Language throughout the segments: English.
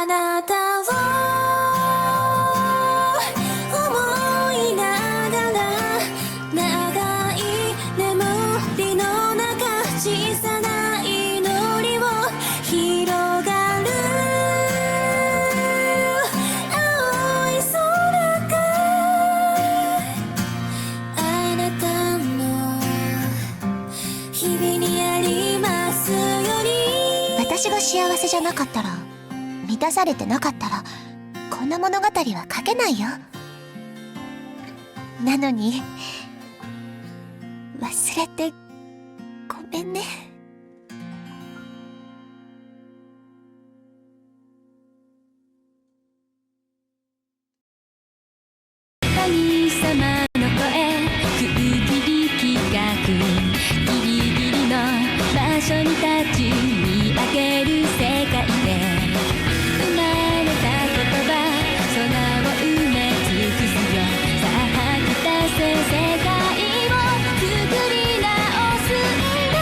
なたを思いながら長い眠りの中小さな祈りを広がる青い空があなたの日々にありますように。私が幸せじゃなかったら、満たされてなかったら、こんな物語は書けないよ。なのに忘れてごめんね。神様の声空気力学ギリギリの場所に立ち見上げる世界で生まれた言葉その名を埋め尽くすよ。さあ吐き出せ世界を作り直すんだ。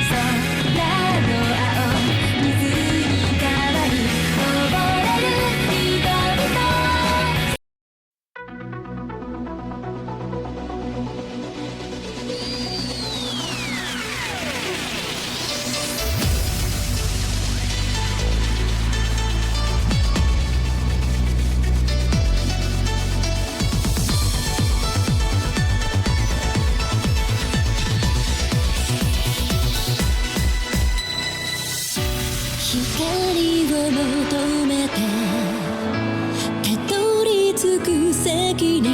空の青水に変わり溺れる人々。光を求めてたどり着く先に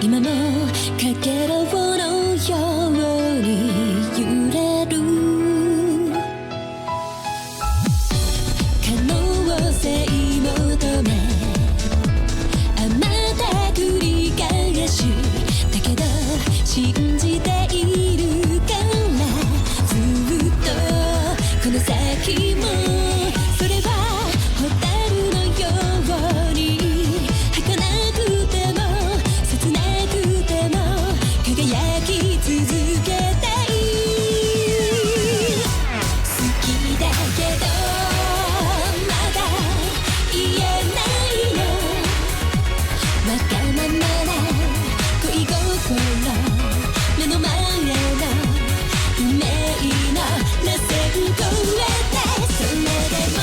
今もかけらのように揺れる可能性求めあまた繰り返しだけど信じているからずっとこの先もそれは蛍のように儚くても切なくても輝き続けたい。好きだけどまだ言えないのわがままな恋心目の前の運命の螺旋越えてそれでも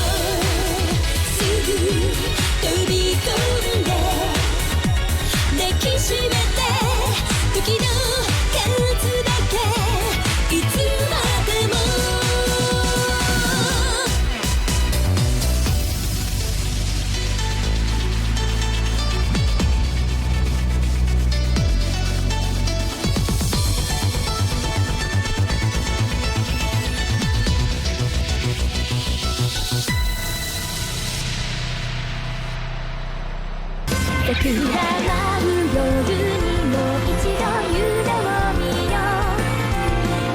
すぐ飛び込んで抱きしめて時の数だけいつまでも。桜舞う夜にも一度夢を見よう。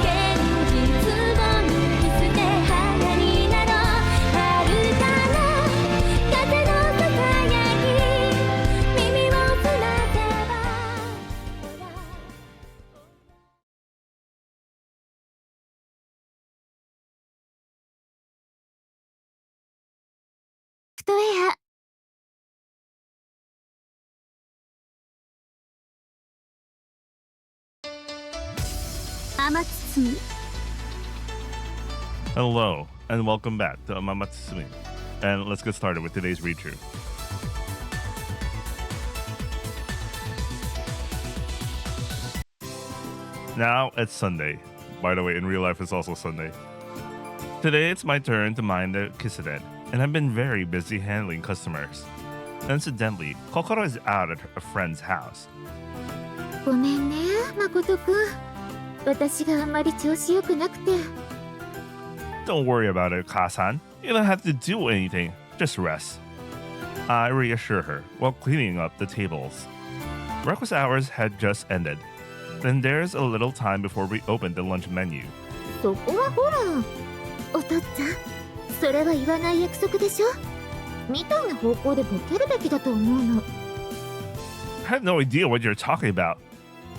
現実を脱ぎ捨て花になろう。遥かな風のささやき耳を澄ませばフトウェアAmatsutsumi. Hello, and welcome back to Amatsutsumi. And let's get started with today's read-through. Now it's Sunday. By the way, in real life, it's also Sunday. Today, it's my turn to mind the Kisuden, and I've been very busy handling customers. Incidentally, Kokoro is out at a friend's house. ごめんね、誠くん。私があんまり調子良くなくて。Don't worry about it, Kasan. You don't have to do anything. Just rest. I reassure her while cleaning up the tables. Breakfast hours had just ended. Then there's a little time before we open the lunch menu. そこはほら。お父っつぁん、それは言わない約束でしょ。みたいな方向でボケるべきだと思うの。I have no idea what you're talking about.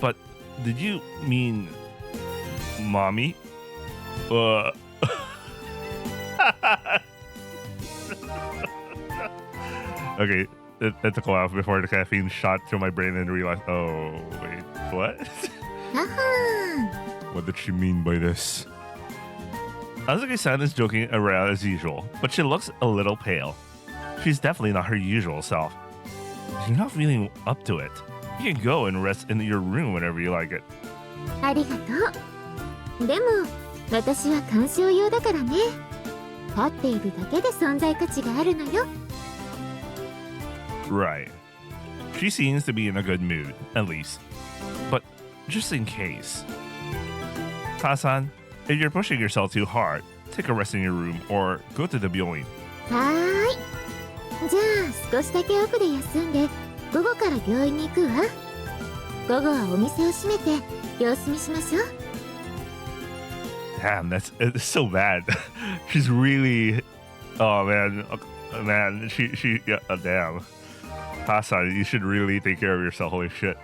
But did you mean mommy? Okay, it took a while before the caffeine shot through my brain and realized, oh, wait, what? はは What did she mean by this? Azuki-san is joking around as usual, but she looks a little pale. She's definitely not her usual self. She's not feeling up to it. You can go and rest in your room whenever you like it. ありがとう。でも私は鑑賞用だからね。立っているだけで存在価値があるのよ。 Right. She seems to be in a good mood, at least. But just in case. Kasan, if you're pushing yourself too hard, take a rest in your room or go to the byoin. はーい。じゃあ少しだけ奥で休んで午後から病院に行くわ。午後はお店を閉めて様子見しましょう。 Damn, it's so bad. She's really, oh man, yeah, damn. Kasan, you should really take care of yourself. Holy shit.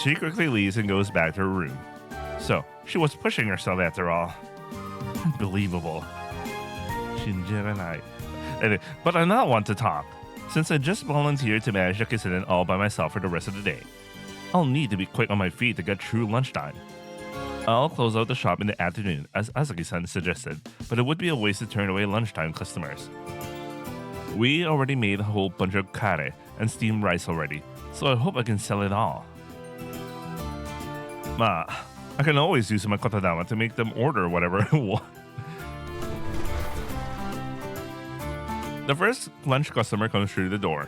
She quickly leaves and goes back to her room. So she was pushing herself after all. Unbelievable. Shinjiranai. Anyway, but I'm not one to talk. Since I just volunteered to manage the kitchen all by myself for the rest of the day, I'll need to be quick on my feet to get through lunchtime. I'll close out the shop in the afternoon, as Azuki-san suggested, but it would be a waste to turn away lunchtime customers. We already made a whole bunch of kare and steamed rice already, so I hope I can sell it all. Ma, I can always use my kotodama to make them order whatever I want. The first lunch customer comes through the door.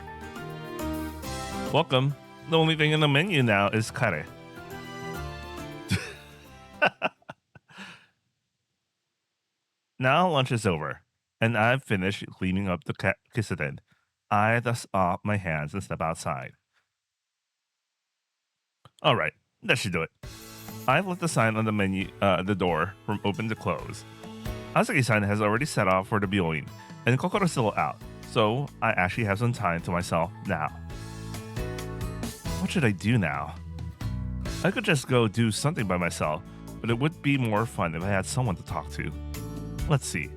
Welcome. The only thing in the menu now is kare. Now lunch is over, and I've finished cleaning up the kiseten. I dust off my hands and step outside. All right, that should do it. I've left the sign on the menu, the door from open to close. Azuki-san has already set off for the byoin, and Kokoro's still out, so I actually have some time to myself now. What should I do now? I could just go do something by myself, but it would be more fun if I had someone to talk to. Let's see.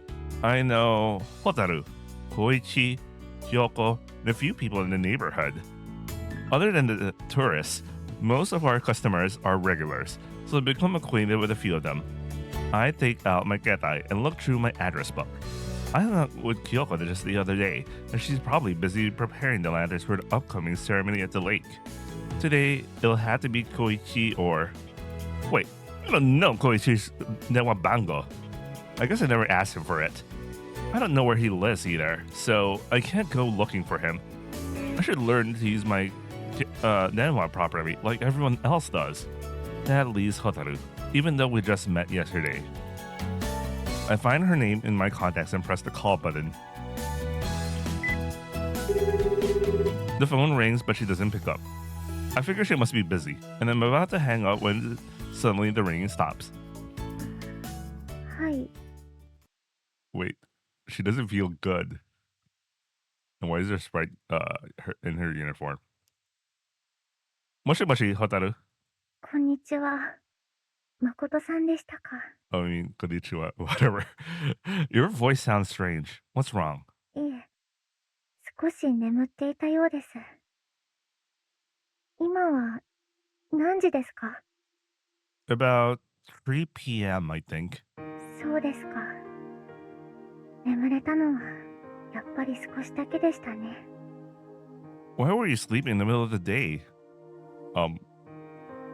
I know Hotaru, Koichi, Kyoko, and a few people in the neighborhood. Other than the tourists, most of our customers are regulars, so I've become acquainted with a few of them. I take out my ketai and look through my address book. I hung out with Kyoko just the other day, and she's probably busy preparing the lanterns for the upcoming ceremony at the lake. Today, it'll have to be Koichi or... Wait, I don't know Koichi's Newabango. I guess I never asked him for it. I don't know where he lives either, so I can't go looking for him. I should learn to use my Nenwa properly, like everyone else does. That leaves Hotaru, even though we just met yesterday. I find her name in my contacts and press the call button. The phone rings, but she doesn't pick up. I figure she must be busy, and I'm about to hang up when suddenly the ringing stops. はい。 Wait, she doesn't feel good. And why is there a sprite in her uniform? Moshi moshi, Hotaru. こんにちは。誠さんでしたか。 I mean, konnichiwa, whatever. Your voice sounds strange. What's wrong? いえ、少し眠っていたようです。今は何時ですか？ About 3 p.m., I think. そうですか。眠れたのはやっぱり少しだけでしたね。 Why were you sleeping in the middle of the day?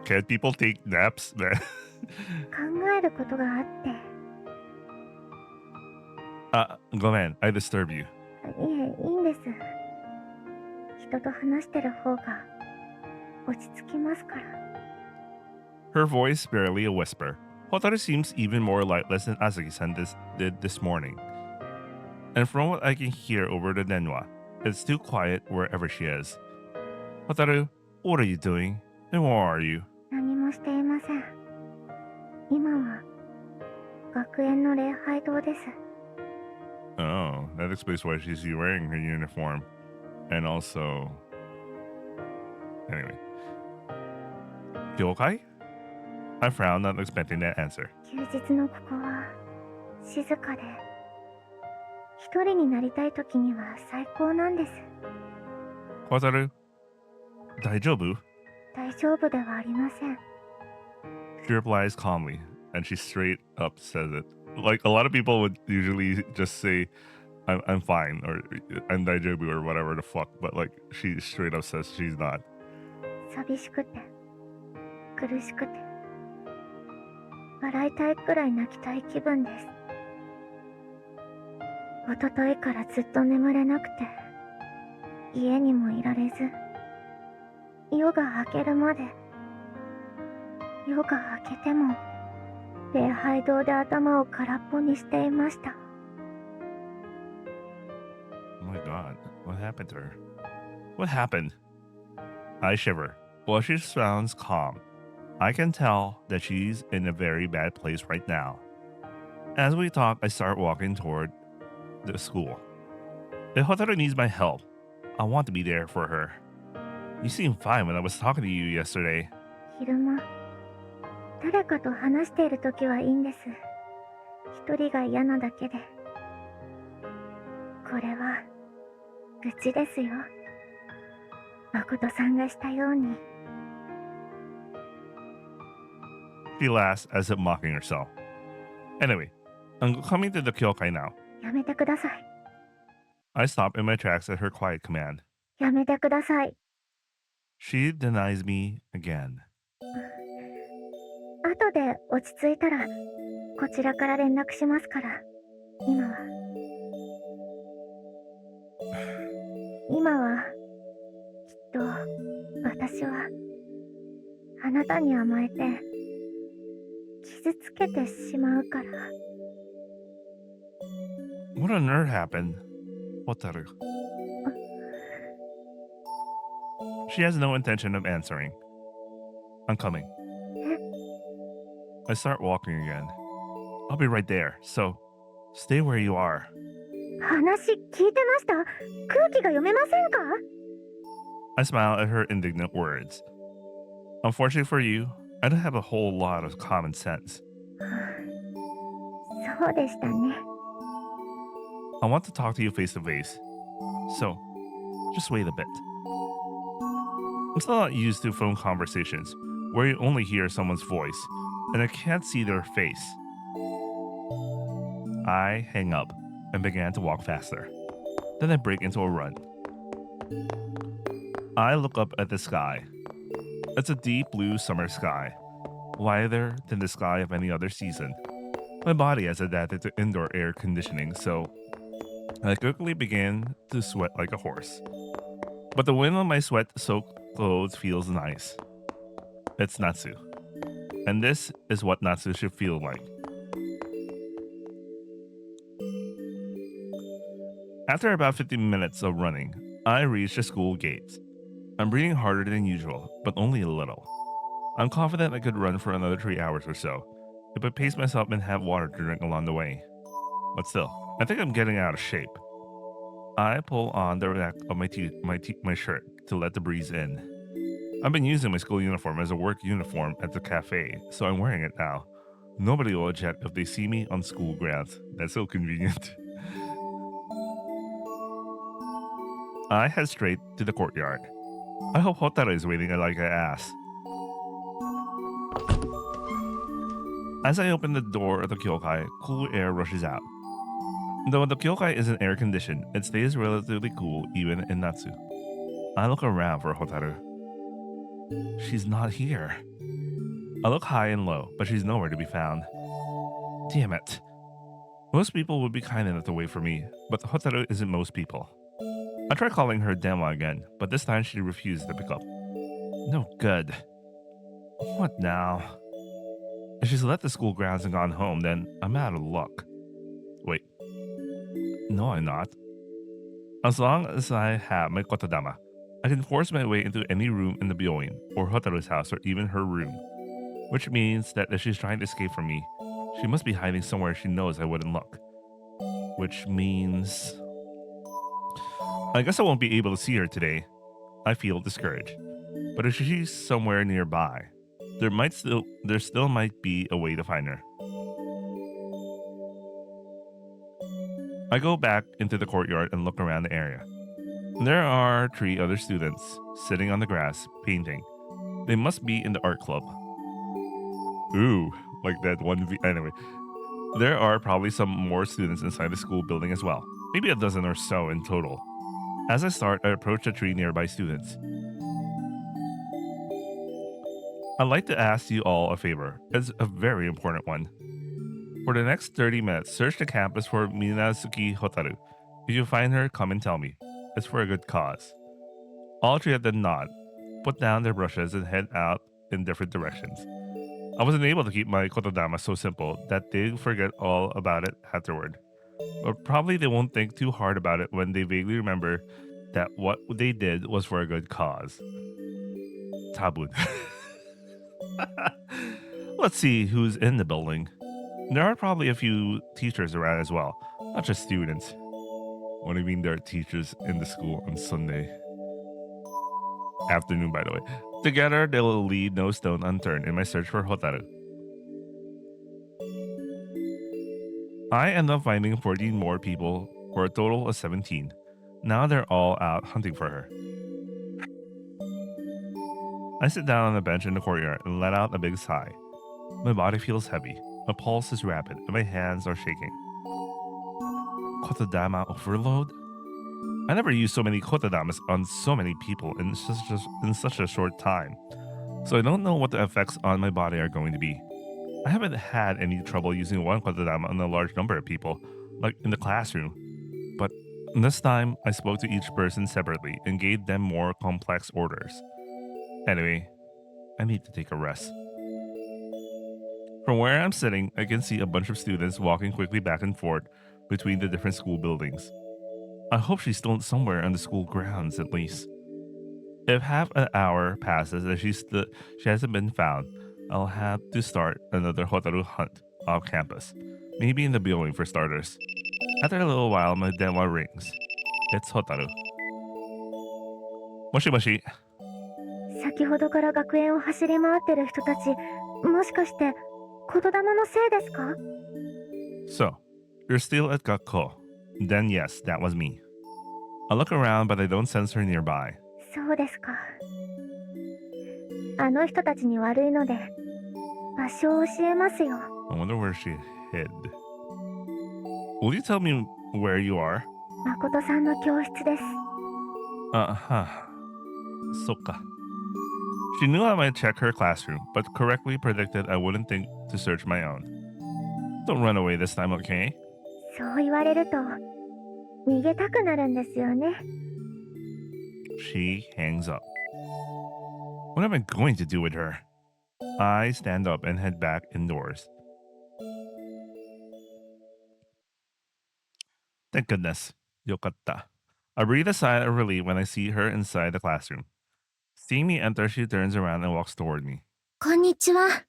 Can't people take naps, man? 考えることがあって。 Go man, I disturb you. いえ、いいんです。人と話してる方が落ち着きますから。 Her voice barely a whisper. Hotaru seems even more lightless than Azuki-san did this morning. And from what I can hear over the Nenwa, it's too quiet wherever she is. Hotaru, what are you doing? And where are you? 何もしていません。今は学園の礼拝堂です。 Oh, that explains why she's wearing her uniform. And also... Anyway. Kyokai? I frowned, not expecting that answer. 休日のここは静かで一人になりたい時には最高なんです。Hotaru, 大丈夫? 大丈夫ではありません。 She replies calmly, and she straight up says it. Like a lot of people would usually just say, I'm fine, or I'm daijoubu, or whatever the fuck, but like she straight up says she's not. 寂しくて苦しくて笑いたいくらい泣きたい気分です。一昨日からずっと眠れなくて家にもいられず、夜が明けるまで、夜が明けても礼拝堂で頭を空っぽにしていました。 Oh my god, what happened to her? What happened? I shiver. Well, she sounds calm. I can tell that she's in a very bad place right now. As we talk, I start walking toward the school. If Hotaru needs my help, I want to be there for her. You seemed fine when I was talking to you yesterday. 昼間誰かと話しているときはいいんです。一人が嫌なだけで。これは愚痴ですよ。誠さんがしたように。 She laughs as if mocking herself. Anyway, I'm coming to the kyokai now. やめてください。 I stop in my tracks at her quiet command. やめてください。 She denies me again. 後で落ち着いたらこちらから連絡しますから。今はきっと私はあなたに甘えて傷つけてしまうから。 What on earth happened? Hotaru. She has no intention of answering. I'm coming. I start walking again. I'll be right there, so stay where you are. 話聞いてました？空気が読めませんか？ I smile at her indignant words. Unfortunately for you, I don't have a whole lot of common sense. そうでしたね。 I want to talk to you face to face. So, just wait a bit. I'm still not used to phone conversations where you only hear someone's voice and I can't see their face. I hang up and began to walk faster. Then I break into a run. I look up at the sky. It's a deep blue summer sky, wider than the sky of any other season. My body has adapted to indoor air conditioning, so I quickly began to sweat like a horse. But the wind on my sweat-soaked clothes feels nice. It's Natsu. And this is what Natsu should feel like. After about 15 minutes of running, I reach the school gates. I'm breathing harder than usual, but only a little. I'm confident I could run for another 3 hours or so, if I pace myself and have water to drink along the way. But still, I think I'm getting out of shape. I pull on the neck of my shirt to let the breeze in. I've been using my school uniform as a work uniform at the cafe, so I'm wearing it now. Nobody will object if they see me on school grounds. That's so convenient. I head straight to the courtyard. I hope Hotaru is waiting like I asked. As I open the door of the kyokai, cool air rushes out. Though the kyokai isn't air conditioned, it stays relatively cool even in Natsu. I look around for Hotaru. She's not here. I look high and low, but she's nowhere to be found. Damn it. Most people would be kind enough to wait for me, but Hotaru isn't most people. I tried calling her Denwa again, but this time she refused to pick up. No good. What now? If she's left the school grounds and gone home, then I'm out of luck. Wait. No, I'm not. As long as I have my kotodama, I can force my way into any room in the Byoin, or Hotaru's house, or even her room. Which means that if she's trying to escape from me, she must be hiding somewhere she knows I wouldn't look. Which means... I guess I won't be able to see her today. I feel discouraged. But if she's somewhere nearby, there still might be a way to find her. I go back into the courtyard and look around the area. There are 3 other students sitting on the grass painting. They must be in the art club. Ooh, like that one. Anyway, there are probably some more students inside the school building as well. Maybe a dozen or so in total. As I start, I approach the 3 nearby students. I'd like to ask you all a favor. It's a very important one. For the next 30 minutes, search the campus for Minazuki Hotaru. If you find her, come and tell me. It's for a good cause. All 3 of them nod, put down their brushes, and head out in different directions. I wasn't able to keep my kotodama so simple that they'd forget all about it afterward. But probably they won't think too hard about it when they vaguely remember that what they did was for a good cause. Tabun. Let's see who's in the building. There are probably a few teachers around as well, not just students. What do you mean there are teachers in the school on Sunday afternoon, by the way? Together, they will leave no stone unturned in my search for Hotaru. I end up finding 14 more people for a total of 17. Now they're all out hunting for her. I sit down on a bench in the courtyard and let out a big sigh. My body feels heavy, my pulse is rapid, and my hands are shaking. Kotodama overload? I never used so many kotodamas on so many people in such a short time, so I don't know what the effects on my body are going to be. I haven't had any trouble using one kotodama on a large number of people, like in the classroom, but this time I spoke to each person separately and gave them more complex orders. Anyway, I need to take a rest. From where I'm sitting, I can see a bunch of students walking quickly back and forth between the different school buildings. I hope she's still somewhere on the school grounds at least. If half an hour passes and she hasn't been found, I'll have to start another Hotaru hunt off campus. Maybe in the building for starters. After a little while, my denwa rings. It's Hotaru. Moshi moshi. 先ほどから学園を走り回ってる人たち、もしかして言霊のせいですか？ So, you're still at Gakko. Then yes, that was me. I look around, but I don't sense her nearby. そうですか。あの人たちに悪いので場所を教えますよ。 I wonder where she hid. Will you tell me where you are? 誠さんの教室です。Uh-huh. Soka. She knew I might check her classroom, but correctly predicted I wouldn't think to search my own. Don't run away this time, okay? そう言われると逃げたくなるんですよね。 She hangs up. What am I going to do with her? I stand up and head back indoors. Thank goodness. Yokatta. I breathe a sigh of relief when I see her inside the classroom. Seeing me enter, she turns around and walks toward me. こんにちは。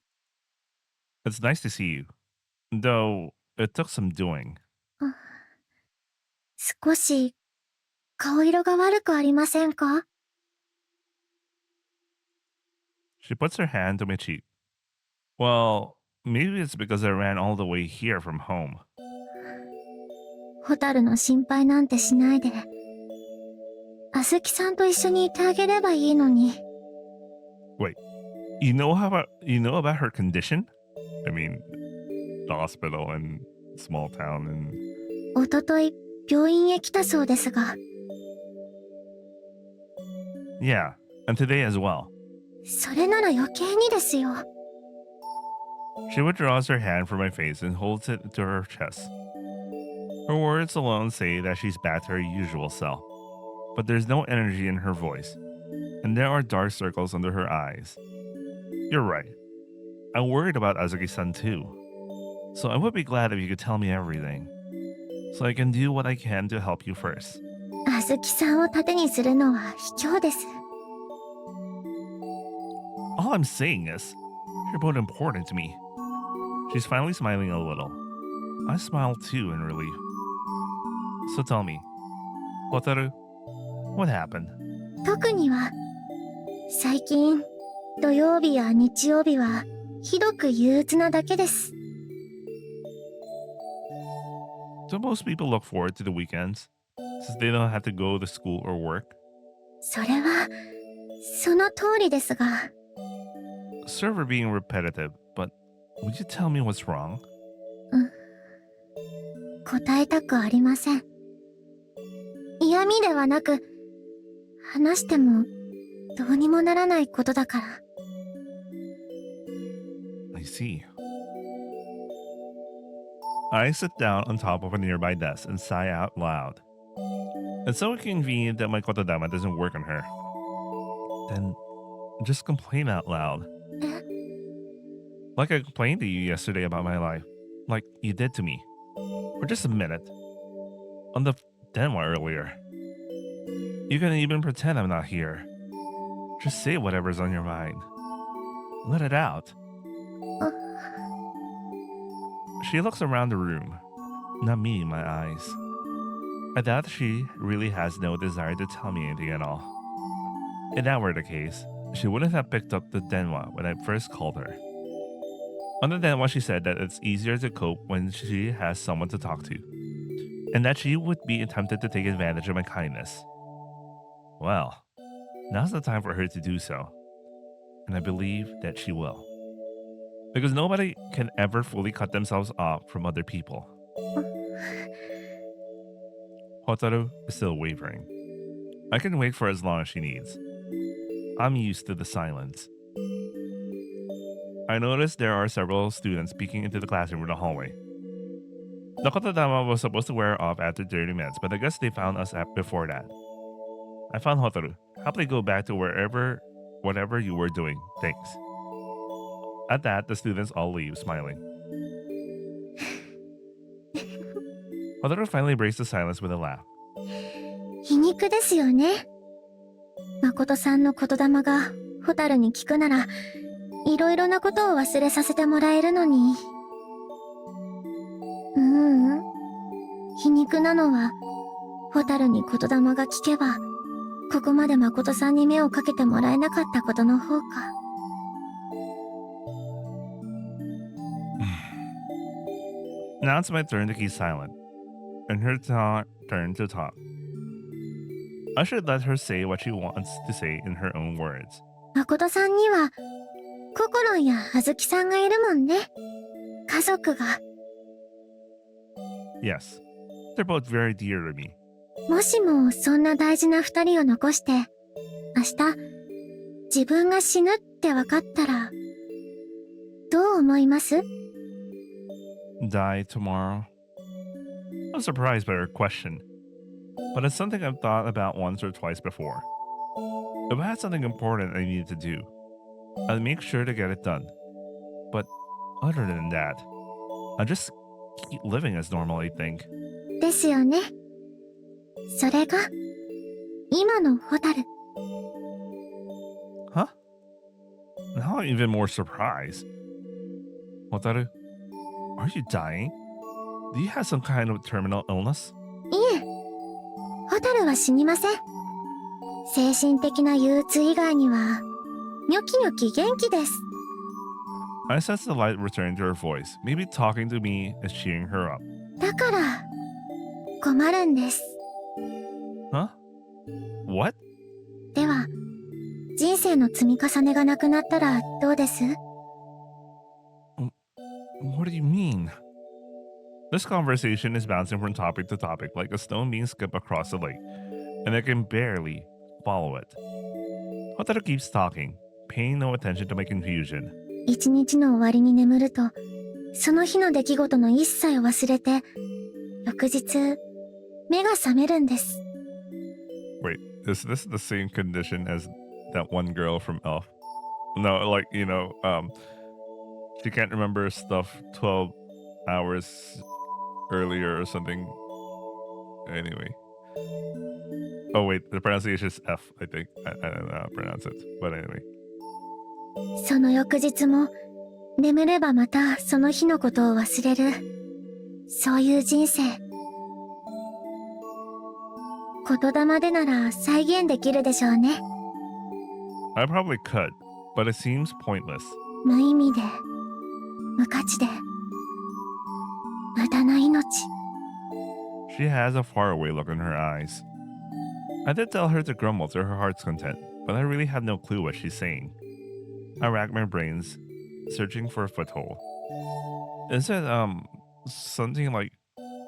It's nice to see you. Though, it took some doing. 少し顔色が悪くありませんか？ She puts her hand to my cheek. Well, maybe it's because I ran all the way here from home. ホタルの心配なんてしないで。あずきさんと一緒にいてあげればいいのに。 Wait, you know about her condition? I mean, the hospital and small town and... おととい病院へ来たそうですが。 Yeah, and today as well. それなら余計にですよ。 She withdraws her hand from my face and holds it to her chest. Her words alone say that she's back to her usual self. But there's no energy in her voice, and there are dark circles under her eyes. You're right. I'm worried about Azuki-san too. So I would be glad if you could tell me everything. So I can do what I can to help you first. あずきさんを盾にするのは卑怯です。 All I'm saying is, you're both important to me. She's finally smiling a little. I smile too in relief. So tell me, Hotaru, what happened? 特には最近土曜日や日曜日はひどく憂鬱なだけです。Do most people look forward to the weekends since they don't have to go to school or work? それは、その通りですが、Sorry for being repetitive, but would you tell me what's wrong? 答えたくありません。嫌味ではなく、話してもどうにもならないことだから。I see. I sit down on top of a nearby desk and sigh out loud. It's so convenient that my kotodama doesn't work on her. Then just complain out loud. Like I complained to you yesterday about my life. Like you did to me. For just a minute. On the denwa earlier. You can even pretend I'm not here. Just say whatever's on your mind. Let it out. She looks around the room, not meeting my eyes. I doubt she really has no desire to tell me anything at all. If that were the case, she wouldn't have picked up the denwa when I first called her. On the denwa, she said that it's easier to cope when she has someone to talk to, and that she would be tempted to take advantage of my kindness. Well, now's the time for her to do so, and I believe that she will. Because nobody can ever fully cut themselves off from other people. Hotaru is still wavering. I can wait for as long as she needs. I'm used to the silence. I noticed there are several students peeking into the classroom from the hallway. The kotodama was supposed to wear off after 30 minutes, but I guess they found us before that. I found Hotaru. Happily go back to whatever you were doing. Thanks. At that, the students all leave, smiling. Hotaru finally breaks the silence with a laugh. 皮肉ですよね。誠さんの言霊がホタルに聞くなら、いろいろなことを忘れさせてもらえるのに。皮肉なのは、ホタルに言霊が聞けば、ここまで誠さんに目をかけてもらえなかったことの方か。Now it's my turn to keep silent, and her turn to talk. I should let her say what she wants to say in her own words. 誠さんには、ココロンやあずきさんがいるもんね。家族が。Yes, they're both very dear to me. もしもそんな大事な二人を残して、明日、自分が死ぬって分かったら、どう思います？ Die tomorrow? I'm surprised by her question, but it's something I've thought about once or twice before. If I had something important I needed to do, I'd make sure to get it done. But other than that, I'll just keep living as normal, I think. ですよね。それが、今のホタル。Huh? Now I'm even more surprised. Hotaru, are you dying? Do you have some kind of terminal illness? いえ、ホタルは死にません。精神的な憂鬱以外には、ニョキニョキ元気です。I sense the light return to her voice. Maybe talking to me is cheering her up. だから、困るんです。Huh? What? では、人生の積み重ねがなくなったらどうです？ What do you mean? This conversation is bouncing from topic to topic like a stone being skipped across the lake, and I can barely follow it. Hotaru keeps talking, paying no attention to my confusion. 一日の終わりに眠ると、その日の出来事の一切を忘れて、翌日、目が覚めるんです。Wait, is this the same condition as that one girl from Elf? No, like, she can't remember stuff 12 hours earlier or something. Anyway. Oh, wait, the pronunciation is F, I think. I don't know how to pronounce it. But anyway. その翌日も、眠ればまたその日のことを忘れる。そういう人生。言霊でなら再現できるでしょうね。I probably could, but it seems pointless. 無意味で、無価値で、無駄な命。She has a faraway look in her eyes. I did tell her to grumble to her heart's content, but I really had no clue what she's saying. I racked my brains, searching for a foothold. Is it, something like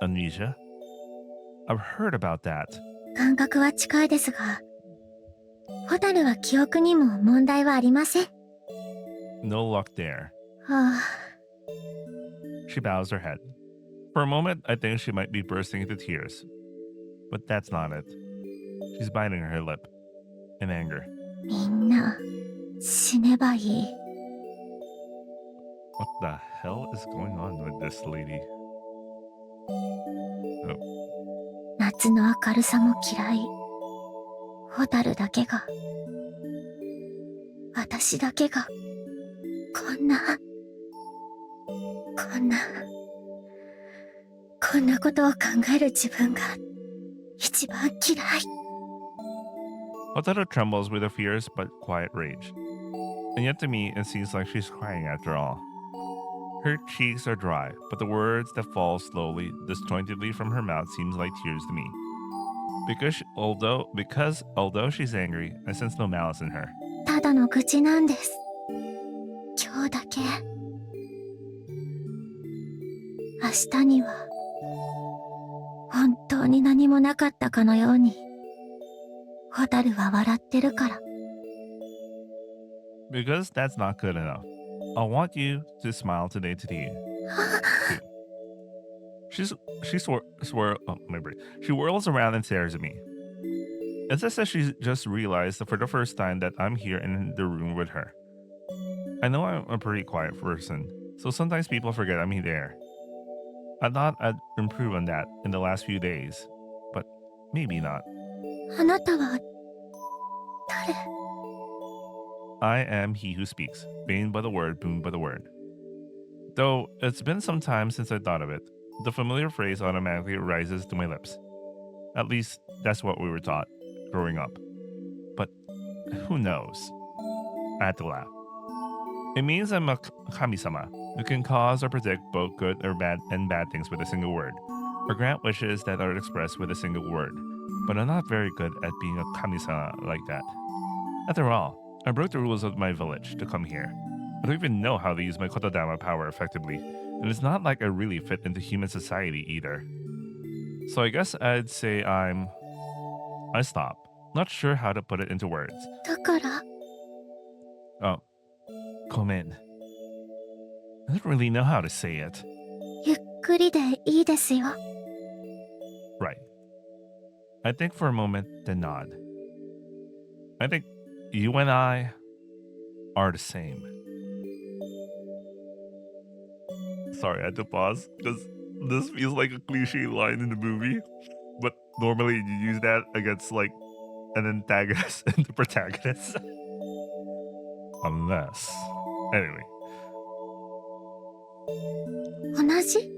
amnesia? I've heard about that. 感覚は近いですが、ホタルは記憶にも問題はありません。No luck there. はあ、 She bows her head. For a moment, I think she might be bursting into tears. But that's not it. She's biting her lip in anger. みんな死ねばいい。 What the hell is going on with this lady? 夏の明るさも嫌い。ホタルだけが、私だけが、こんなことを考える自分が一番嫌い。 Hotaru trembles with a fierce but quiet rage. And yet to me, it seems like she's crying after all. Her cheeks are dry, but the words that fall slowly, disjointedly from her mouth seems like tears to me. Because although she's angry, I sense no malice in her. ただの愚痴なんです。今日だけ。明日には本当に何もなかったかのように、ホタルは笑ってるから。 Because that's not good enough. I want you to smile today to you. She whirls around and stares at me. It's as if she just realized for the first time that I'm here in the room with her. I know I'm a pretty quiet person, so sometimes people forget I'm there. I thought I'd improve on that in the last few days, but maybe not. あなたは誰？ I am he who speaks, bane by the word, boon by the word. Though it's been some time since I thought of it, the familiar phrase automatically rises to my lips. At least, that's what we were taught, growing up. But who knows? I had to laugh. It means I'm a kami-sama, who can cause or predict both good or bad things with a single word, or grant wishes that are expressed with a single word. But I'm not very good at being a kami-sama like that. After all, I broke the rules of my village to come here. I don't even know how to use my kotodama power effectively, and it's not like I really fit into human society either. So I guess I'd say I stop. Not sure how to put it into words. だから、 Oh, komen. I don't really know how to say it. ゆっくりでいいですよ。 Right. I think for a moment, then nod. I think you and I are the same. Sorry, I had to pause because this feels like a cliche line in the movie, but normally you use that against like an antagonist and the protagonist. Unless. Anyway. 同じ？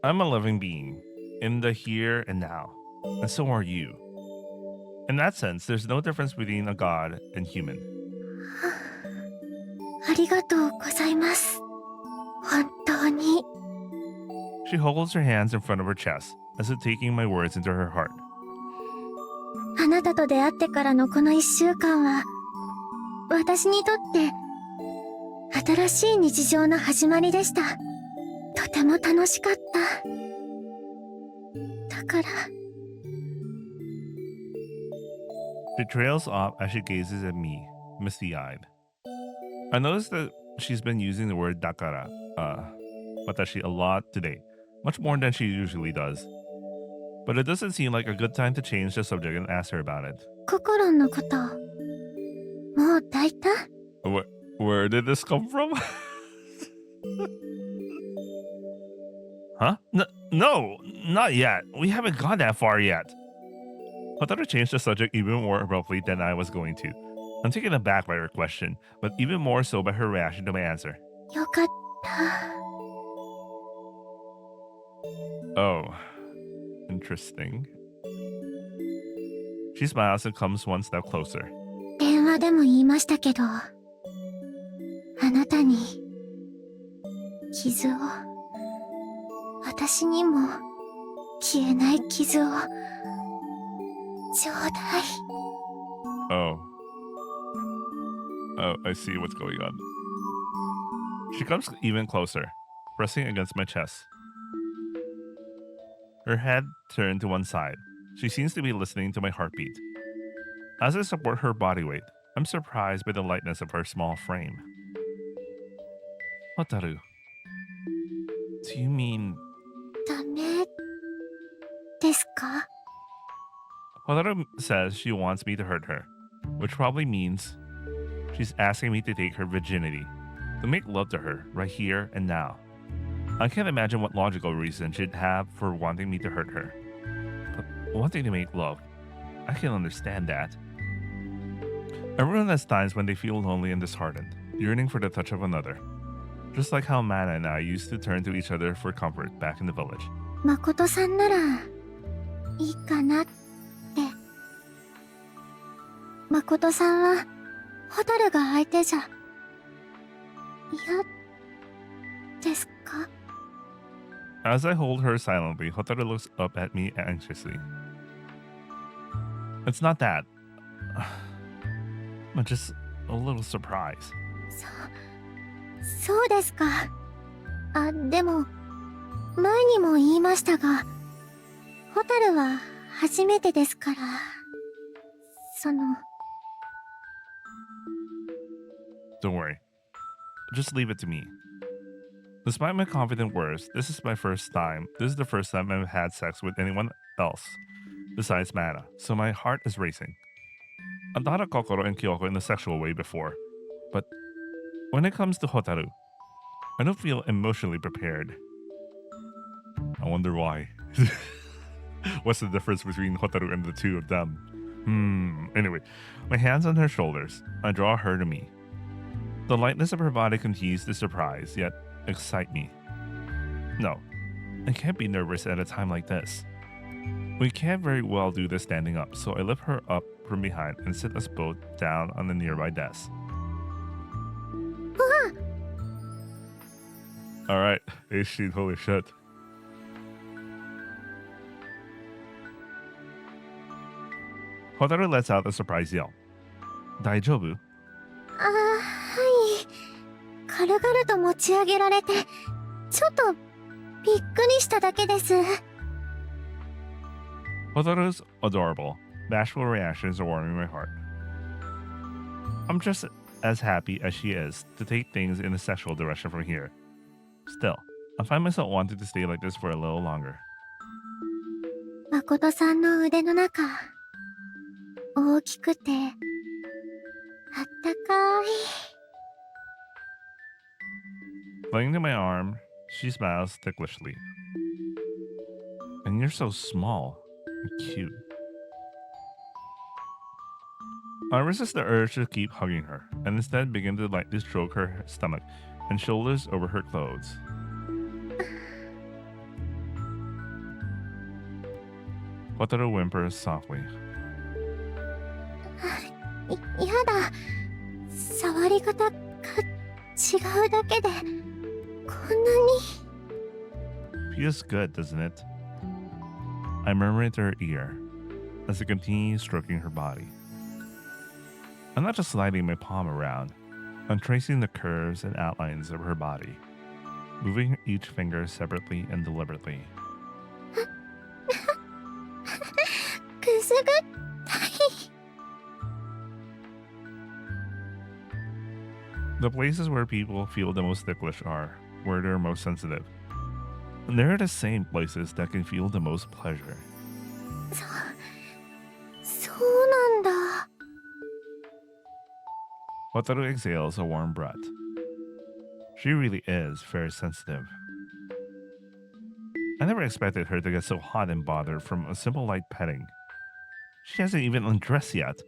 I'm a living being in the here and now, and so are you. In that sense, there's no difference between a god and human. ありがとうございます。本当に。 She holds her hands in front of her chest, as if taking my words into her heart. あなたと出会ってからのこの一週間は、私にとって新しい日常の始まりでした。とても楽しかった。だから。 She trails off as she gazes at me, misty-eyed. I noticed that she's been using the word dakara, watashi a lot today, much more than she usually does. But it doesn't seem like a good time to change the subject and ask her about it. 心のこと、もう抱いた？ Where did this come from? Huh? No, not yet. We haven't gone that far yet. I thought I changed the subject even more abruptly than I was going to. I'm taken aback by her question, but even more so by her reaction to my answer. よかった。 Oh, interesting. She smiles and comes one step closer. 電話でも言いましたけど、あなたに傷を、私にも消えない傷をちょうだい。 Oh. Oh, I see what's going on. She comes even closer, pressing against my chest. Her head turned to one side. She seems to be listening to my heartbeat. As I support her body weight, I'm surprised by the lightness of her small frame. Hotaru, do you mean... ダメですか？ Hotaru says she wants me to hurt her, which probably means she's asking me to take her virginity, to make love to her right here and now. I can't imagine what logical reason she'd have for wanting me to hurt her. But wanting to make love, I can understand that. Everyone has times when they feel lonely and disheartened, yearning for the touch of another. Just like how Mana and I used to turn to each other for comfort back in the village. 誠さんならいいかなって。誠さんはホタルが相手じゃ嫌ですか？ As I hold her silently, Hotaru looks up at me anxiously. It's not that. I'm just a little surprised. そうですか。あ、でも前にも言いましたが、ホタルは初めてですから、その。 Don't worry. Just leave it to me. Despite my confident words, this is the first time I've had sex with anyone else besides Mana, so my heart is racing. I've thought of Kokoro and Kyoko in a sexual way before, but when it comes to Hotaru, I don't feel emotionally prepared. I wonder why. What's the difference between Hotaru and the two of them? Anyway, my hands on her shoulders, I draw her to me. The lightness of her body continues to surprise, yet excite me. No, I can't be nervous at a time like this. We can't very well do this standing up, so I lift her up from behind and sit us both down on the nearby desk. Alright, hey shit, holy shit. Hotaru lets out a surprised yell. Daijoubu? ああ、はい。軽々と持ち上げられて、ちょっとびっくりしただけです。 Hotaru's adorable, bashful reactions are warming my heart. I'm just as happy as she is to take things in a sexual direction from here. Still, I find myself wanting to stay like this for a little longer. 誠さんの腕の中、大きくて、あったかい。 Clinging to my arm, she smiles ticklishly. And you're so small and cute. I resist the urge to keep hugging her, and instead begin to lightly stroke her stomach and shoulders over her clothes. Hotaru whimpers softly. やだ。触り方が違うだけで、こんなに。 Feels good, doesn't it? I murmur into her ear as I continue stroking her body. I'm not just sliding my palm around, I'm tracing the curves and outlines of her body, moving each finger separately and deliberately. くすぐったい。 The places where people feel the most ticklish are where they're most sensitive. And they're the same places that can feel the most pleasure. そうなんだ。 Hotaru exhales a warm breath. She really is very sensitive. I never expected her to get so hot and bothered from a simple light petting. She hasn't even undressed yet.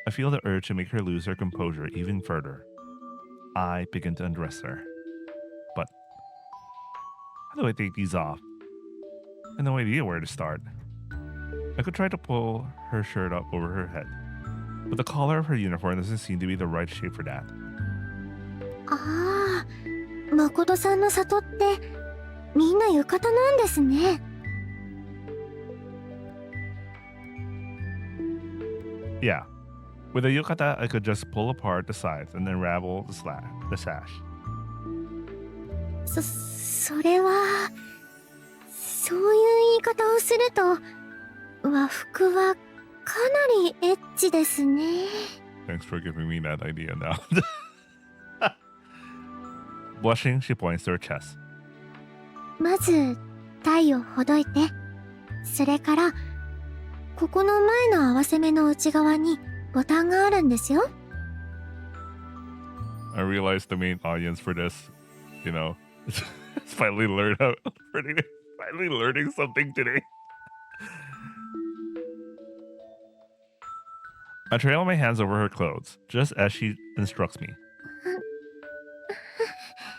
I feel the urge to make her lose her composure even further. I begin to undress her. But how do I take these off? I have no idea where to start. I could try to pull her shirt up over her head, but the collar of her uniform doesn't seem to be the right shape for that. ああ、誠さんの里ってみんな浴衣なんですね。Yeah. With a yukata, I could just pull apart the sides and unravel the sash. それは、そういう言い方をすると、和服はかなりエッチですね。Thanks for giving me that idea now. Blushing, she points to her chest. まず、タイをほどいて、それから、ここの前の合わせ目の内側にボタンがあるんですよ。I realized the main audience for this, you know, finally learning something today. I trail my hands over her clothes, just as she instructs me.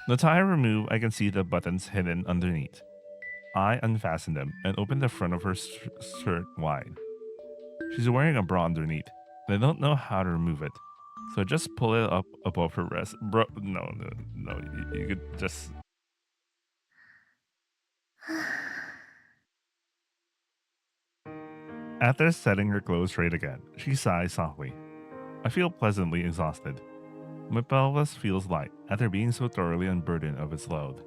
The tie I remove, I can see the buttons hidden underneath. I unfasten them and open the front of her shirt wide. She's wearing a bra underneath, and I don't know how to remove it. So I just pull it up above her breast. Bro, no, you could just... After setting her clothes straight again, she sighs softly. I feel pleasantly exhausted. My pelvis feels light after being so thoroughly unburdened of its load.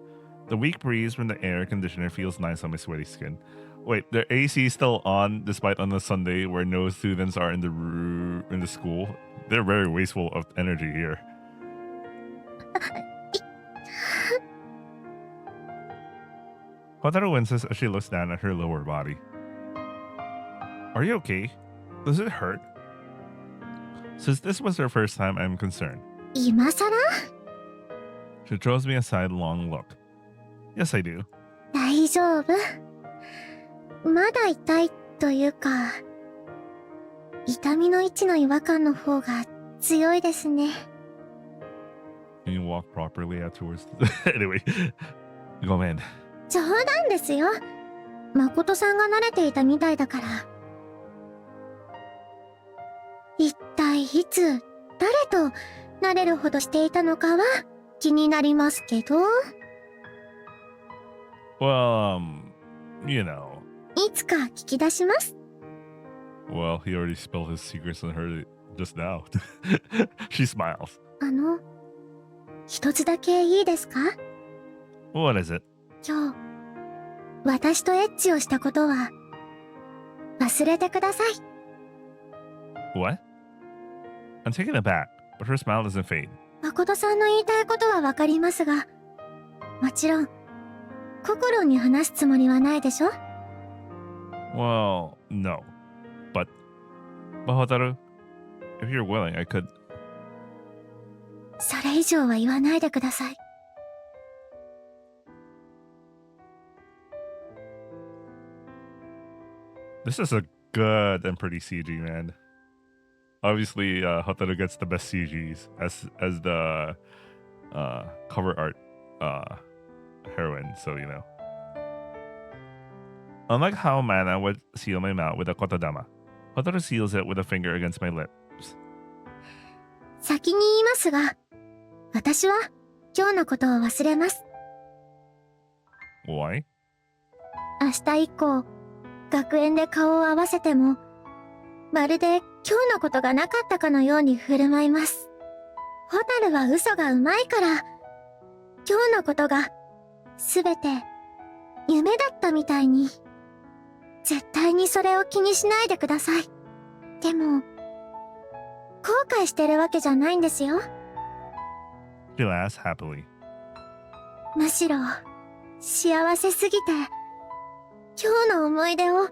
The weak breeze from the air conditioner feels nice on my sweaty skin. Wait, the AC is still on despite on a Sunday where no students are in the school. They're very wasteful of energy here. Hotaru winces as she looks down at her lower body. Are you okay? Does it hurt? Since this was her first time, I'm concerned. 今さら She throws me a sidelong look. Yes, I do. 大丈夫。まだ痛いというか、痛みの位置の違和感の方が強いですね。Can you walk properly afterwards? Anyway, go man. 冗談ですよ。誠さんが慣れていたみたいだから。一体いつ、誰と慣れるほどしていたのかは気になりますけど。Well, you know. いつか聞き出します。Well, he already spilled his secrets on her just now. She smiles. 一つだけいいですか？ What is it? 今日、私とエッチをしたことは、忘れてください。What? I'm taken aback, but her smile doesn't fade. 誠さんの言いたいことはわかりますが、もちろん、心に話すつもりはないでしょ？ Well, no. But Hotaru, if you're willing, I could... それ以上は言わないでください。This is a good and pretty CG, man. Obviously, Hotaru gets the best CGs as the cover art heroine, so you know. Unlike how Mana would seal my mouth with a kotodama, Hotaru seals it with a finger against my lips. 先に言いますが、私は今日のことを忘れます。Why? 明日以降、学園で顔を合わせても、まるで今日のことがなかったかのように振る舞います。ホタルは嘘がうまいから、今日のことがすべて夢だったみたいに、絶対にそれを気にしないでください。でも、後悔してるわけじゃないんですよ。She laughs happily. むしろ、幸せすぎて、今日の思い出を、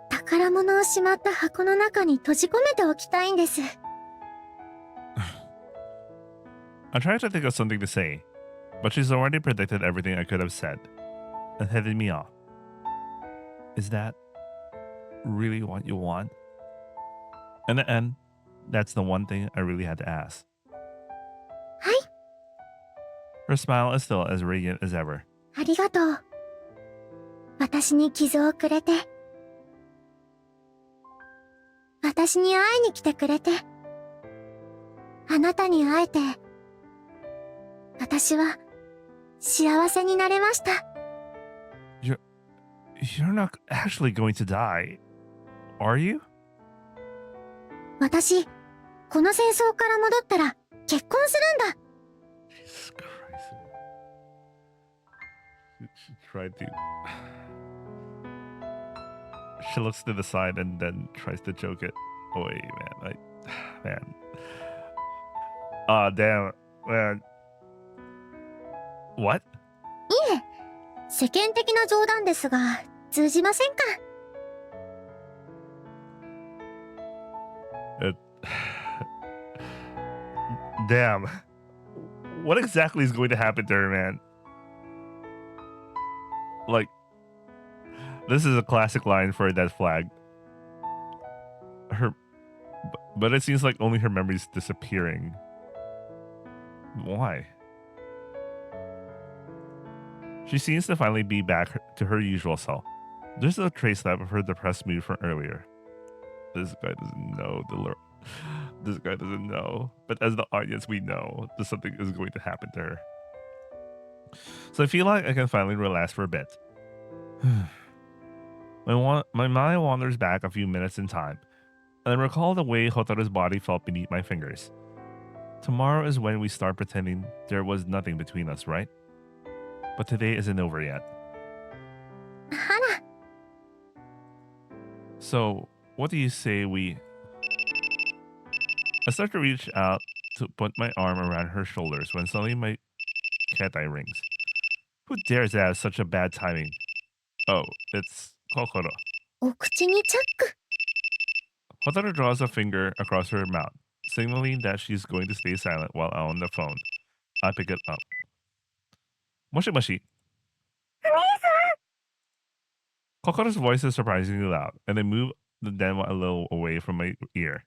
宝物をしまった箱の中に閉じ込めておきたいんです。I tried to think of something to say, but she's already predicted everything I could have said, and headed me off. Is that really what you want? In the end, that's the one thing I really had to ask. はい。 Her smile is still as radiant as ever. ありがとう。私に傷をくれて。私に会いに来てくれて。あなたに会えて。私は幸せになれました。You're not actually going to die, are you? 私、この戦争から戻ったら結婚するんだ。Jesus Christ. She tried to. She looks to the side and then tries to choke it away, man. Man. Damn. Man. What? いえ、世間的な冗談ですが、通じませんか？ Damn. What exactly is going to happen to her, man? Like, this is a classic line for a dead flag. But it seems like only her memory's disappearing. Why? She seems to finally be back to her usual self. There's no trace left of her depressed mood from earlier. This guy doesn't know. This guy doesn't know. But as the audience, we know that something is going to happen to her. So I feel like I can finally relax for a bit. My mind wanders back a few minutes in time, and I recall the way Hotaru's body felt beneath my fingers. Tomorrow is when we start pretending there was nothing between us, right? But today isn't over yet. あら、 So, what do you say we... I start to reach out to put my arm around her shoulders when suddenly my cat-eye rings. Who dares to have such a bad timing? Oh, it's Kokoro. お口にチャック。 Hotaru draws a finger across her mouth, signaling that she's going to stay silent while on the phone. I pick it up. Moshi moshi. Kokoro's voice is surprisingly loud, and I move the denwa a little away from my ear.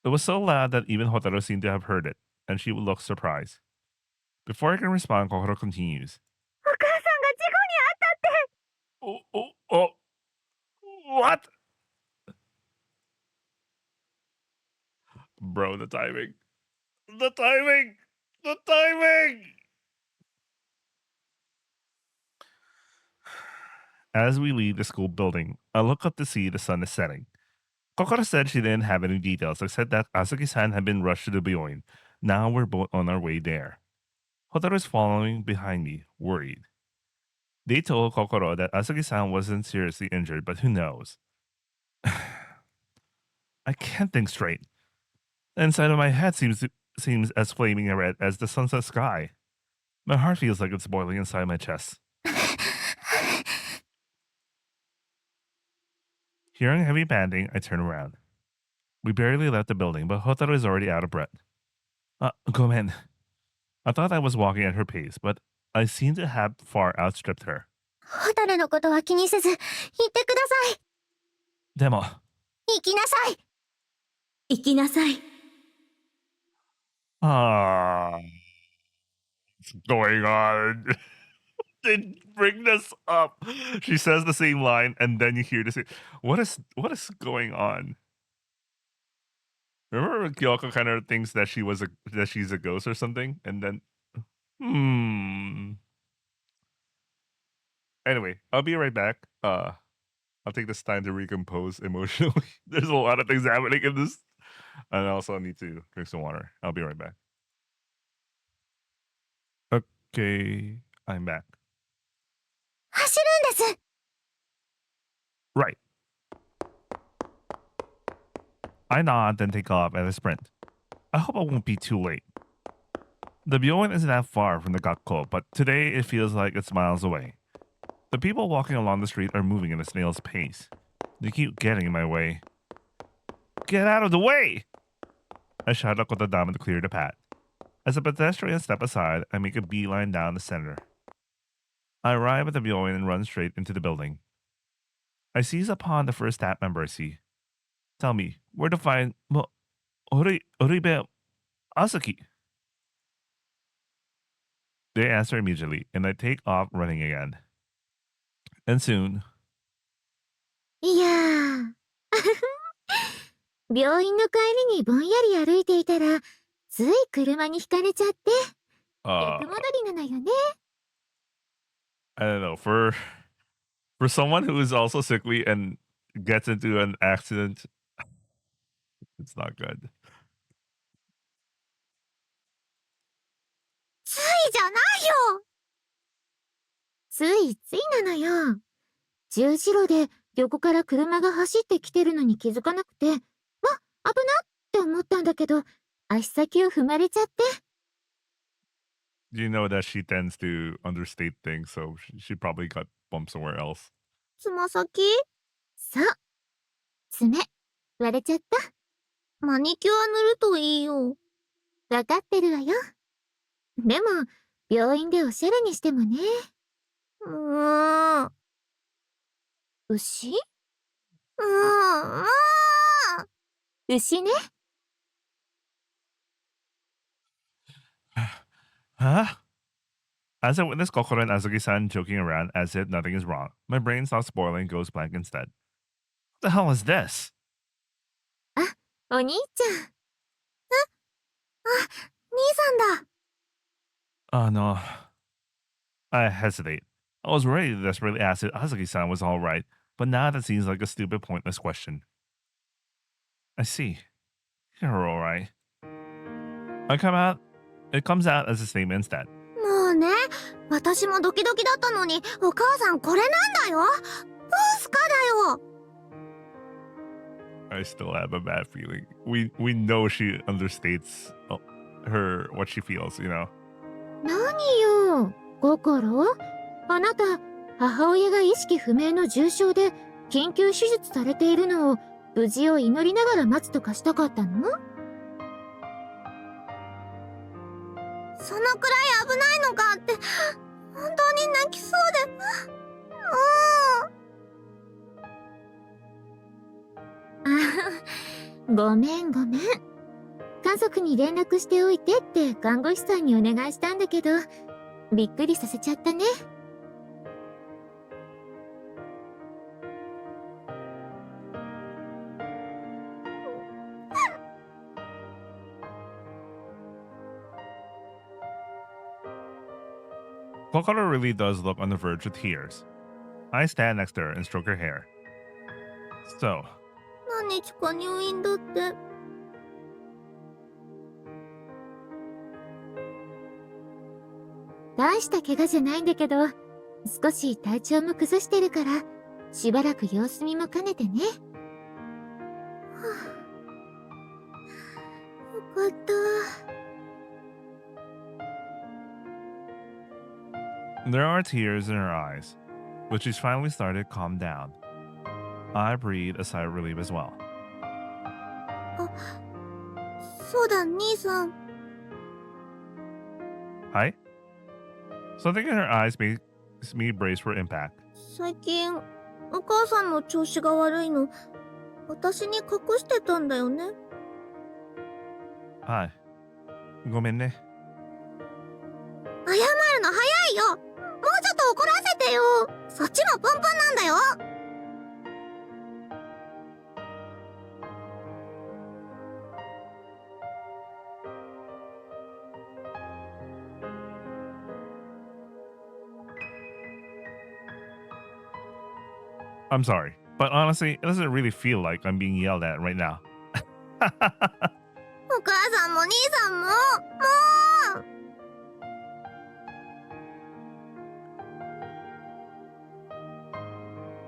It was so loud that even Hotaru seemed to have heard it, and she looked surprised. Before I can respond, Kokoro continues. お母さんが事故に遭ったって。 Oh. What? Bro, the timing. The timing! The timing! As we leave the school building, I look up to see the sun is setting. Kokoro said she didn't have any details except that Azuki-san had been rushed to the Byoin. Now we're both on our way there. Hotaru is following behind me, worried. They told Kokoro that Azuki-san wasn't seriously injured, but who knows? I can't think straight. The inside of my head seems as flaming red as the sunset sky. My heart feels like it's boiling inside my chest. Hearing heavy panting, I turn around. We barely left the building, but Hotaru is already out of breath. Gomen. I thought I was walking at her pace, but I seem to have far outstripped her. ホタルのことは気にせず、行ってください。でも、行きなさい。行きなさい。 what's going on? They bring this up. She says the same line, and then you hear this. What is going on? Remember when Kyoko kind of thinks that she's a ghost or something, and then Anyway, I'll be right back. I'll take this time to recompose emotionally. There's a lot of things happening in this, and I also need to drink some water. I'll be right back. Okay, I'm back. 走るんです。 Right. I nod, then take off at a sprint. I hope I won't be too late. The Byoin isn't that far from the Gakko, but today it feels like it's miles away. The people walking along the street are moving at a snail's pace. They keep getting in my way. Get out of the way! I shout at Kotadama to clear the path. As the pedestrians step aside, I make a beeline down the center. I arrive at the Byoin and run straight into the building. I seize upon the first staff member I see. Tell me, where to find Oribe Azuki? They answer immediately, and I take off running again. And soon... いやー。病院の帰りにぼんやり歩いていたら、つい車にひかれちゃって、逆戻りなのよね。I don't know, for someone who is also sickly and gets into an accident, It's not good. ついじゃないよ。ついついなのよ。十字路で横から車が走ってきてるのに気づかなくて、危なって思ったんだけど、足先を踏まれちゃって。You know that she tends to understate things, so she probably got bumped somewhere else. つま先？そう。爪、割れちゃった。マニキュア塗るといいよ。わかってるわよ。でも、病院でおしゃれにしてもね。牛？牛ね。Huh? As I witness Kokoro and Azuki-san joking around as if nothing is wrong, my brain stops boiling and goes blank instead. What the hell is this? あ、お兄ちゃん。兄さんだ。Oh no. I hesitate. I was ready to desperately ask if Azuki-san was alright, but now that seems like a stupid, pointless question. I see. You're alright. It comes out as a statement instead. もうね、私もドキドキだったのに、お母さんこれなんだよ。ポースカだよ。I still have a bad feeling. We know she understates what she feels, you know. 何よ、ココロ？あなた、母親が意識不明の重傷で緊急手術されているのを無事を祈りながら待つとかしたかったの？そのくらい危ないのかって、本当に泣きそうで。ごめん。家族に連絡しておいてって看護師さんにお願いしたんだけど、びっくりさせちゃったね。Kokoro really does look on the verge of tears. I stand next to her and stroke her hair. So, 何日か入院だって。大した怪我じゃないんだけど、少し体調も崩してるから、しばらく様子見も兼ねてね。よかった。there are tears in her eyes, but she's finally started to calm down. I breathe a sigh of relief as well. そうだ、兄さん。Hi? Something in her eyes makes me brace for impact. 最近、お母さんの調子が悪いの、私に隠してたんだよね。Hi. ごめんね。謝るの早いよ。もうちょっと怒らせてよ。そっちもプンプンなんだよ。I'm sorry, but honestly, it doesn't really feel like I'm being yelled at right now. お母さんも兄さんも、も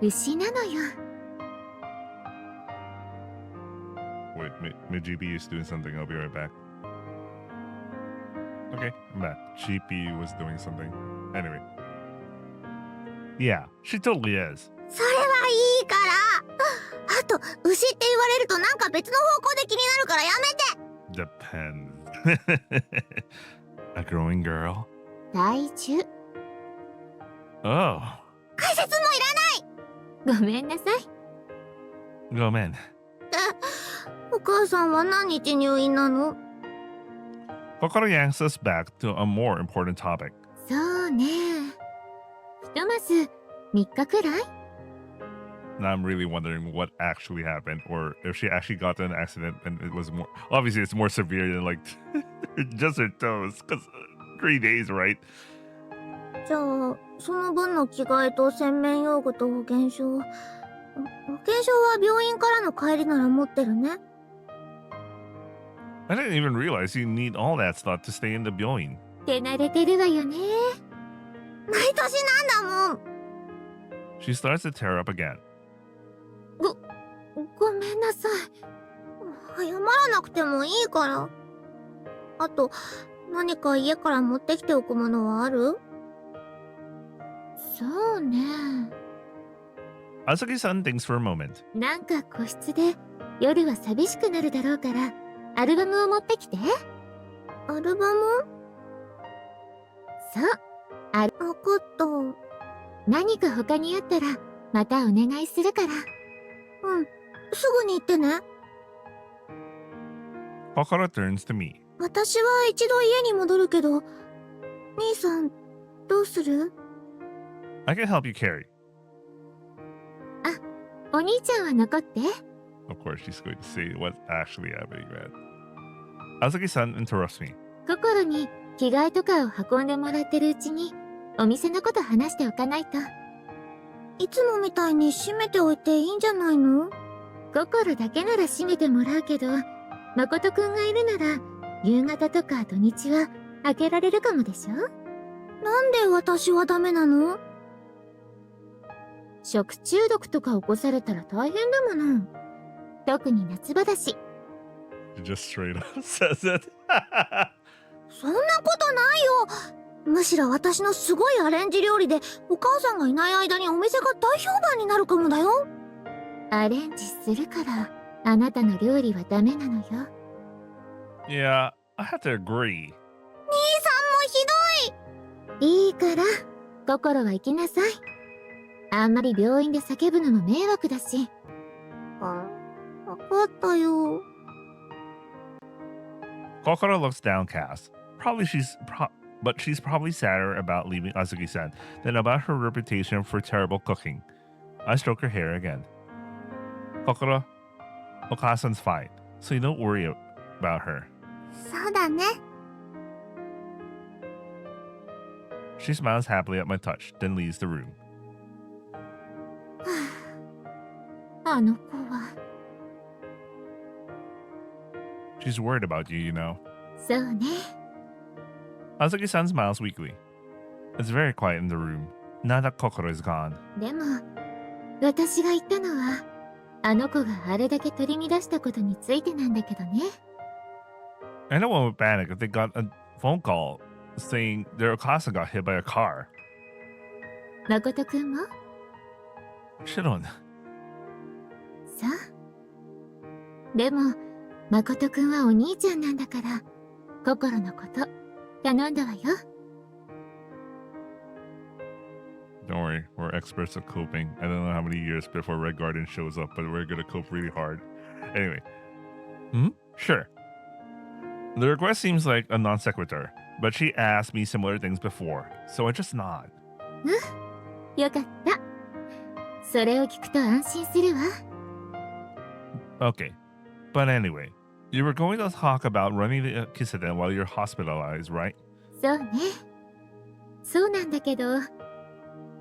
う。牛なのよ。Wait, my GP is doing something. I'll be right back. Okay, I'm back. GP was doing something. Anyway. Yeah, she totally is. それはいいから。あと、牛って言われるとなんか別の方向で気になるからやめて。Depends. A growing girl? 大丈夫。Oh. 解説もいらない。ごめんなさい。ごめん。お母さんは何日入院なの？ Kokoro yanks us back to a more important topic. そうね。ひとまず3日くらい？ Now I'm really wondering what actually happened, or if she actually got to an accident and it was more. Obviously, it's more severe than like just her toes, because 3 days, right? じゃあ、その分の着替えと洗面用具と保険証。保険証は病院からの帰りなら持ってるね。I didn't even realize you need all that stuff to stay in the byoin. 手慣れてるわよね。毎年なんだもん。 She starts to tear up again. ごめんなさい。謝らなくてもいいから。あと、何か家から持ってきておくものはある？そうね。Azuki-san thinks for a moment. なんか個室で夜は寂しくなるだろうからアルバムを持ってきて。アルバム？そう。わかった。何か他にあったらまたお願いするから。うん。すぐに行ってね。Kokoro turns to me. 私は一度家に戻るけど、兄さん、どうする？ I can help you carry. お兄ちゃんは残って。Of course, she's going to say what's actually happening, man. Azuki-san interrupts me. 心に着替えとかを運んでもらってるうちにお店のこと話しておかないと。いつもみたいに閉めておいていいんじゃないの？心だけなら閉めてもらうけど、誠くんがいるなら夕方とか土日は開けられるかもでしょ？なんで私はダメなの？食中毒とか起こされたら大変だもの。特に夏場だし。 She just straight up says it. そんなことないよ。むしろ私のすごいアレンジ料理でお母さんがいない間にお店が大評判になるかもだよ。アレンジするからあなたの料理はダメなのよ。Yeah, I have to agree. 兄さんもひどい。いいから心は行きなさい。あんまり病院で叫ぶのも迷惑だし。わかったよ。Kokoro looks downcast. But she's probably sadder about leaving Azuki-san than about her reputation for terrible cooking. I stroke her hair again. Kokoro, Okasan's fine, so you don't worry about her. そうだね。 She smiles happily at my touch, then leaves the room. あの子は。She's worried about you, you know. そうね。 Azuki-san smiles weakly. It's very quiet in the room, now that Kokoro is gone. でも私が言ったのはあの子があれだけ取り乱したことについてなんだけどね。 Anyone would panic if they got a phone call saying their Okasa got hit by a car. 誠くんも？ Shouldn't. さあ。でも誠くんはお兄ちゃんなんだから心のこと頼んだわよ。 Don't worry, we're experts at coping. I don't know how many years before Red Garden shows up, but we're gonna cope really hard. Anyway. Sure. The request seems like a non sequitur, but she asked me similar things before, so I just nod. よかった。それを聞くと安心するわ。 Okay. But anyway, you were going to talk about running the Kisuden while you're hospitalized, right? そうね。そうなんだけど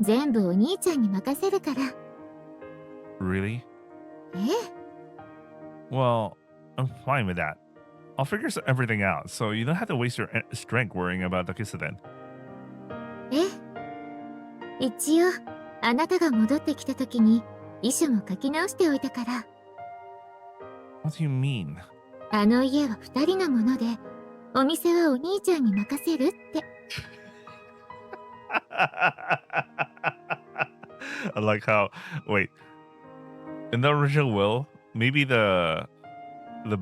全部お兄ちゃんに任せるから。 Really? え？ Well, I'm fine with that. I'll figure everything out, so you don't have to waste your strength worrying about the Kisuden. え？一応あなたが戻ってきた時に遺書も書き直しておいたから。 What do you mean? あの家は2人のものでお店はお兄ちゃんに任せるって。I like how, wait, in the original will, maybe the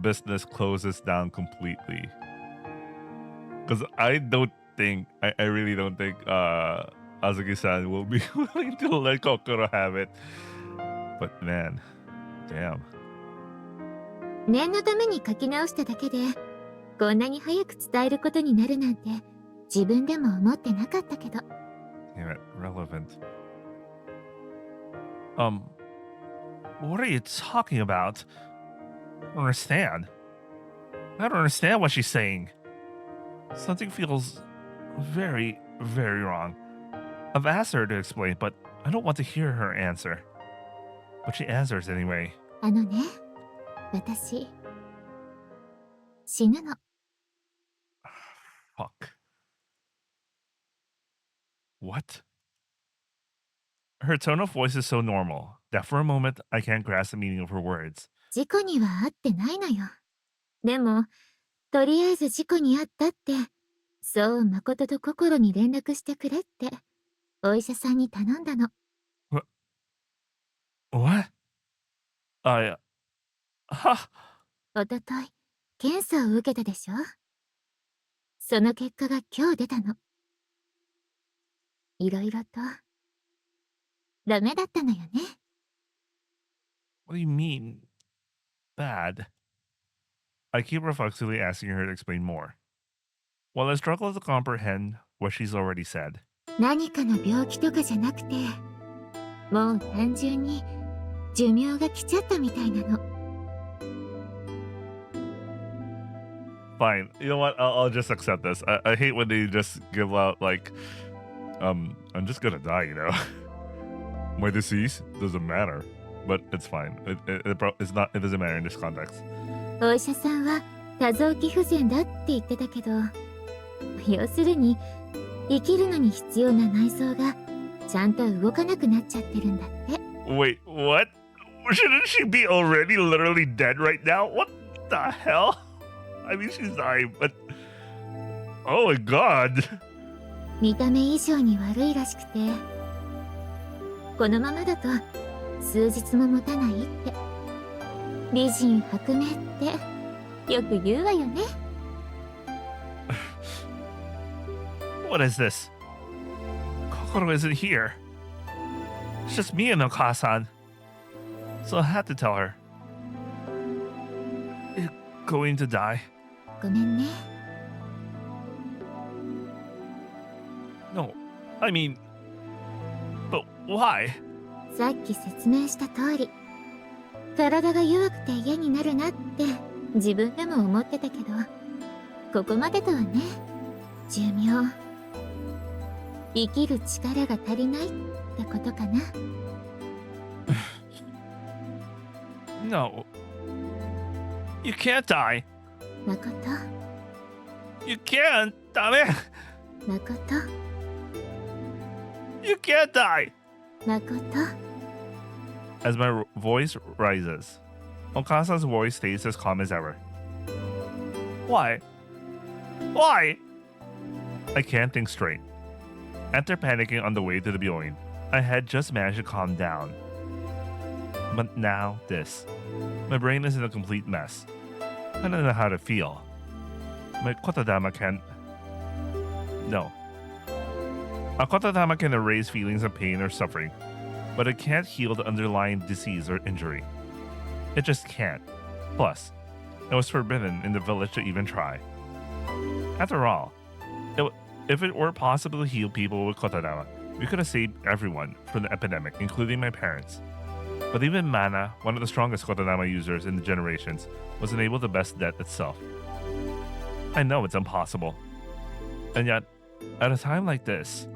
business closes down completely. Because I really don't think Azuki-san will be willing to let Kokoro have it. But man, damn. 念のために書き直しただけでこんなに早く伝えることになるなんて自分でも思ってなかったけど。 Damn it, relevant. What are you talking about? I don't understand. I don't understand what she's saying. Something feels very, very wrong. I've asked her to explain, but I don't want to hear her answer. But she answers anyway. あのね、私死ぬの。Fuck. What? Her tone of voice is so normal that for a moment I can't grasp the meaning of her words. 事故には遭ってないのよ。でも、とりあえず事故に遭ったって、そう誠と心に連絡してくれって、お医者さんに頼んだの。What? I. Ha! おととい、検査を受けたでしょ？その結果が今日出たの。いろいろと、ダメだったのよね。What do you mean? Bad? I keep reflexively asking her to explain more, while I struggle to comprehend what she's already said. 何かの病気とかじゃなくて、もう単純に寿命が来ちゃったみたいなの。Fine. You know what? I'll just accept this. I hate when they just give out like, I'm just gonna die, you know? My disease doesn't matter. But it's fine. It's not, it doesn't matter in this context. お医者さんは多臓器不全だって言ってたけど、要するに生きるのに必要な内臓がちゃんと動かなくなっちゃってるんだって。Wait, what? Shouldn't she be already literally dead right now? What the hell? I mean, she's dying, but... Oh my god. 見た目以上に悪いらしくて、このままだと数日も持たないって。美人薄命ってよく言うわよね。What is this? Kokoro isn't here. It's just me and Okasan. So I had to tell her. You're going to die. ごめんね。No, I mean... But why? さっき説明した通り、体が弱くて嫌になるなって自分でも思ってたけど、ここまでとはね。寿命、生きる力が足りないってことかな。No. You can't die. 誠、 You can't. ダメ。誠、 You can't die. 誠。 As my voice rises, Okasa's voice stays as calm as ever. Why? Why? I can't think straight. After panicking on the way to the Byoin, I had just managed to calm down. But now this. My brain is in a complete mess. I don't know how to feel. My kotodama can't... No. A kotodama can erase feelings of pain or suffering, but it can't heal the underlying disease or injury. It just can't. Plus, it was forbidden in the village to even try. After all, if it were possible to heal people with kotodama, we could have saved everyone from the epidemic, including my parents. But even Mana, one of the strongest kotodama users in the generations, was unable to best death itself. I know it's impossible. And yet, at a time like this,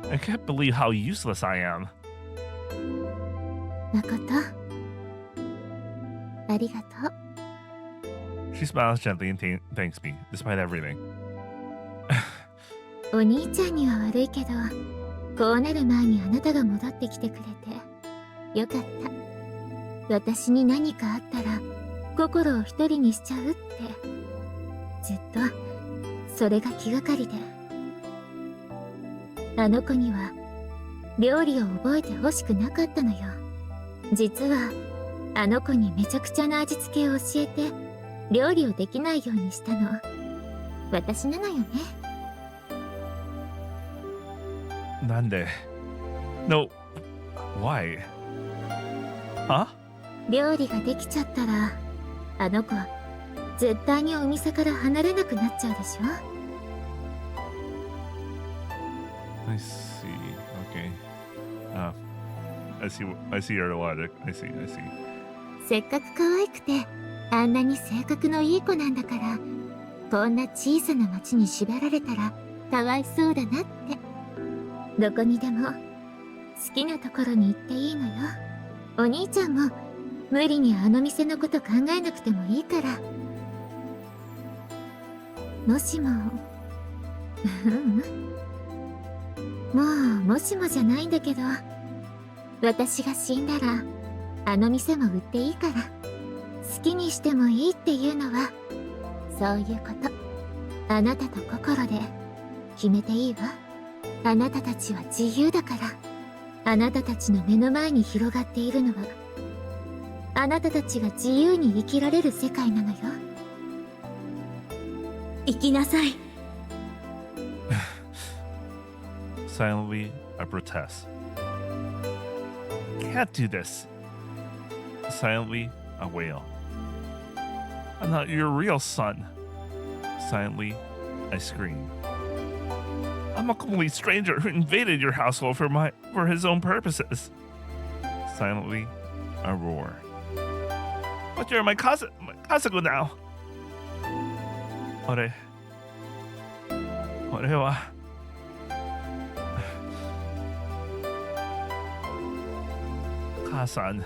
I can't believe how useless I am. 誠、ありがとう。 She smiles gently and thanks me, despite everything. お兄ちゃんには悪いけど、こうなる前にあなたが戻ってきてくれてよかった。私に何かあったら心を一人にしちゃうって、ずっとそれが気がかりで。あの子には料理を覚えてほしくなかったのよ。実はあの子にめちゃくちゃな味付けを教えて料理をできないようにしたの私なのよね。なんで? No. Why? Huh? 料理ができちゃったらあの子絶対にお店から離れなくなっちゃうでしょ。I see. Okay. I see your logic. I see. せっかく可愛くてあんなに性格のいい子なんだから、こんな小さな町に縛られたらかわいそうだなって。どこにでも好きなところに行っていいのよ。お兄ちゃんも無理にあの店のこと考えなくてもいいから。もしももうもしもじゃないんだけど、私が死んだらあの店も売っていいから好きにしてもいいっていうのはそういうこと。あなたと心で決めていいわ。あなたたちは自由だから。あなたたちの目の前に広がっているのはあなたたちが自由に生きられる世界なのよ。生きなさい。Silently, I protest. Can't do this. Silently, I wail. I'm not your real son. Silently, I scream. I'm a complete stranger who invaded your household for his own purposes. Silently, I roar. But you're my Kazuko now. 俺は母さん。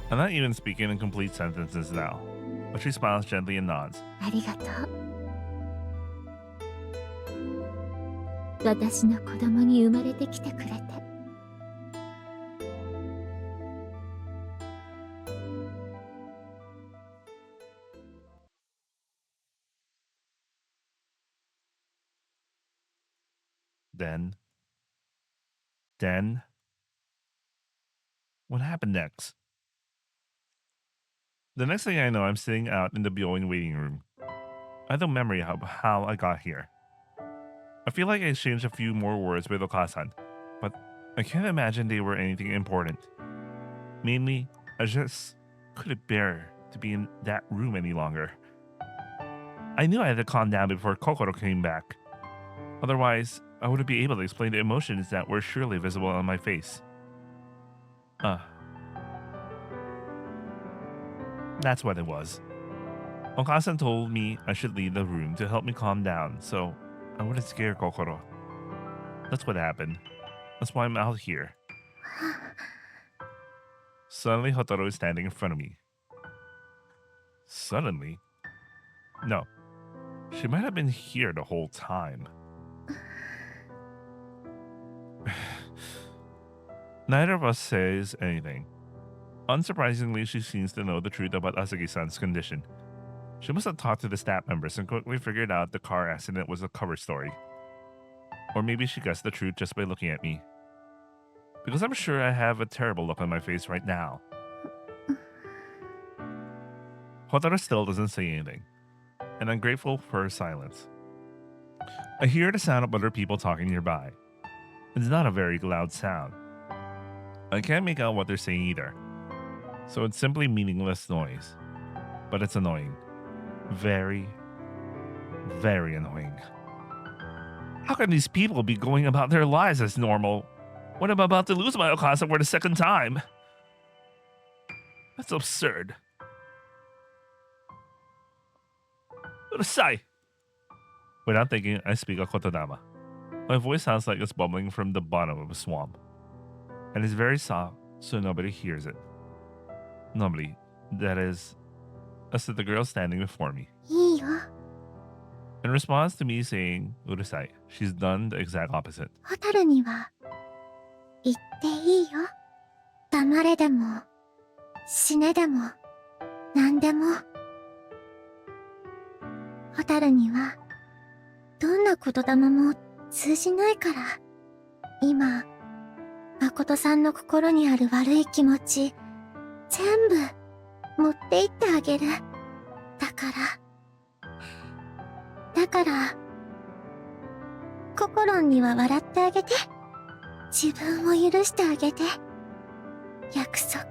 I'm not even speaking in complete sentences now, but she smiles gently and nods. ありがとう。私の子供に生まれてきてくれて。Then, what happened next? The next thing I know, I'm sitting out in the Byoin waiting room. I have no memory of how I got here. I feel like I exchanged a few more words with Okasan, but I can't imagine they were anything important. Mainly, I just couldn't bear to be in that room any longer. I knew I had to calm down before Kokoro came back. Otherwise, I wouldn't be able to explain the emotions that were surely visible on my face. That's what it was. Okasan told me I should leave the room to help me calm down, so I wouldn't scare Kokoro. That's what happened. That's why I'm out here. Suddenly, Hotaru is standing in front of me. Suddenly? No. She might have been here the whole time. Neither of us says anything. Unsurprisingly, she seems to know the truth about Asagi-san's condition. She must have talked to the staff members and quickly figured out the car accident was a cover story. Or maybe she guessed the truth just by looking at me. Because I'm sure I have a terrible look on my face right now. Hotaru still doesn't say anything, and I'm grateful for her silence. I hear the sound of other people talking nearby. It's not a very loud sound. I can't make out what they're saying either, so it's simply meaningless noise. But it's annoying. Very, very annoying. How can these people be going about their lives as normal when I'm about to lose my Okasa for the second time? That's absurd. Urusai! Without thinking, I speak a Kotodama. My voice sounds like it's bubbling from the bottom of a swamp. And it's very soft, so nobody hears it. Nobody, that is, as to the girl standing before me. いいよ。 In response to me saying Urusai, she's done the exact opposite. ホタルには言っていいよ。黙れでも死ねでも何でも。ホタルにはどんな言霊も通じないから。今誠さんの心にある悪い気持ち全部持って行ってあげる。だから心には笑ってあげて。自分を許してあげて。約束。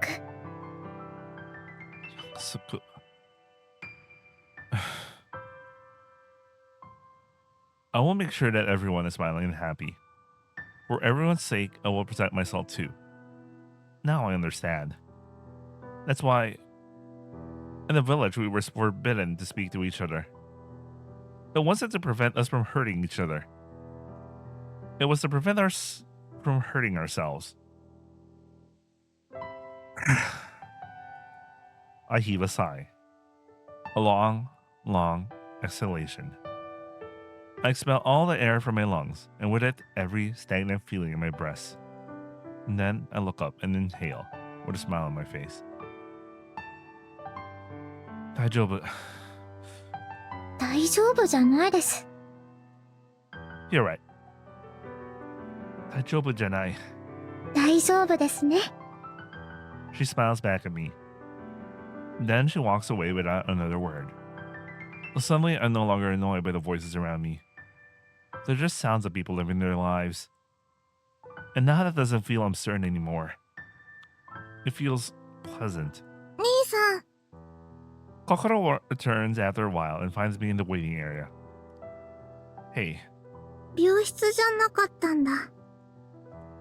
I will make sure that everyone is smiling and happy. For everyone's sake, I will protect myself too. Now I understand. That's why in the village we were forbidden to speak to each other. It wasn't to prevent us from hurting each other. It was to prevent us from hurting ourselves. I heave a sigh. A long, long exhalation. I expel all the air from my lungs, and with it, every stagnant feeling in my breast. And then I look up and inhale with a smile on my face. 大丈夫. 大丈夫じゃないです。 You're right. 大丈夫じゃない. 大丈夫ですね。 She smiles back at me. Then she walks away without another word. Suddenly, I'm no longer annoyed by the voices around me. They're just sounds of people living their lives. And now that doesn't feel uncertain anymore. It feels pleasant. 兄さん。 Kokoro returns after a while and finds me in the waiting area. Hey. 病室じゃなかったんだ。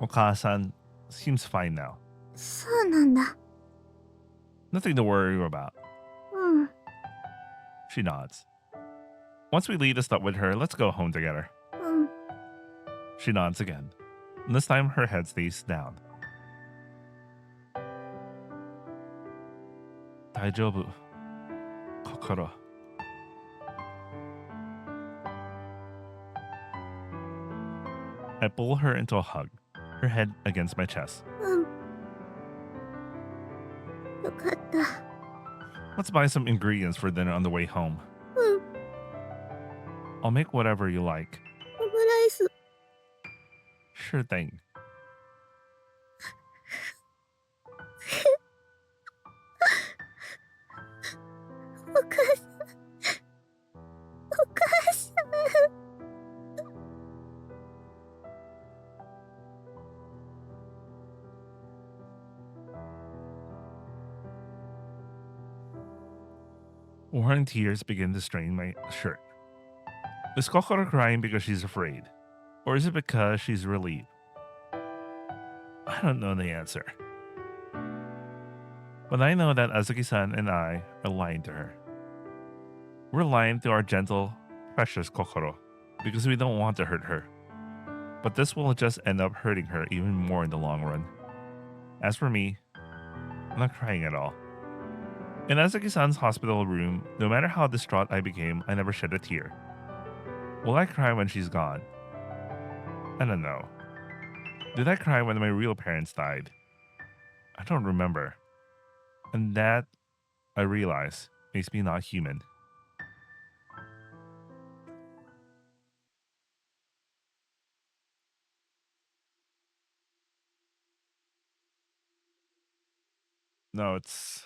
Okasa-san seems fine now. そうなんだ。 Nothing to worry about. うん。 She nods. Once we leave the stuff with her, let's go home together. うん。 She nods again. And this time her head stays down. 大丈夫. Kokoro. I pull her into a hug, her head against my chest. うん。よかった。 Let's buy some ingredients for dinner on the way home. うん。 I'll make whatever you like. オムライス。 Sure thing. お母さん。お母さん。 Warring tears begin to strain my shirt. Is Kokoro crying because she's afraid? Or is it because she's relieved? I don't know the answer. But I know that Azuki-san and I are lying to her. We're lying to our gentle, precious Kokoro because we don't want to hurt her. But this will just end up hurting her even more in the long run. As for me, I'm not crying at all. In Azuki-san's hospital room, no matter how distraught I became, I never shed a tear. Will I cry when she's gone? I don't know. Did I cry when my real parents died? I don't remember. And that, I realize, makes me not human. No, it's...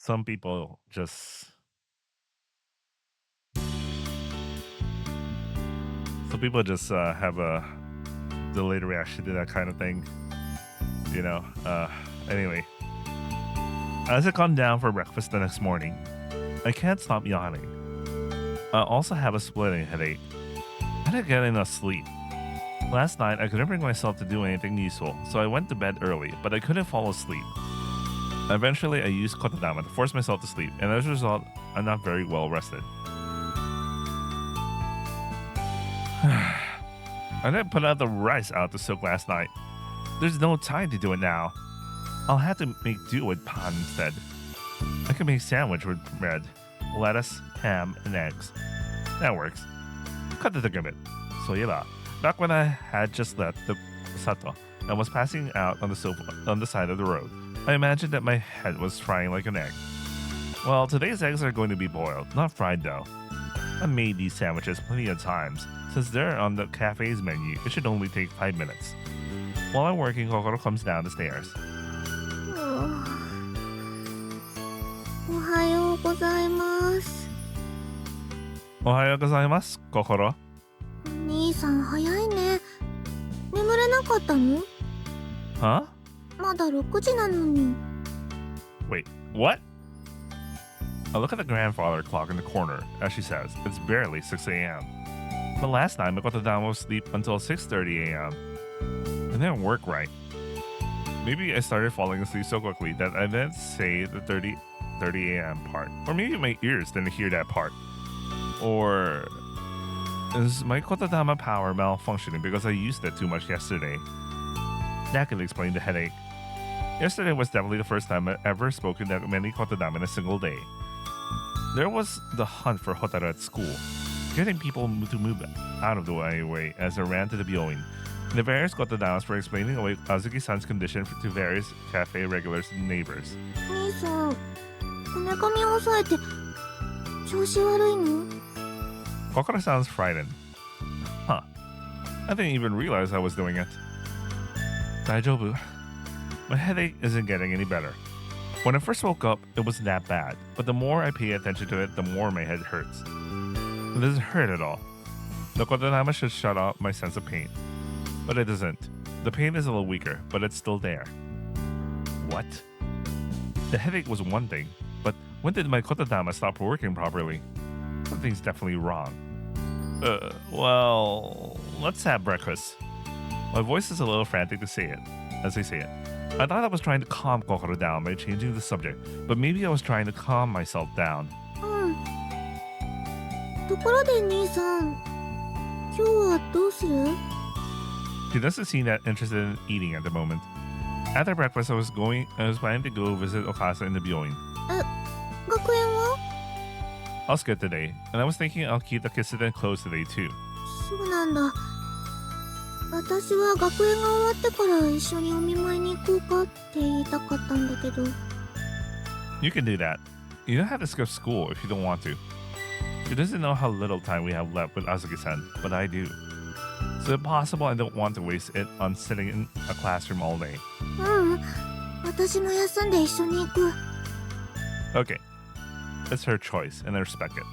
Some people just... Some people just have a delayed reaction to that kind of thing. You know, anyway. As I come down for breakfast the next morning, I can't stop yawning. I also have a splitting headache. I didn't get enough sleep. Last night, I couldn't bring myself to do anything useful, so I went to bed early, but I couldn't fall asleep. Eventually, I used kotodama to force myself to sleep, and as a result, I'm not very well rested. I didn't put out the rice out to soak last night. There's no time to do it now. I'll have to make do with pan instead. I can make a sandwich with bread, lettuce, ham, and eggs. That works. Cut the bit. So yeah, back when I had just left the sato and was passing out on the sofa on the side of the road, I imagined that my head was frying like an egg. Well, today's eggs are going to be boiled, not fried though. I made these sandwiches plenty of times. Since they're on the cafe's menu, it should only take 5 minutes. While I'm working, Kokoro comes down the stairs. おはようございます。 Ohayo gozaimasu, Kokoro. 兄さん早いね。眠れなかったの？ Huh? まだ6時なのに。 Wait, what? I look at the grandfather clock in the corner as she says, it's barely 6 a.m. But last night, Makotodama was asleep until 6:30 a.m. It didn't work right. Maybe I started falling asleep so quickly that I didn't say the 30 a.m. part. Or maybe my ears didn't hear that part. Or is my Kotodama power malfunctioning because I used it too much yesterday? That could explain the headache. Yesterday was definitely the first time I've ever spoken that many kotodama in a single day. There was the hunt for Hotaru at school, getting people to move out of the way as I ran to the Byoin. And the various kotodamas were explaining away Azuki-san's condition to various cafe regulars and neighbors. 兄さん、こめかみを抑えて調子悪いの？ Kokoro sounds frightened. Huh. I didn't even realize I was doing it. Daijobu. My headache isn't getting any better. When I first woke up, it wasn't that bad, but the more I pay attention to it, the more my head hurts. It doesn't hurt at all. The kotodama should shut off my sense of pain. But it doesn't. The pain is a little weaker, but it's still there. What? The headache was one thing, but when did my kotodama stop working properly? Something's definitely wrong. Well, let's have breakfast. My voice is a little frantic to say it, as I say it. I thought I was trying to calm Kokoro down by changing the subject, but maybe I was trying to calm myself down. ところで兄さん、今日はどうする？ She doesn't seem that interested in eating at the moment. After breakfast, I was planning to go visit Okasa in the Byoin. 学園は？ I'll skip today, and I was thinking I'll keep the Kissuden closed today too. そうなんだ。私は学園が終わってから一緒にお見舞いに行こうかって言いたかったんだけど。You can do that. You don't have to skip school if you don't want to. She doesn't know how little time we have left with Azuki-san, but I do. So if possible, I don't want to waste it on sitting in a classroom all day. 私も休んで一緒に行く。Okay. It's her choice, and I respect it.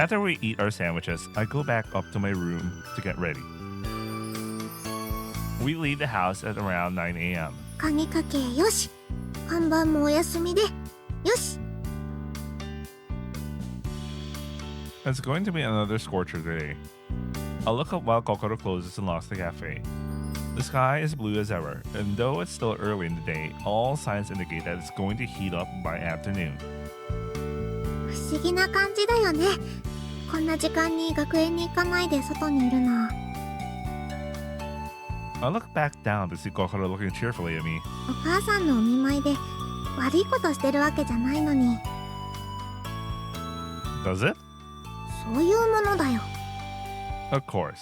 After we eat our sandwiches, I go back up to my room to get ready. We leave the house at around 9 a.m. 鍵かけよし。看板もお休みで。よし。It's going to be another scorcher today. I'll look up while Kokoro closes and locks the cafe. The sky is blue as ever, and though it's still early in the day, all signs indicate that it's going to heat up by afternoon. 不思議な感じだよね。こんな時間に学園に行かないで外にいるの。 I look back down to see Kokoro looking cheerfully at me. お母さんのお見舞いで悪いことしてるわけじゃないのに。 Does it? そういうものだよ。 Of course.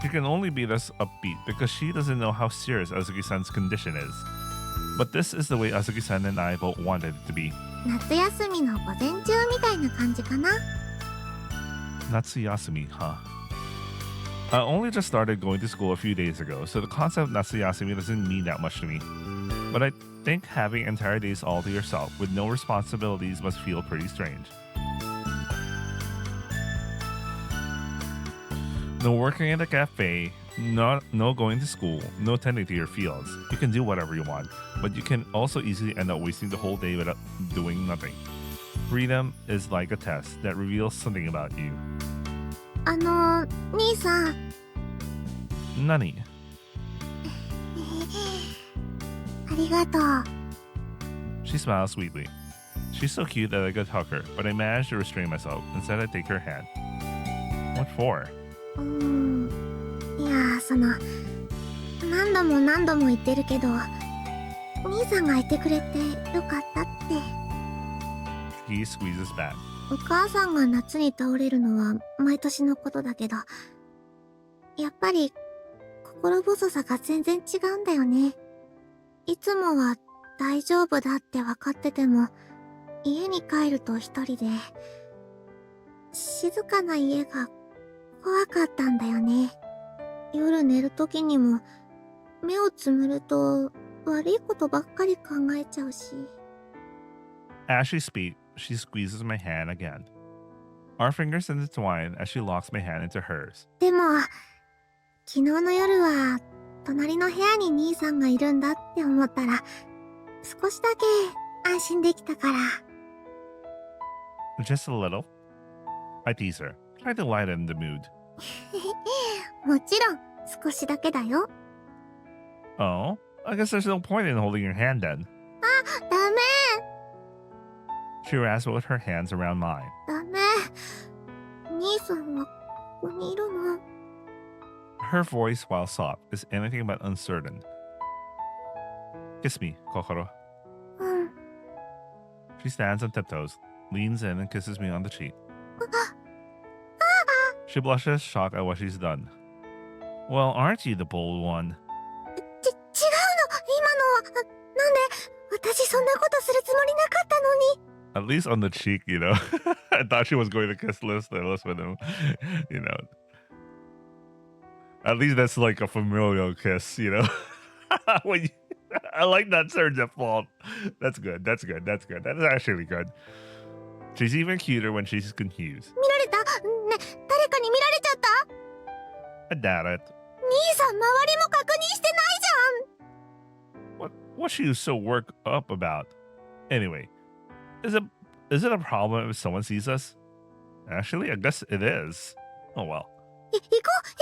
She can only be this upbeat because she doesn't know how serious Azuki-san's condition is. But this is the way Azuki-san and I both wanted it to be. 夏休みの午前中みたいな感じかな。 Natsuyasumi, huh? I only just started going to school a few days ago, so the concept of Natsuyasumi doesn't mean that much to me. But I think having entire days all to yourself with no responsibilities must feel pretty strange. No working at a cafe, no going to school, no tending to your fields. You can do whatever you want, but you can also easily end up wasting the whole day without doing nothing. Freedom is like a test that reveals something about you. 兄さん。 Nani? ありがとう。 She smiles sweetly. She's so cute that I could hug her, but I managed to restrain myself. Instead, I take her hand. What for? いや何度も言ってるけど、兄さんがいてくれてよかったって。 He squeezes back. お母さんが夏に倒れるのは毎年のことだけど、やっぱり心細さが全然違うんだよね。いつもは大丈夫だって分かってても、家に帰ると一人で、静かな家が怖かったんだよね。夜寝る時にも、目をつむると悪いことばっかり考えちゃうし。 As she speaks, she squeezes my hand again. Our fingers intertwine as she locks my hand into hers. でも、昨日の夜は、隣の部屋に兄さんがいるんだって思ったら、少しだけ安心できたから。Just a little. I tease her, trying to lighten the mood. もちろん、少しだけだよ。Oh, I guess there's no point in holding your hand then. ダメ She rasps with her hands around mine. ダメ。兄さんはここにいるの。 Her voice, while soft, is anything but uncertain. Kiss me, Kokoro. うん。 She stands on tiptoes, leans in, and kisses me on the cheek. She blushes, shocked at what she's done. Well, aren't you the bold one? 違うの今のは。なんで私そんなことするつもりなかったのに。 At least on the cheek, you know. I thought she was going to kiss Liz with him, you know. At least that's like a familial kiss, you know. When you, I like that surge at fault. That's good. That's good. That's good. That is actually good. She's even cuter when she's confused. 見られた？ね、誰かに見られちゃった？ I doubt it. 兄さん周りも確認してないじゃん。 What's she so worked up about? Anyway, is it a problem if someone sees us? Actually, I guess it is. Oh well. 行こう。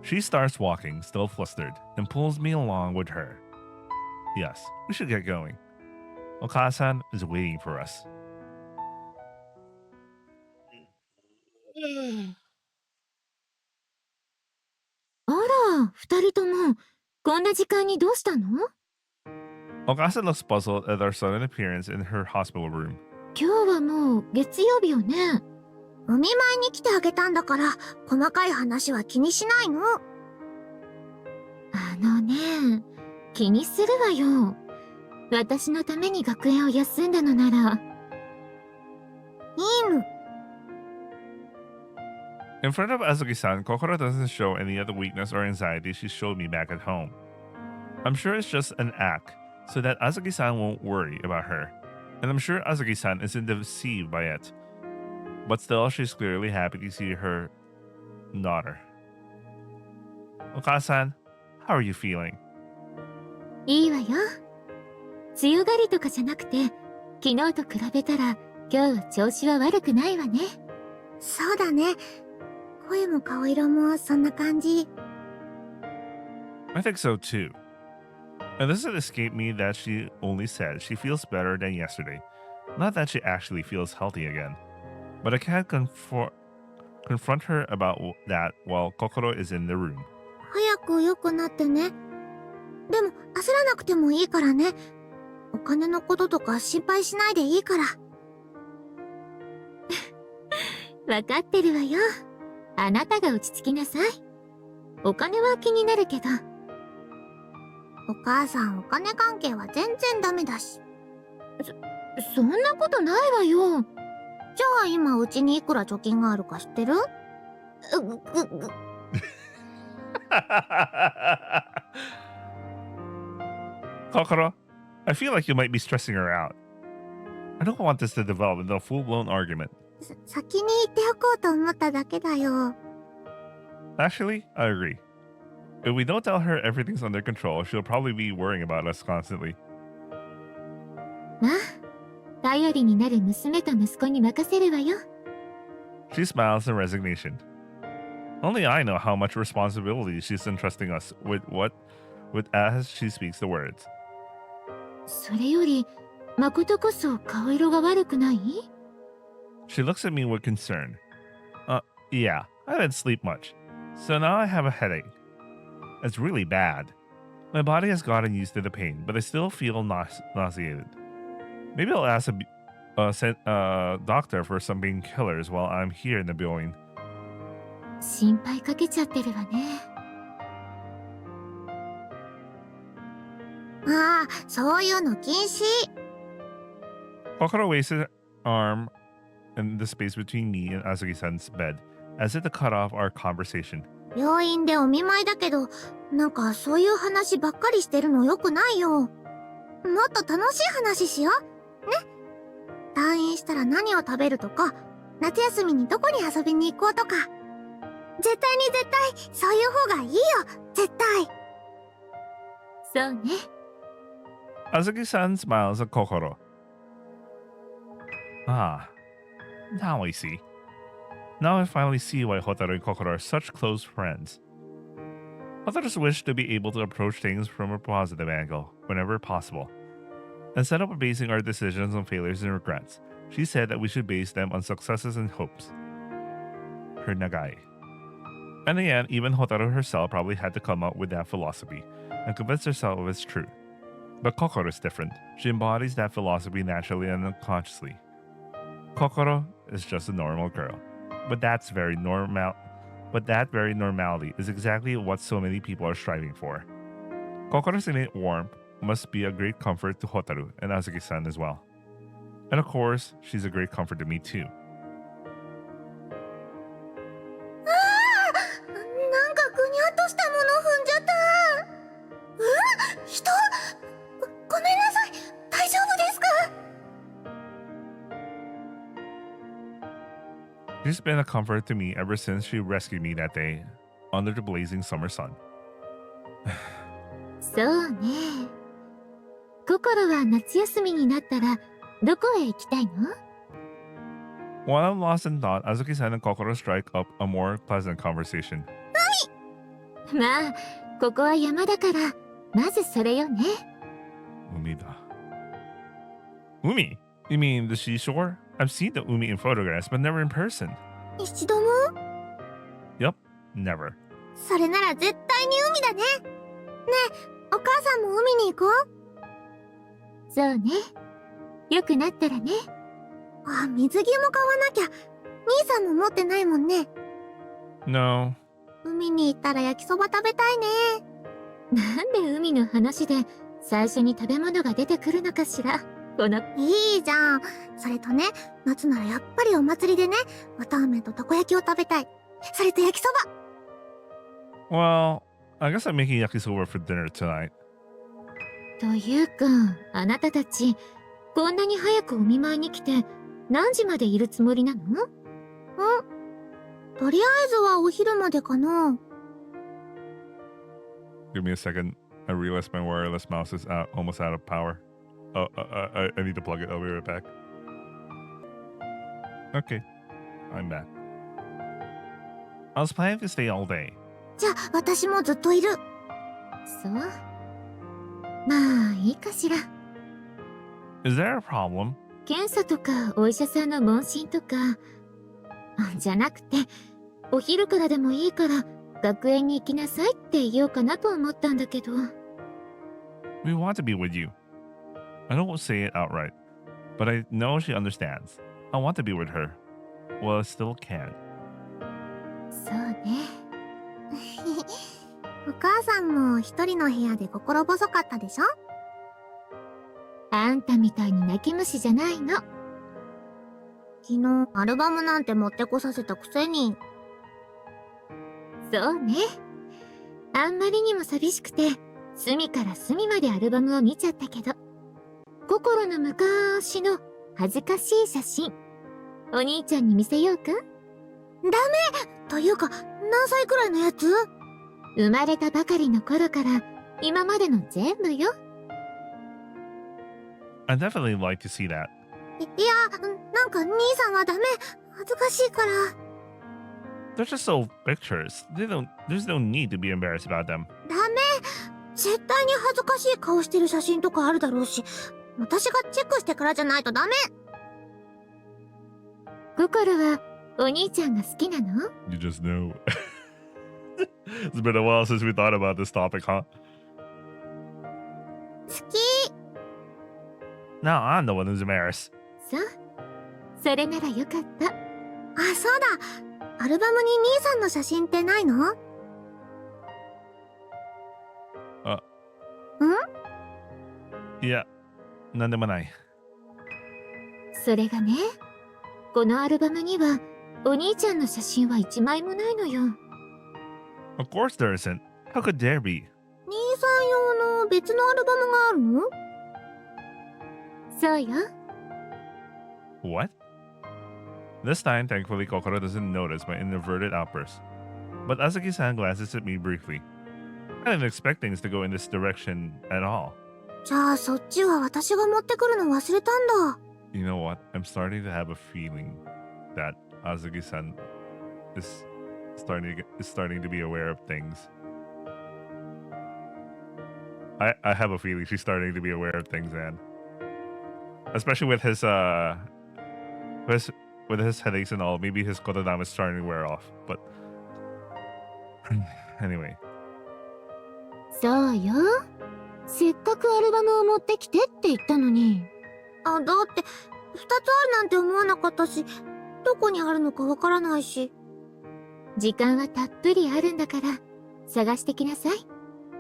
She starts walking, still flustered, and pulls me along with her. Yes, we should get going. Okasan is waiting for us. あら、二人とも、こんな時間にどうしたの？ Okasan looks puzzled at our sudden appearance in her hospital room. 今日はもう月曜日よね。お見舞いに来てあげたんだから、細かい話は気にしないの。気にするわよ。私のために学園を休んだのなら。いいの。 In front of Azuki-san, Kokoro doesn't show any of the weakness or anxiety she showed me back at home. I'm sure it's just an act, so that Azuki-san won't worry about her. And I'm sure Azuki-san isn't deceived by it. But still, she's clearly happy to see her daughter. Okasan, how are you feeling? いいわよ。強がりとかじゃなくて、昨日と比べたら今日は調子は悪くないわね。そうだね。声も顔色もそんな感じ。 I think so too. And this doesn't escape me that she only said she feels better than yesterday. Not that she actually feels healthy again. But I can't confront her about that while Kokoro is in the room. 早く良くなってね。でも焦らなくてもいいからね。お金のこととか心配しないでいいから。わかってるわよ。あなたが落ち着きなさい。お金は気になるけど。お母さんお金関係は全然ダメだし。そんなことないわよ。じゃあ今うちにいくら貯金があるか知ってる？ Kokoro, I feel like you might be stressing her out. I don't want this to develop into a full-blown argument. 先に言っておこうと思っただけだよ。 Actually, I agree. If we don't tell her everything's under control, she'll probably be worrying about us constantly. まあ、頼りになる娘と息子に任せるわよ。 She smiles in resignation. Only I know how much responsibility she's entrusting us with as she speaks the words. それより、誠こそ顔色が悪くない？ She looks at me with concern. Yeah, I didn't sleep much. So now I have a headache. It's really bad. My body has gotten used to the pain, but I still feel nauseated. Maybe I'll ask a doctor for some painkillers while I'm here in the building. 心配かけちゃってるわね。ああ、そういうの禁止。 Kokoro wastes her arm in the space between me and Azuki-san's bed, as if to cut off our conversation. 病院でお見舞いだけど、なんかそういう話ばっかりしてるのよくないよ。もっと楽しい話しよう。ね。退院したら何を食べるとか、夏休みにどこに遊びに行こうとか。絶対そういう方がいいよ。絶対。そうね。Azuki-san smiles at Kokoro. Ah, now I see. Now I finally see why Hotaru and Kokoro are such close friends. Hotaru's wish to be able to approach things from a positive angle, whenever possible. Instead of basing our decisions on failures and regrets, she said that we should base them on successes and hopes. Her nagai. And in the end, even Hotaru herself probably had to come up with that philosophy, and convince herself of its truth. But Kokoro is different. She embodies that philosophy naturally and unconsciously. Kokoro is just a normal girl. But that very normality is exactly what so many people are striving for. Kokoro's innate warmth must be a great comfort to Hotaru and Azuki-san as well. And of course, she's a great comfort to me too. なんかぐにゃっとしたもの踏んじゃった。人？ごめんなさい。大丈夫ですか？ She's been a comfort to me ever since she rescued me that day under the blazing summer sun. そうね。心は夏休みになったらどこへ行きたいの？ While I'm lost in thought, Azuki-san and Kokoro strike up a more pleasant conversation. まあ、ここは山だから、まずそれよね。Umi da. Umi? You mean the seashore? I've seen the Umi in photographs, but never in person. 一度も？ Yup, never. それなら絶対に海だね。ねえ、お母さんも海に行こう。そうね。よくなったらね。あ、水着も買わなきゃ。兄さんも持ってないもんね。No. 海に行ったら焼きそば食べたいね。なんで海の話で最初に食べ物が出てくるのかしら。このいいじゃん。それとね、夏ならやっぱりお祭りでね、綿あめとたこ焼きを食べたい。それと焼きそば。Well, I guess I'm making yakisoba for dinner tonight. というか、あなたたち、こんなに早くお見舞いに来て、何時までいるつもりなの？とりあえずはお昼までかな。Give me a second. I realized my wireless mouse is almost out of power. Oh, I need to plug it. I'll be right back. Okay, I'm back. I was planning to stay all day. じゃあ、私もずっといる。そう？まあ、いいかしら。Is there a problem? 検査とかお医者さんの問診とか、じゃなくて、お昼からでもいいから学園に行きなさいって言おうかなと思ったんだけど。We want to be with you. I don't say it outright, but I know she understands. I want to be with her. Well, I still can. そうね。お母さんも一人の部屋で心細かったでしょ？あんたみたいに泣き虫じゃないの。昨日アルバムなんて持ってこさせたくせに。そうね。あんまりにも寂しくて、隅から隅までアルバムを見ちゃったけど。心の昔の恥ずかしい写真。お兄ちゃんに見せようか？ダメ！というか、何歳くらいのやつ？生まれたばかりの頃から今までの全部よ。I'd definitely like to see that. いや、なんか兄さんはダメ。恥ずかしいから。They're just old pictures. There's no need to be embarrassed about them. ダメ。絶対に恥ずかしい顔してる写真とかあるだろうし、私がチェックしてからじゃないとダメ。心はお兄ちゃんが好きなの？ You just know. It's been a while since we thought about this topic, huh? 好き。Now I'm the one who's embarrassed. そう。それならよかった。あ、そうだ。アルバムに兄さんの写真ってないの？いや、なんでもない。それがね、このアルバムにはお兄ちゃんの写真は一枚もないのよ。Of course there isn't. How could there be? 兄さん用の別のアルバムがあるの？そうよ。What? This time, thankfully, Kokoro doesn't notice my inverted outburst. But Azuki-san glances at me briefly. I didn't expect things to go in this direction at all. じゃあそっちは私が持ってくるの忘れたんだ。You know what? I'm starting to have a feeling that Azuki-san is starting to be aware of things. I have a feeling she's starting to be aware of things, and especially with his headaches and all, maybe his kododama is starting to wear off. But anyway. そうよ。せっかくアルバムを持ってきてって言ったのに。だって2つあるなんて思わなかったし、どこにあるのかわからないし。時間はたっぷりあるんだから探してきなさい。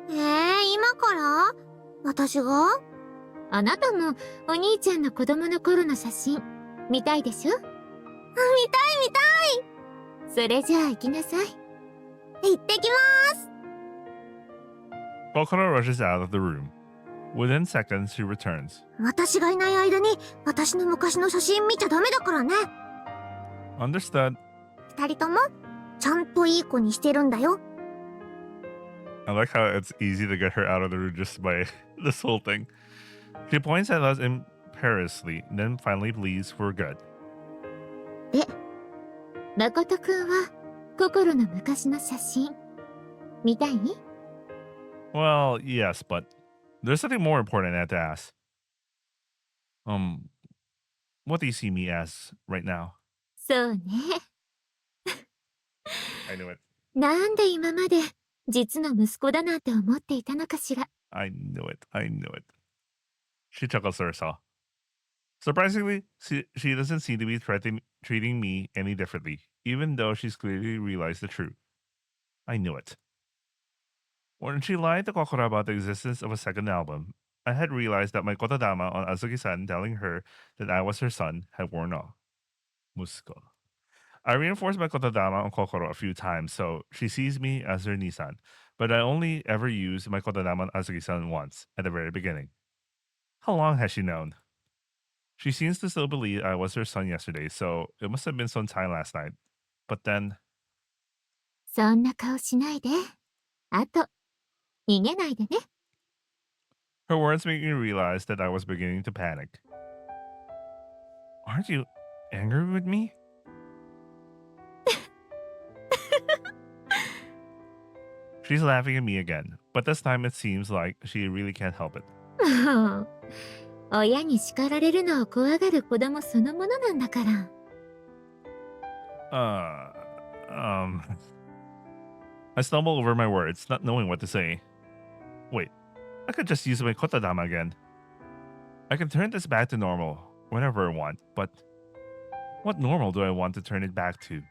今から？私が？あなたもお兄ちゃんの子供の頃の写真見たいでしょ？見たい見たい。それじゃあ行きなさい。行ってきます。 Kokoro rushes out of the room. Within seconds, she returns. 私がいない間に私の昔の写真見ちゃダメだからね。Understood. 2人ともちゃんといい子にしてるんだよ。 I like how it's easy to get her out of the room just by this whole thing. She points at us imperiously, then finally leaves for good. で、誠くんは心の昔の写真見たい？ Well, yes, but there's something more important I have to ask. What do you see me as right now? そうね。I knew it. なんで今まで実の息子だなんて思っていたのかしら。I knew it. I knew it. She chuckles to herself. Surprisingly, she doesn't seem to be treating me any differently, even though she's clearly realized the truth. I knew it. When she lied to Kokoro about the existence of a second album, I had realized that my kotodama on Azuki-san telling her that I was her son had worn off. Musuko. I reinforced my kotodama on Kokoro a few times, so she sees me as her Nissan, but I only ever used my kotodama on Azuki-san once, at the very beginning. How long has she known? She seems to still believe I was her son yesterday, so it must have been some time last night. But then... そんな顔しないで。あと、逃げないでね。Her words make me realize that I was beginning to panic. Aren't you angry with me? She's laughing at me again, but this time it seems like she really can't help it. もう親に叱られるのを怖がる子供そのものなんだから。I stumble over my words, not knowing what to say. Wait, I could just use my kotodama again. I can turn this back to normal whenever I want, but what normal do I want to turn it back to?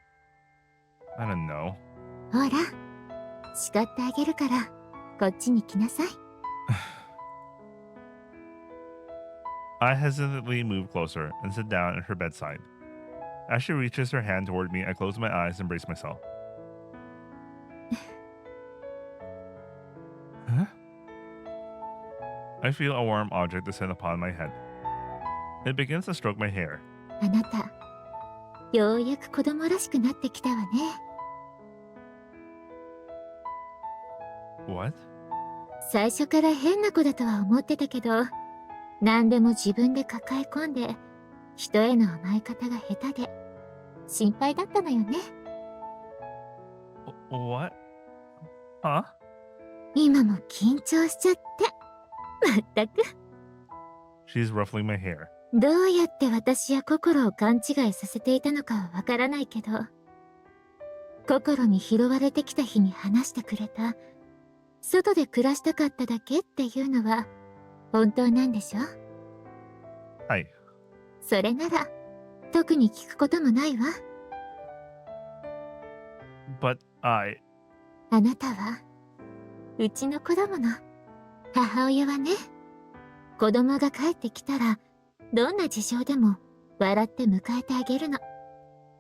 I don't know. ほら、叱ってあげるから、こっちに来なさい。I hesitantly move closer and sit down at her bedside. As she reaches her hand toward me, I close my eyes and brace myself. Huh? I feel a warm object descend upon my head. It begins to stroke my hair. あなた、ようやく子供らしくなってきたわね。What? 最初から変な子だとは思ってたけど、何でも自分で抱え込んで、人への甘え方が下手で、心配だったのよね。What? Huh? 今も緊張しちゃって。まったく。She's ruffling my hair. どうやって私や心を勘違いさせていたのかはわからないけど、心に拾われてきた日に話してくれた、外で暮らしたかっただけっていうのは、本当なんでしょ？はい。それなら、特に聞くこともないわ。But I... あなたは、うちの子供の母親はね、子供が帰ってきたら、どんな事情でも笑って迎えてあげるの。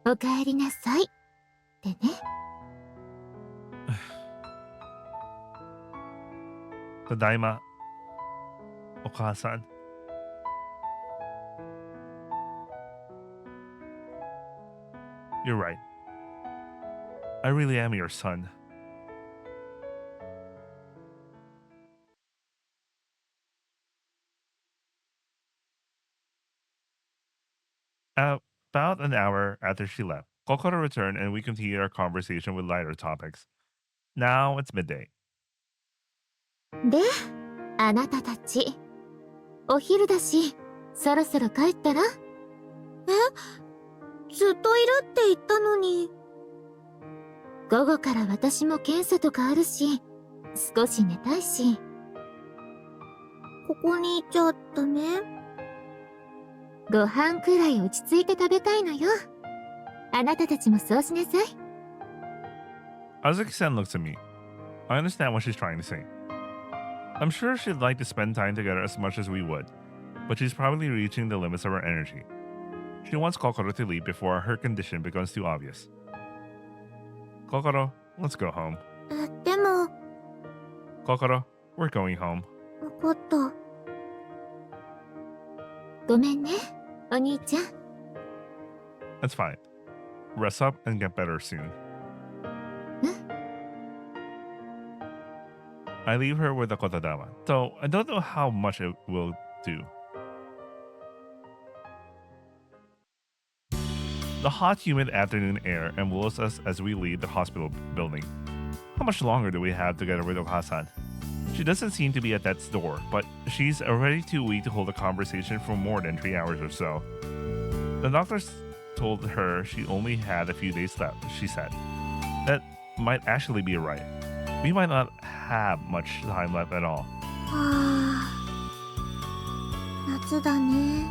おかえりなさい。ってね。ただいま、お母さん。You're right. I really am your son. About an hour after she left, Kokoro returned and we continued our conversation with lighter topics. Now it's midday. で、あなたたち、お昼だし、そろそろ帰ったら？ずっといるって言ったのに。午後から私も検査とかあるし、少し寝たいし。ここにいちゃダメ？ご飯くらい落ち着いて食べたいのよ。あなたたちもそうしなさい。Azuki-san looks at me. I understand what she's trying to say. I'm sure she'd like to spend time together as much as we would, but she's probably reaching the limits of her energy. She wants Kokoro to leave before her condition becomes too obvious. Kokoro, let's go home. でも、Kokoro, we're going home. わかった。ごめんね、お兄ちゃん。That's fine. Rest up and get better soon. I leave her with the kotodama, though I don't know how much it will do. The hot, humid afternoon air envelopes us as we leave the hospital building. How much longer do we have together with Okasan? She doesn't seem to be at death's door, but she's already too weak to hold a conversation for more than 3 hours or so. The doctors told her she only had a few days left, she said. That might actually be right. We might not have much time left at all. はあ、夏だね。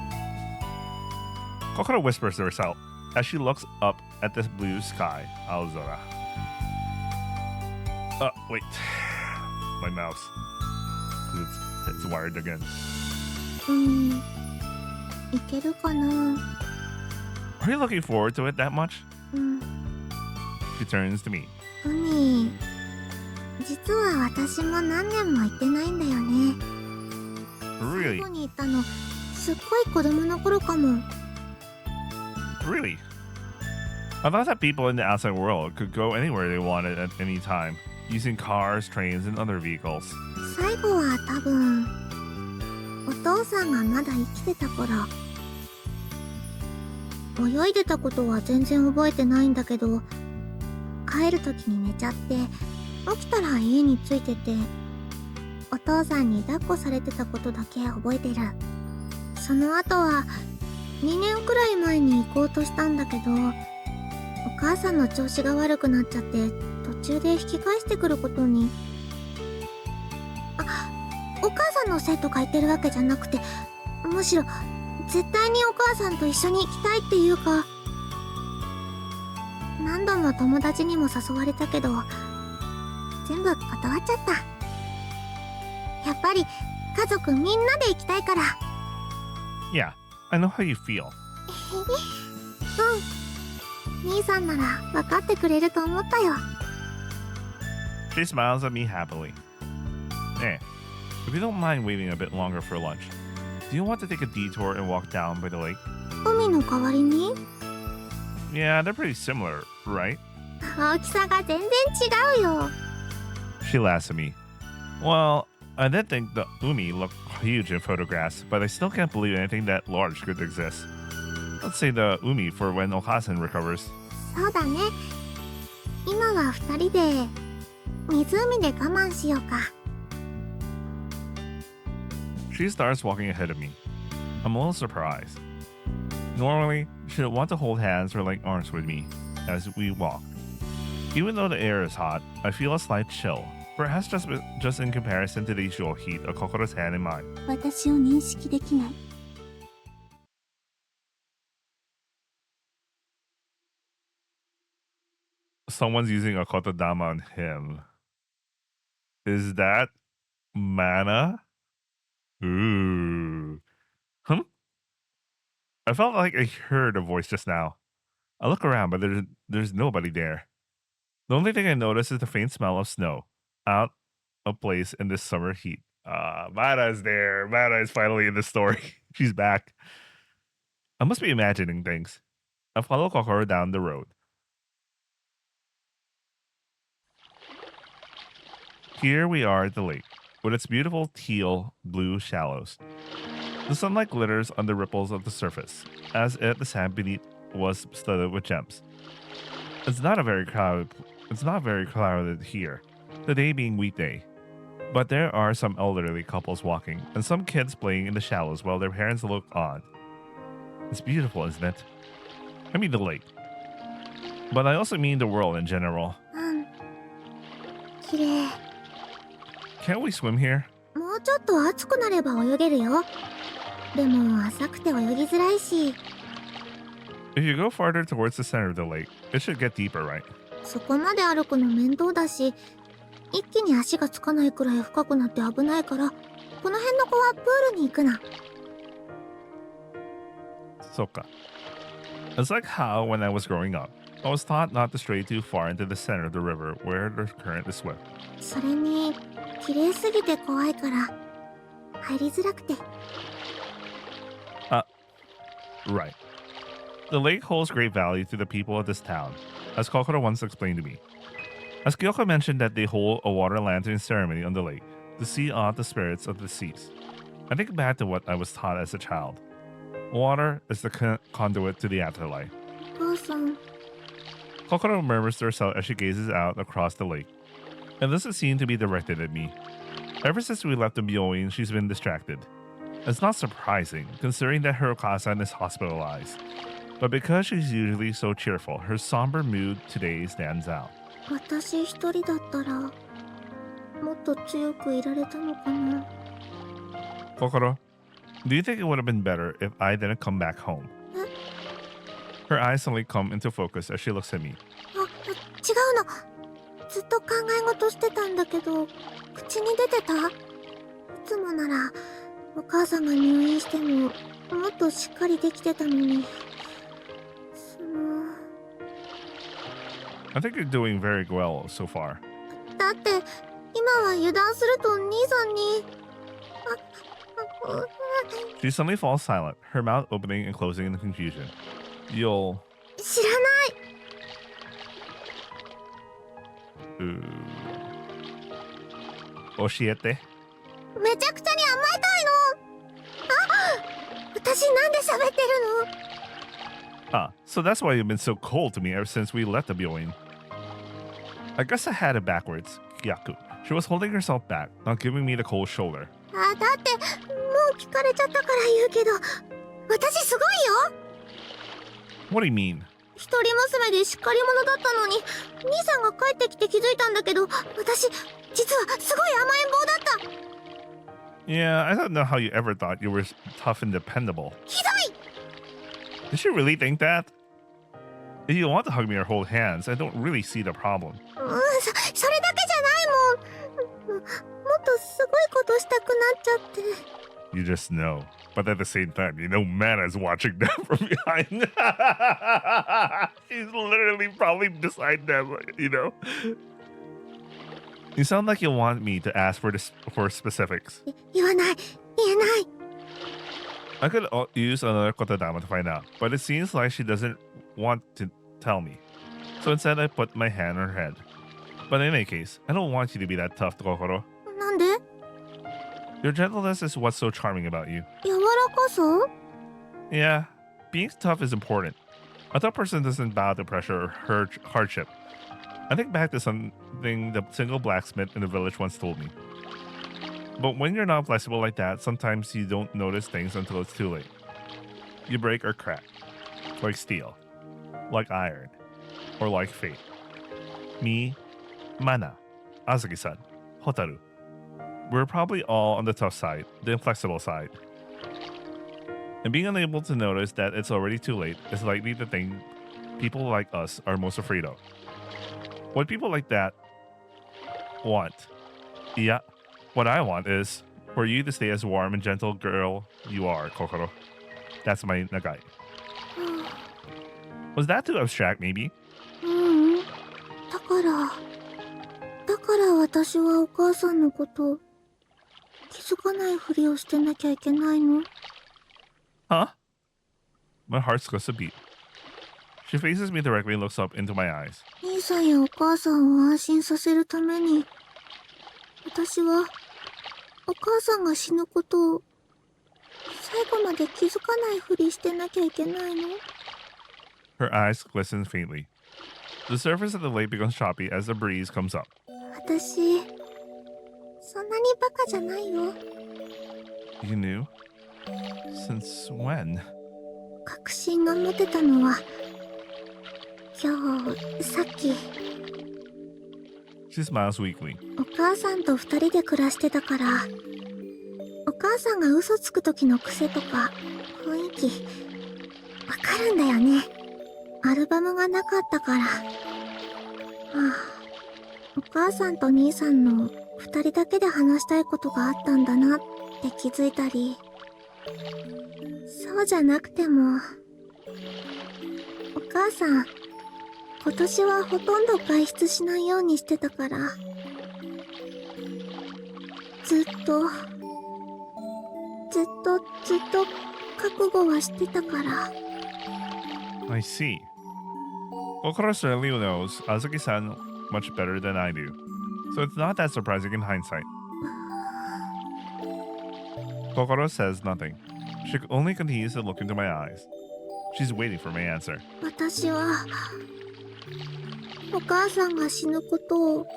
Kokoro whispers to herself as she looks up at the blue sky, Aozora. Wait. My mouse. It's wired again. いけるかな。Are you looking forward to it that much? うん。She turns to me. 海、実は私も何年も行ってないんだよね。最 Really? 後に行ったの、すっごい子供の頃かも。Really? I thought that people in the outside world could go anywhere they wanted at any time, using cars, trains, and other vehicles. 最後は多分、お父さんがまだ生きてた頃。泳いでたことは全然覚えてないんだけど、帰る時に寝ちゃって、起きたら家に着いてて、お父さんに抱っこされてたことだけ覚えてる。その後は、2年くらい前に行こうとしたんだけど、お母さんの調子が悪くなっちゃって、途中で引き返してくることに。お母さんのせいとか言ってるわけじゃなくて、むしろ、絶対にお母さんと一緒に行きたいっていうか、何度も友達にも誘われたけど、全部断っちゃった。やっぱり家族みんなで行きたいから。Yeah, I know how you feel. うん。兄さんなら分かってくれると思ったよ。She smiles at me happily. If you don't mind waiting a bit longer for lunch, do you want to take a detour and walk down by the lake? 海の代わりに？ Yeah, they're pretty similar, right? 大きさが全然違うよ。She laughs at me. Well, I did think the umi looked huge in photographs, but I still can't believe anything that large could exist. Let's say the umi for when Okasan recovers. そうだね。今は二人で湖で我慢しようか。She starts walking ahead of me. I'm a little surprised. Normally, she'd want to hold hands or link arms with me as we walk. Even though the air is hot, I feel a slight chill, perhaps just in comparison to the usual heat of Kokoro's hand in mine. 私を認識できない。Someone's using a kotodama on him. Is that mana? Ooh. I felt like I heard a voice just now. I look around, but there's nobody there. The only thing I notice is the faint smell of snow out of place in this summer heat. Mara is there. Mara is finally in the story. She's back. I must be imagining things. I follow Kokoro down the road. Here we are at the lake, with its beautiful teal blue shallows. The sunlight glitters on the ripples of the surface, as if the sand beneath was studded with gems. It's not very crowded here, the day being weekday. But there are some elderly couples walking, and some kids playing in the shallows while their parents look on. It's beautiful, isn't it? I mean the lake. But I also mean the world in general. 綺麗。Can't we swim here? もうちょっと暑くなれば泳げるよ。でも浅くて泳ぎづらいし。If you go farther towards the center of the lake, it should get deeper, right? そこまで歩くの面倒だし、一気に足がつかないくらい深くなって危ないから、この辺の子はプールに行くな。Soka. It's like how, when I was growing up, I was taught not to stray too far into the center of the river where the current is swift. それに、綺麗すぎて怖いから、入りづらくて。Right. The lake holds great value to the people of this town, as Kokoro once explained to me. As Kyoko mentioned that they hold a water lantern ceremony on the lake to see off the spirits of the deceased. I think back to what I was taught as a child. Water is the conduit to the afterlife. お母さん、 Kokoro murmurs to herself as she gazes out across the lake, and this is seen to be directed at me. Ever since we left the Myoin, she's been distracted. It's not surprising, considering that her Okasan is hospitalized. But because she's usually so cheerful, her somber mood today stands out. 私一人だったら、もっと強くいられたのかな。Kokoro, do you think it would have been better if I didn't come back home? Her eyes suddenly come into focus as she looks at me. 違うの。ずっと考え事してたんだけど、口に出てた？いつもなら、お母さんが入院しても、もっとしっかりできてたのに。I think you're doing very well so far. だって、今は油断すると兄さんに。She suddenly falls silent, her mouth opening and closing in confusion. You'll... 知らない。教えて。めちゃくちゃに甘えたいの。私なんで喋ってるの？ So that's why you've been so cold to me ever since we left the Byoin. I guess I had it backwards, Yaku. She was holding herself back, not giving me the cold shoulder. だって、もう聞かれちゃったから言うけど、私すごいよ。 What do you mean? 一人娘でしっかり者だったのに、兄さんが帰ってきて気づいたんだけど、私、実はすごい甘えん坊だった。 Yeah, I don't know how you ever thought you were tough and dependable. ひどい。 Did she really think that? If you want to hug me or hold hands, I don't really see the problem. それだけじゃないもん。もっとすごいことしたくなっちゃって。 You just know. But at the same time, you know Mana's watching them from behind. She's literally probably beside them, you know? You sound like you want me to ask for specifics. 言わない。言えない。 I could use another kotodama to find out, but it seems like she doesn't want to tell me. So instead, I put my hand on her head. But in any case, I don't want you to be that tough, Kokoro. なんで？ Your gentleness is what's so charming about you. 柔らかさ？ Yeah, being tough is important. A tough person doesn't bow to pressure or hardship. I think back to something the single blacksmith in the village once told me. But when you're not flexible like that, sometimes you don't notice things until it's too late. You break or crack. Like steel. Like iron. Or like fate. Me, Mana, Azuki-san, Hotaru. We're probably all on the tough side, the inflexible side. And being unable to notice that it's already too late is likely the thing people like us are most afraid of. What people like that want. Yeah, what I want is for you to stay as warm and gentle girl you are, Kokoro. That's my nagai. Was that too abstract, maybe? だから私はお母さんのこと気づかないふりをしてなきゃいけないの？ Huh? My heart skips a beat. She faces me directly and looks up into my eyes. 兄さんやお母さんを安心させるために、私はお母さんが死ぬことを最後まで気づかないふりしてなきゃいけないの？ Her eyes glisten faintly. The surface of the lake becomes choppy as the breeze comes up. 私、そんなにバカじゃないよ。 You knew? Since when? 確信が持てたのは、今日、さっき。She smiles weakly. お母さんと二人で暮らしてたから、お母さんが嘘つく時の癖とか雰囲気わかるんだよね。アルバムがなかったから。お母さんと兄さんの二人だけで話したいことがあったんだなって気づいたり、そうじゃなくても、お母さん、今年はほとんど外出しないようにしてたから、ずっと覚悟はしてたから。I see. Kokoro certainly knows Azuki-san much better than I do, so it's not that surprising in hindsight. Kokoro says nothing. She only continues to look into my eyes. She's waiting for my answer. 私は、お母さんが死ぬことを、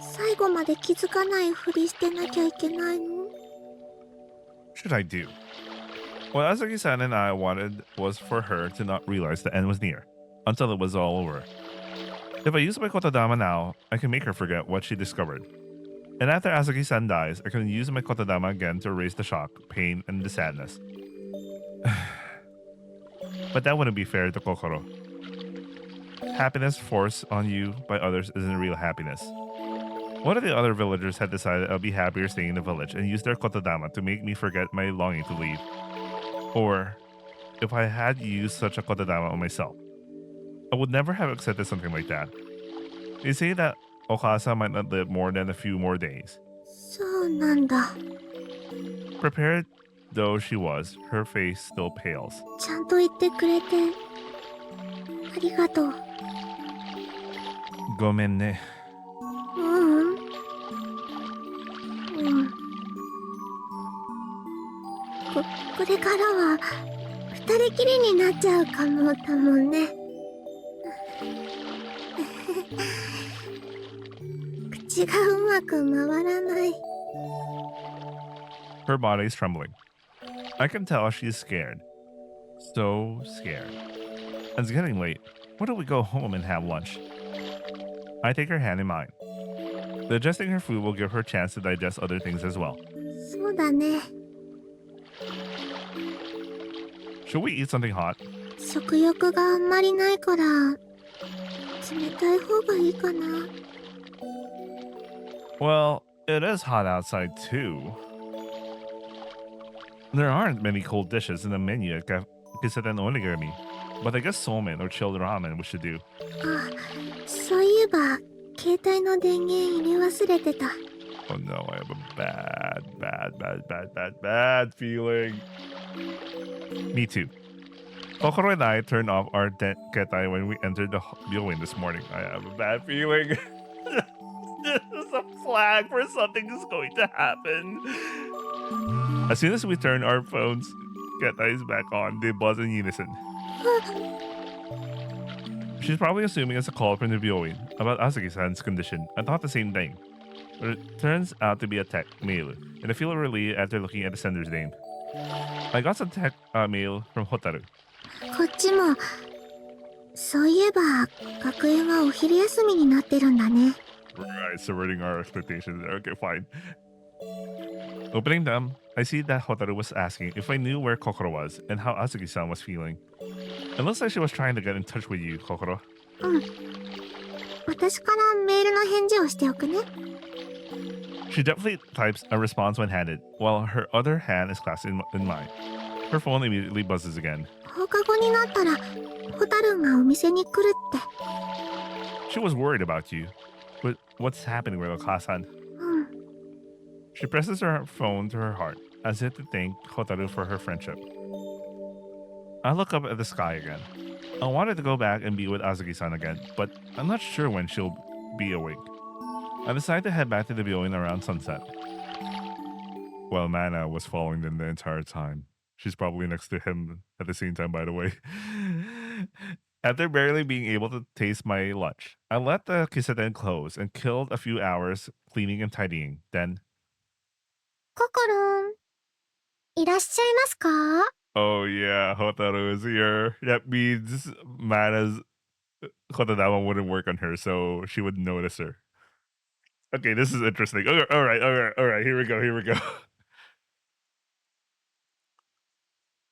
最後まで気づかないふりしてなきゃいけないの？ Should I do? What Azuki-san and I wanted was for her to not realize the end was near, until it was all over. If I use my kotodama now, I can make her forget what she discovered. And after Azuki-san dies, I can use my kotodama again to erase the shock, pain, and the sadness. But that wouldn't be fair to Kokoro. Happiness forced on you by others isn't real happiness. One of the other villagers had decided I'll be happier staying in the village and use their kotodama to make me forget my longing to leave. Or, if I had used such a kotodama on myself, I would never have accepted something like that. They say that Okasa might not live more than a few more days. そうなんだ。 Prepared though she was, her face still pales. ちゃんと言ってくれて、ありがとう。ごめんね。これからは二人きりになっちゃうかもだもんね。口がうまく回らない。 Her body is trembling. I can tell she's scared. So scared. It's getting late. Why don't we go home and have lunch? I take her hand in mine. Digesting her food will give her a chance to digest other things as well. そうだね。 Should we eat something hot? 食欲があんまりないから、冷たい方がいいかな。 Well, it is hot outside too. There aren't many cold dishes in the menu at Kiseten Onigami, but I guess somen or chilled ramen we should do. あ、そういえば、携帯の電源入れ忘れてた。 Oh no, I have a bad feeling. Me too. Kokoro and I turned off our ketai when we entered the building this morning. I have a bad feeling. This is a flag for something is going to happen. As soon as we turn our phones, ketais back on, they buzz in unison. She's probably assuming it's a call from the building about Azuki-san's condition. I thought the same thing. But it turns out to be a tech mail, and I feel relieved after looking at the sender's name. I got some tech mail from Hotaru. こっちも、そういえば、学園はお昼休みになってるんだね。 Right, subverting our expectations there. Okay, fine. Opening them, I see that Hotaru was asking if I knew where Kokoro was and how Azuki-san was feeling. It looks like she was trying to get in touch with you, Kokoro. うん。私からメールの返事をしておくね。 She definitely types a response when handed, while her other hand is clasped in mine. Her phone immediately buzzes again. 放課後になったら、ホタルンがお店に来るって。 She was worried about you. But what's happening with Okasan? うん。 She presses her phone to her heart, as if to thank Hotaru for her friendship. I look up at the sky again. I wanted to go back and be with Azuki-san again, but I'm not sure when she'll be awake. I decide to head back to the building around sunset. While Mana was following them the entire time. She's probably next to him at the same time, by the way. After barely being able to taste my lunch, I let the kiseten close and killed a few hours cleaning and tidying. Then, ココロン、いらっしゃいますか？ oh yeah, Hotaru is here. That means Mana's Kotodama wouldn't work on her, so she would notice her. Okay, this is interesting. Okay, all right. Here we go.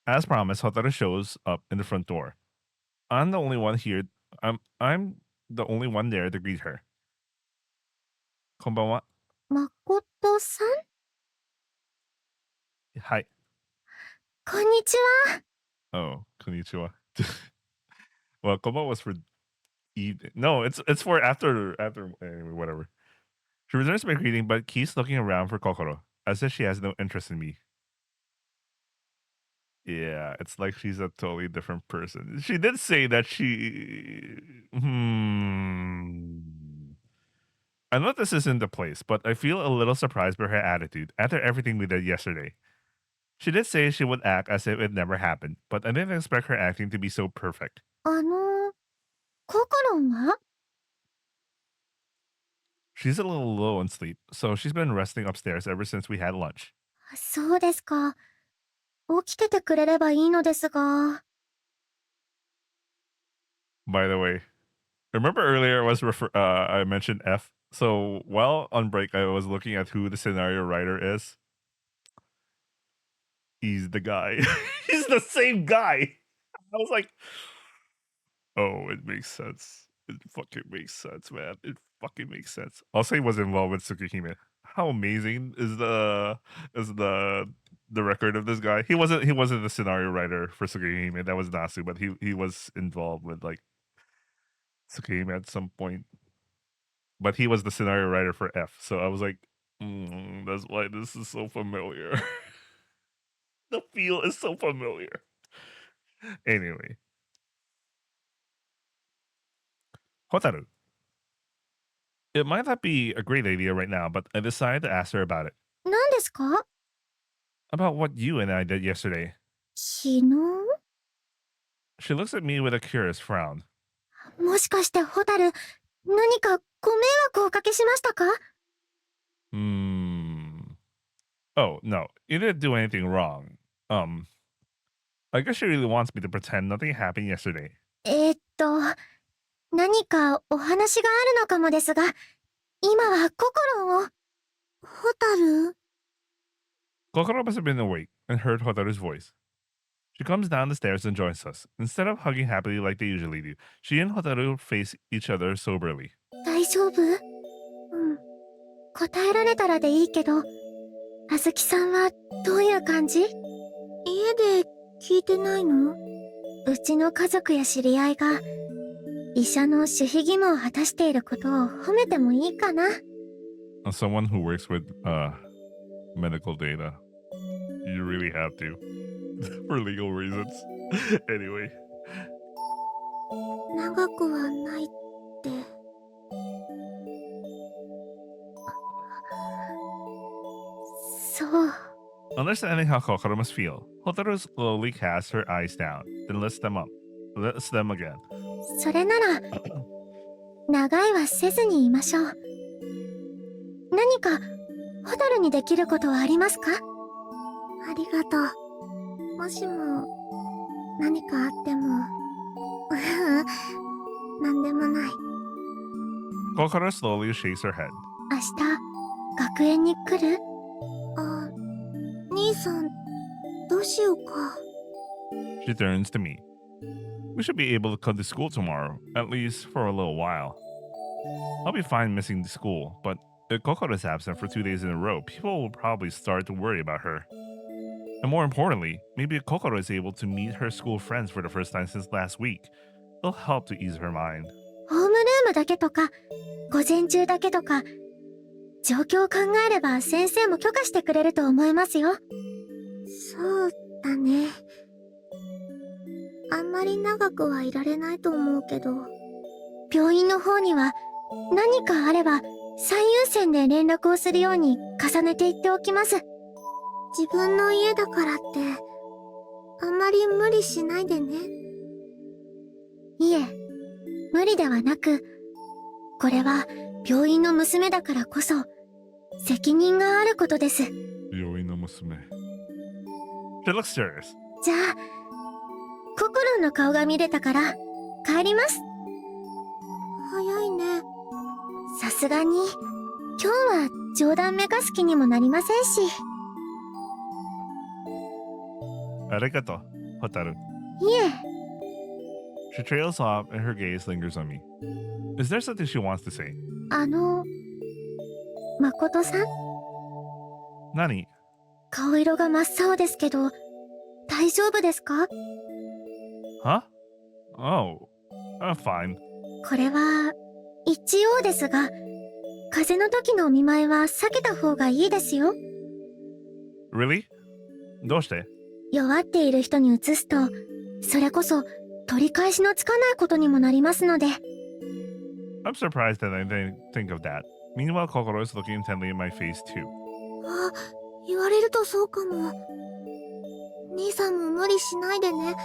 As promised, Hotaru shows up in the front door. I'm the only one here. I'm the only one there to greet her. Konbanwa. 誠さん、 Hi. こんにちは。 Oh, konnichiwa. Well, konbanwa was for evening. No, it's for after anyway, whatever. She returns my greeting, but keeps looking around for Kokoro, as if she has no interest in me. Yeah, it's like she's a totally different person. She did say that she. I know this isn't the place, but I feel a little surprised by her attitude after everything we did yesterday. She did say she would act as if it never happened, but I didn't expect her acting to be so perfect. ココロンは？ She's a little low on sleep, so she's been resting upstairs ever since we had lunch. そうですか。起きててくれればいいのですが。 By the way, remember earlier I mentioned F? So while on break, I was looking at who the scenario writer is. He's the guy. He's the same guy. I was like, oh, it makes sense. It fucking makes sense, man. It fucking makes sense. Also, he was involved with Tsukihime. How amazing is the record of this guy? He wasn't the scenario writer for Tsukihime. That was Nasu, but he was involved with like Tsukihime at some point. But he was the scenario writer for F. So I was like, that's why this is so familiar. The feel is so familiar. Anyway. Hotaru. It might not be a great idea right now, but I decided to ask her about it. 何ですか？ About what you and I did yesterday. 昨日？ She looks at me with a curious frown. もしかしてホタル、何かご迷惑をおかけしましたか？ Oh, no. You didn't do anything wrong. I guess she really wants me to pretend nothing happened yesterday. 何かお話があるのかもですが、今はココロンを。ホタル？ Kokoro must have been awake and heard Hotaru's voice. She comes down the stairs and joins us. Instead of hugging happily like they usually do, she and Hotaru face each other soberly. 大丈夫？答えられたらでいいけど、あずきさんはどういう感じ？家で聞いてないの？うちの家族や知り合いが医者の守秘義務を果たしていることを褒めてもいいかな？ As someone who works with medical data, you really have to for legal reasons. Anyway. 長くはないって。そう。 Understanding how Kokoro must feel, Hotaru slowly casts her eyes down, then lifts them again. それなら長いはせずにいましょう。何かホタルにできることはありますか？ありがとう。もしも何かあってもなんでもない。 Kokoro slowly shakes her head. 明日学園に来る？あ、兄さんどうしようか。 She turns to me. We should be able to come to school tomorrow, at least for a little while. I'll be fine missing the school, but if Kokoro is absent for 2 days in a row, people will probably start to worry about her. And more importantly, maybe if Kokoro is able to meet her school friends for the first time since last week, it'll help to ease her mind. ホームルームだけとか午前中だけとか状況を考えれば先生も許可してくれると思いますよ。そうだね。あんまり長くはいられないと思うけど、病院の方には何かあれば最優先で連絡をするように重ねて言っておきます。自分の家だからってあんまり無理しないでね。いえ、無理ではなく、これは病院の娘だからこそ責任があることです。病院の娘。She looks serious. じゃあココロンの顔が見れたから帰ります。早いね。さすがに今日は冗談めかす気にもなりませんし。Arigato, Hotaru. いえ、She trails off and her gaze lingers on me. Is there something she wants to say? 誠さん、 Nani? 顔色が真っ青ですけど、大丈夫ですか？ Huh? Oh, I'm fine. これは、一応ですが、風邪の時のお見舞いは避けた方がいいですよ。 Really? どうして？弱っている人に移すと、それこそ取り返しのつかないことにもなりますので。 I'm surprised that I didn't think of that. Meanwhile, Kokoro is looking intently in my face too. あ、言われるとそうかも。兄さんも無理しないでね。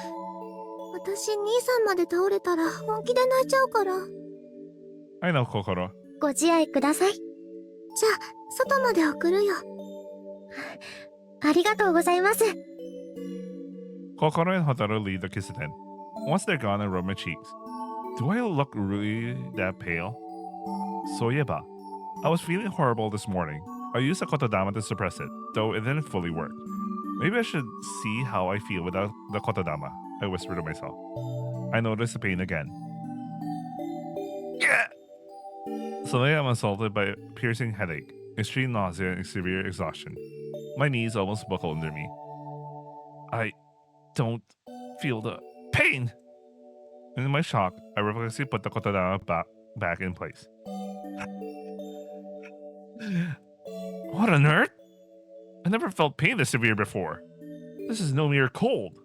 私、兄さんまで倒れたら本気で泣いちゃうから。I know, Kokoro. ご自愛ください。じゃあ、外まで送るよ。ありがとうございます。 Kokoro and Hotaru leave the kisuten. Once they're gone, I rub my cheeks. Do I look really that pale? Soyeba. I was feeling horrible this morning. I used a kotodama to suppress it, though it didn't fully work. Maybe I should see how I feel without the kotodama, I whispered to myself. I noticed the pain again. Yeah! Suddenly I'm assaulted by a piercing headache, extreme nausea, and severe exhaustion. My knees almost buckle under me. I don't feel the pain! And in my shock, I reflexively put the kotodama back in place. What on earth? I never felt pain this severe before. This is no mere cold.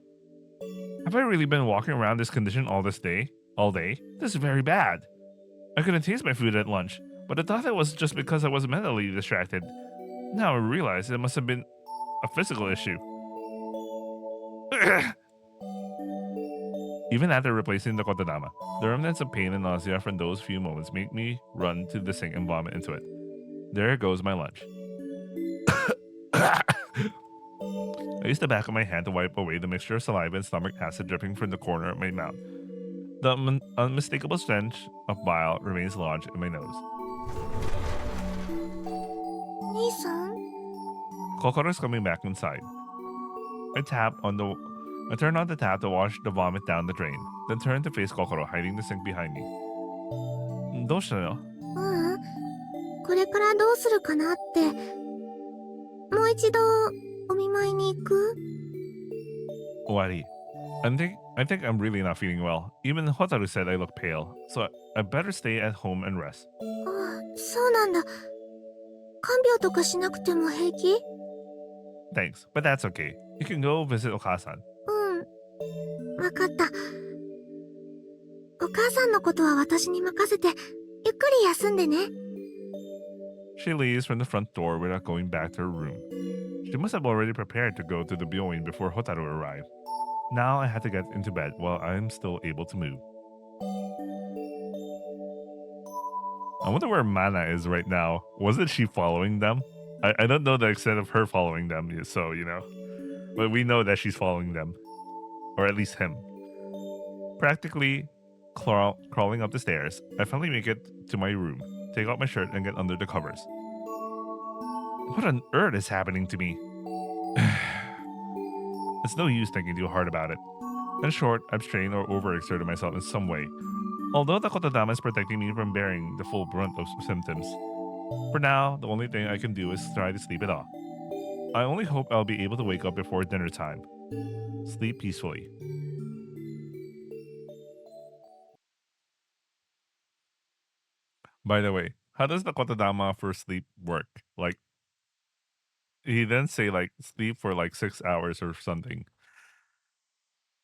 Have I really been walking around this condition all day? This is very bad. I couldn't taste my food at lunch, but I thought it was just because I was mentally distracted. Now I realize it must have been a physical issue. Even after replacing the kotodama, the remnants of pain and nausea from those few moments make me run to the sink and vomit into it. There goes my lunch. I used the back of my hand to wipe away the mixture of saliva and stomach acid dripping from the corner of my mouth. The unmistakable stench of bile remains lodged in my nose. 兄さん？ Kokoro is coming back inside. I turn on the tap to wash the vomit down the drain, then turn to face Kokoro hiding the sink behind me. どうしたの？ううん。これからどうするかなって。もう一度、お見舞いに行く？ Owari. I think I'm really not feeling well. Even Hotaru said I look pale, so I better stay at home and rest. ああ、そうなんだ。看病とかしなくても平気？ Thanks, but that's okay. You can go visit Okasan. うん。わかった。お母さんのことは私に任せて、ゆっくり休んでね。She leaves from the front door without going back to her room. She must have already prepared to go to the byoin before Hotaru arrived. Now I had to get into bed while I'm still able to move. I wonder where Mana is right now. Wasn't she following them? I don't know the extent of her following them, so, But we know that she's following them. Or at least him. Practically crawling up the stairs, I finally make it to my room, take off my shirt, and get under the covers. What on earth is happening to me? It's no use thinking too hard about it. In short, I've strained or overexerted myself in some way. Although the kotodama is protecting me from bearing the full brunt of symptoms. For now, the only thing I can do is try to sleep it off. I only hope I'll be able to wake up before dinner time. Sleep peacefully. By the way, how does the kotodama for sleep work? Like, he then say sleep for 6 hours or something.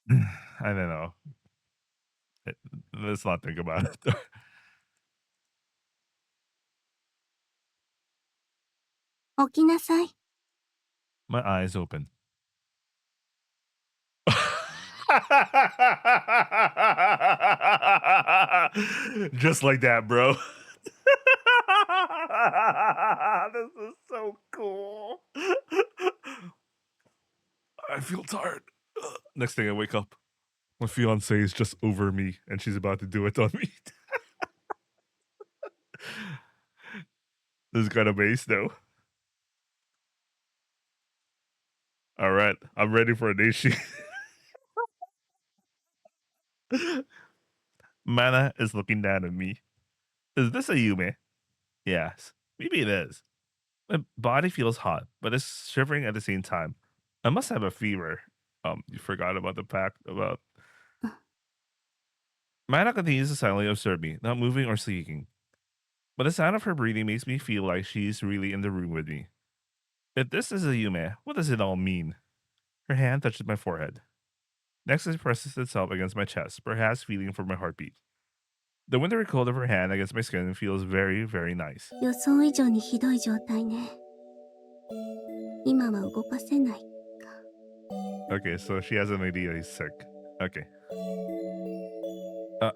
I don't know. Let's not think about it. 起きなさい。My eyes open. Just like that, bro. This is so cool. I feel tired. Next thing I wake up, my fiance is just over me and she's about to do it on me. This is kind of base though. All right, I'm ready for a nation. Mana is looking down at me. Is this a Yume? Yes. Maybe it is. My body feels hot, but it's shivering at the same time. I must have a fever. You forgot about the fact about Mana continues to silently observe me, not moving or speaking. But the sound of her breathing makes me feel like she's really in the room with me. If this is a Yume, what does it all mean? Her hand touches my forehead. Next, it presses itself against my chest, perhaps feeling for my heartbeat. The wintry cold of her hand against my skin feels very, very nice. 予想以上にひどい状態ね。今は動かせない。Okay, so she has an idea he's sick. Okay. Uh,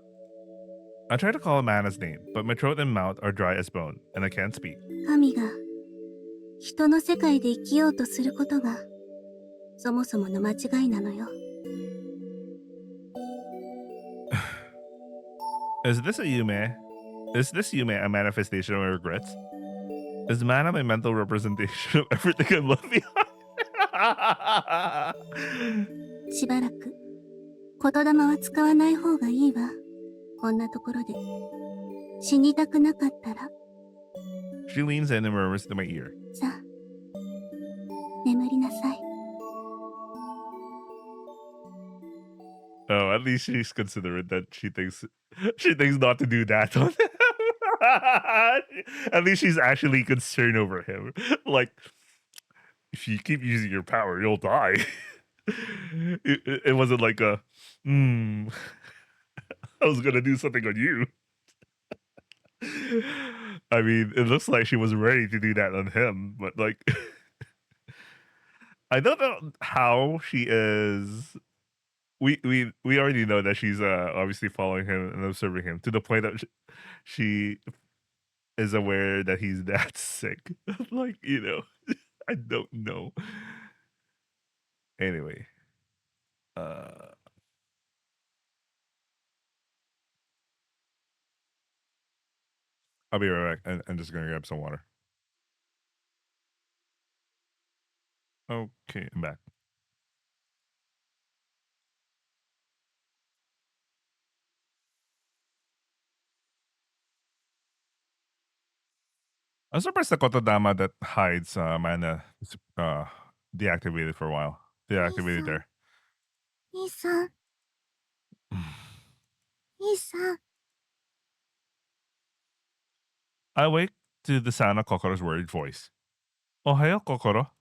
I try to call Mana's name, but my throat and mouth are dry as bone, and I can't speak. 神が人の世界で生きようとすることがそもそもの間違いなのよ。Is this a Yume? Is this Yume a manifestation of my regrets? Is Mana my mental representation of everything I love behind? しばらく言霊は使わない方がいいわ。こんなところで死にたくなかったら。 She leans in and murmurs to my ear. さあ、眠りなさい。 Oh, at least she's considerate that she thinks not to do that. At least she's actually concerned over him. Like, if you keep using your power, you'll die. It wasn't like a, I was gonna do something on you. I mean, it looks like she was ready to do that on him, but like, I don't know how she is. We already know that she's obviously following him and observing him to the point that she is aware that he's that sick. Like, I don't know. Anyway, I'll be right back. I'm just gonna grab some water. Okay, I'm back. I'm surprised the Kotodama that hides mana is deactivated for a while. Deactivated there. 兄さん、兄さん。 I wake to the sound of Kokoro's worried voice. Ohayo, Kokoro.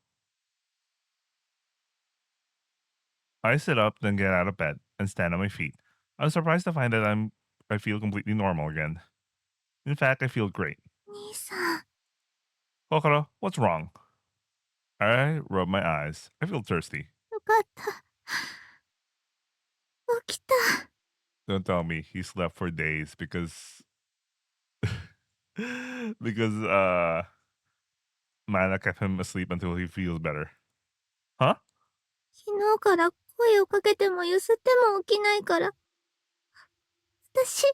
I sit up, then get out of bed and stand on my feet. I'm surprised to find that I feel completely normal again. In fact, I feel great. 兄さん。 Kokoro, what's wrong? I rub my eyes. I feel thirsty. よかった。起きた。 Don't tell me he slept for days because Mana kept him asleep until he feels better. Huh? 昨日から声をかけてもゆすっても起きないから。私。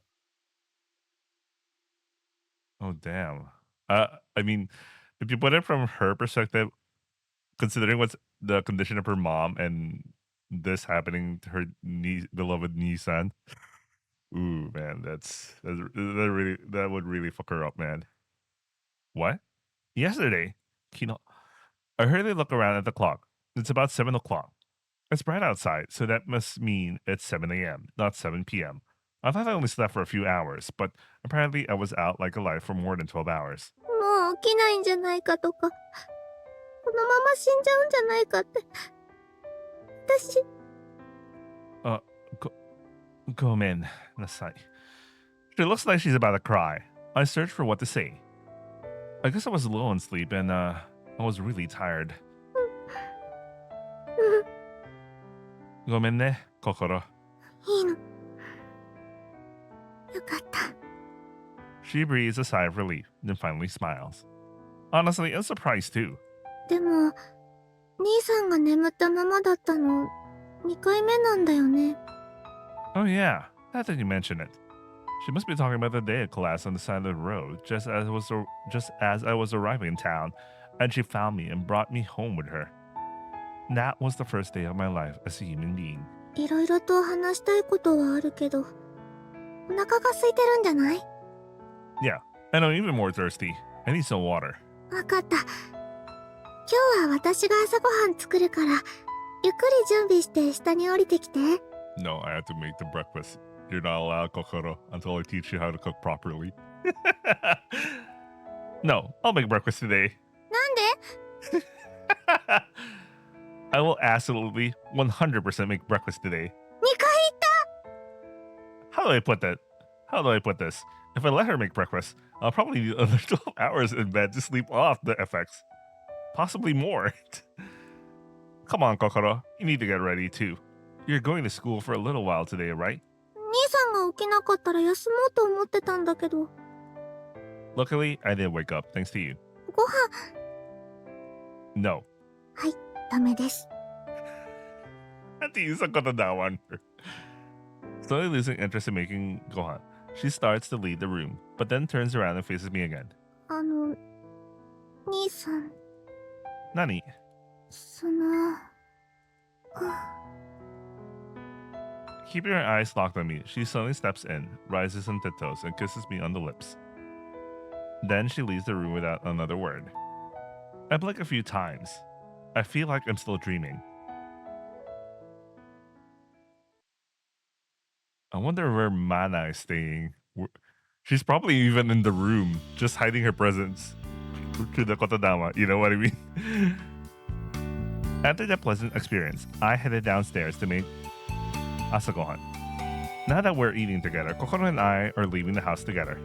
Oh damn. I mean, if you put it from her perspective, considering what's the condition of her mom and this happening to her beloved Nissan, ooh man, that would really fuck her up, man. What? Yesterday, Kino, I hurriedly look around at the clock. It's about 7 o'clock. It's bright outside, so that must mean it's 7 a.m., not 7 p.m. I thought I only slept for a few hours, but apparently I was out like a light for more than 12 hours. もう起きないんじゃないかとか、このまま死んじゃうんじゃないかって。私。Gomen, nasai. She looks like she's about to cry. I searched for what to say. I guess I was low on sleep and I was really tired. Gomen ne, Kokoro. いいの。よかった。 She breathes a sigh of relief, then finally smiles. Honestly, I'm surprised too. でも、兄さんが眠ったままだったの、2回目なんだよね。 Oh yeah, now that you mention it. She must be talking about the day of class on the side of the road, just as I was arriving in town, and she found me and brought me home with her. That was the first day of my life as a human being. いろいろと話したいことはあるけど、お腹が空いてるんじゃない？ Yeah, and I'm even more thirsty. I need some water. わかった。今日は私が朝ごはん作るから、ゆっくり準備して下に降りてきて。No, I have to make the breakfast. You're not allowed, Kokoro, until I teach you how to cook properly. No, I'll make breakfast today. なんで？ I will absolutely 100% make breakfast today. 2回言った！ How do I put that? How do I put this? If I let her make breakfast, I'll probably need another 12 hours in bed to sleep off the FX. Possibly more. Come on, Kokoro. You need to get ready too. You're going to school for a little while today, right? 兄さんが起きなかったら休もうと思ってたんだけど。 Luckily, I did wake up thanks to you. ご飯。 No. はい、ダメです。 At the use of that one. Slowly losing interest in making gohan, she starts to leave the room, but then turns around and faces me again. 兄さん、 Nani? うん。 Keeping her eyes locked on me, she suddenly steps in, rises on tiptoes, and kisses me on the lips. Then she leaves the room without another word. I blink a few times. I feel like I'm still dreaming. I wonder where Mana is staying. She's probably even in the room, just hiding her presence. To the Kotodama, you know what I mean? After that pleasant experience, I headed downstairs to make asagohan. Now that we're eating together, Kokoro and I are leaving the house together.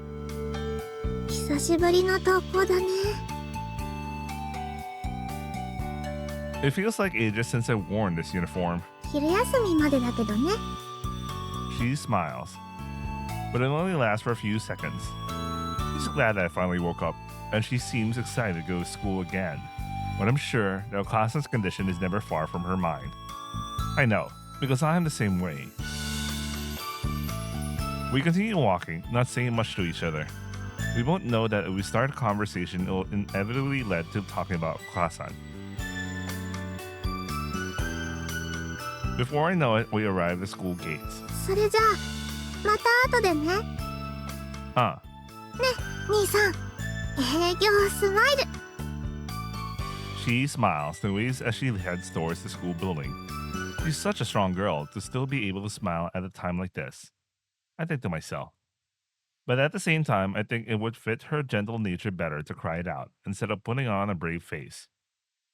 久しぶりの登校だね。 It feels like ages since I've worn this uniform. 昼休みまでだけどね。 She smiles, but it only lasts for a few seconds. She's glad that I finally woke up, and she seems excited to go to school again. But I'm sure that Okasan's condition is never far from her mind. I know, because I am the same way. We continue walking, not saying much to each other. We both know that if we start a conversation, it will inevitably lead to talking about Okasan. Before I know it, we arrive at school gates. それじゃあ、また後でね。 Ah, 兄さん、営業スマイル。 she smiles and waves as she heads towards the school building. She's such a strong girl to still be able to smile at a time like this. I think to myself. But at the same time, I think it would fit her gentle nature better to cry it out instead of putting on a brave face.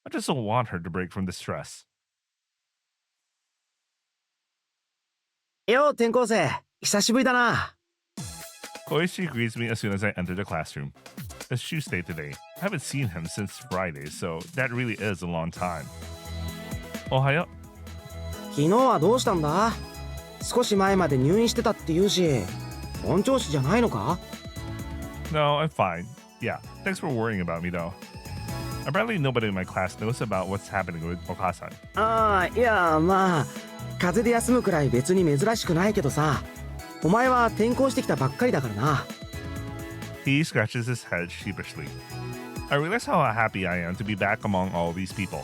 I just don't want her to break from the stress. よう、転校生。久しぶりだな。 Koichi greets me as soon as I enter the classroom. It's Tuesday today. I haven't seen him since Friday, so that really is a long time. Ohayo. 昨日はどうしたんだ？少し前まで入院してたって言うし、本調子じゃないのか？ No, I'm fine. Yeah, thanks for worrying about me though. Apparently nobody in my class knows about what's happening with Okasan. ああ、いや、まあ、風邪で休むくらい別に珍しくないけどさ、お前は転校してきたばっかりだからな。He scratches his head sheepishly. I realize how happy I am to be back among all these people.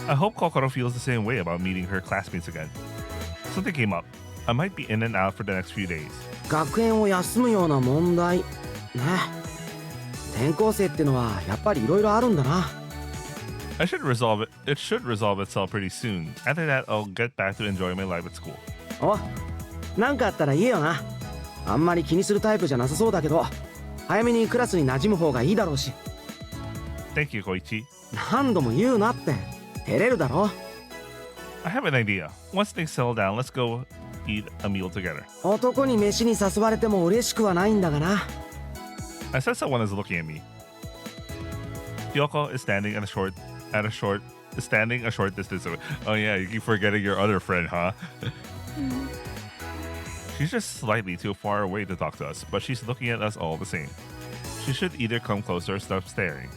I hope Kokoro feels the same way about meeting her classmates again. Something came up. I might be in and out for the next few days. 学園を休むような問題。ね。転校生ってのはやっぱりいろいろあるんだな。I should resolve it. It should resolve itself pretty soon. After that, I'll get back to enjoy my life at school. お、なんかあったら言えよな。あんまり気にするタイプじゃなさそうだけど、早めにクラスに馴染む方がいいだろうし。Thank you, Koichi. 何度も言うなって。照れるだろ。I have an idea. Once things settle down, let's go eat a meal together. 男に飯に誘われても嬉しくはないんだがな。I sense someone is looking at me. Kyoko is standing a short distance away. Oh yeah, you keep forgetting your other friend, huh? She's just slightly too far away to talk to us, but she's looking at us all the same. She should either come closer or stop staring.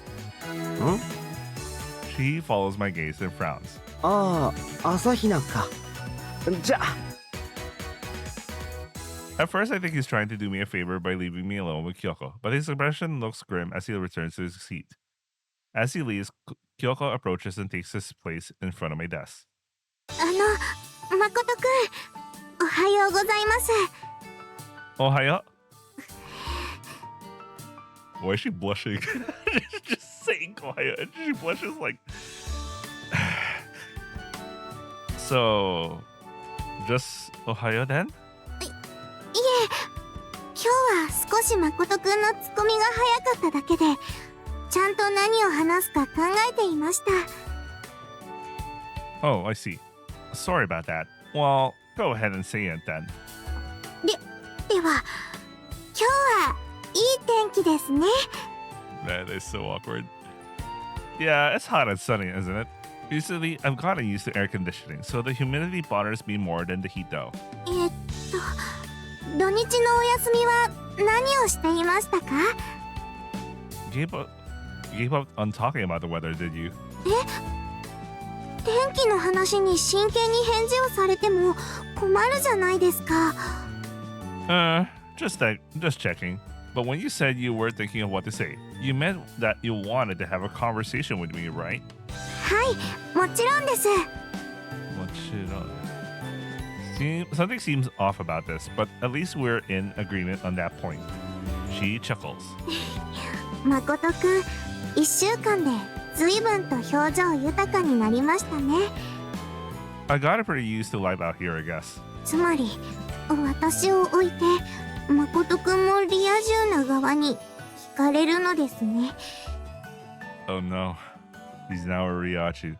Huh? She follows my gaze and frowns. ああ、朝比奈か。じゃあ。At first, I think he's trying to do me a favor by leaving me alone with Kyoko, but his expression looks grim as he returns to his seat. As he leaves, Kyoko approaches and takes his place in front of my desk. 誠くん、おはようございます。Ohaya? Why is she blushing? Just saying Ohaya, and she blushes like. So, just Ohaya then? いえ、今日は少し誠くんのツッコミが早かっただけで、ちゃんと何を話すか考えていました。Oh, I see. Sorry about that. Well, go ahead and say it then. では、今日はいい天気ですね。That is so awkward. Yeah, it's hot and sunny, isn't it? Recently, I've gotten used to air conditioning, so the humidity bothers me more than the heat though. 土日のお休みは何をしていましたか？ Gave up on talking about the weather, did you? 天気の話に真剣に返事をされても困るじゃないですか。Just checking. But when you said you were thinking of what to say, you meant that you wanted to have a conversation with me, right? はい、もちろんです。 Something seems off about this, but at least we're in agreement on that point. She chuckles. 誠くん、1週間で随分と表情豊かになりましたね。I got it pretty used to life out here, I guess. つまり、私を置いて、誠くんもリア充な側に惹かれるのですね。Oh no. He's now a Ryachu.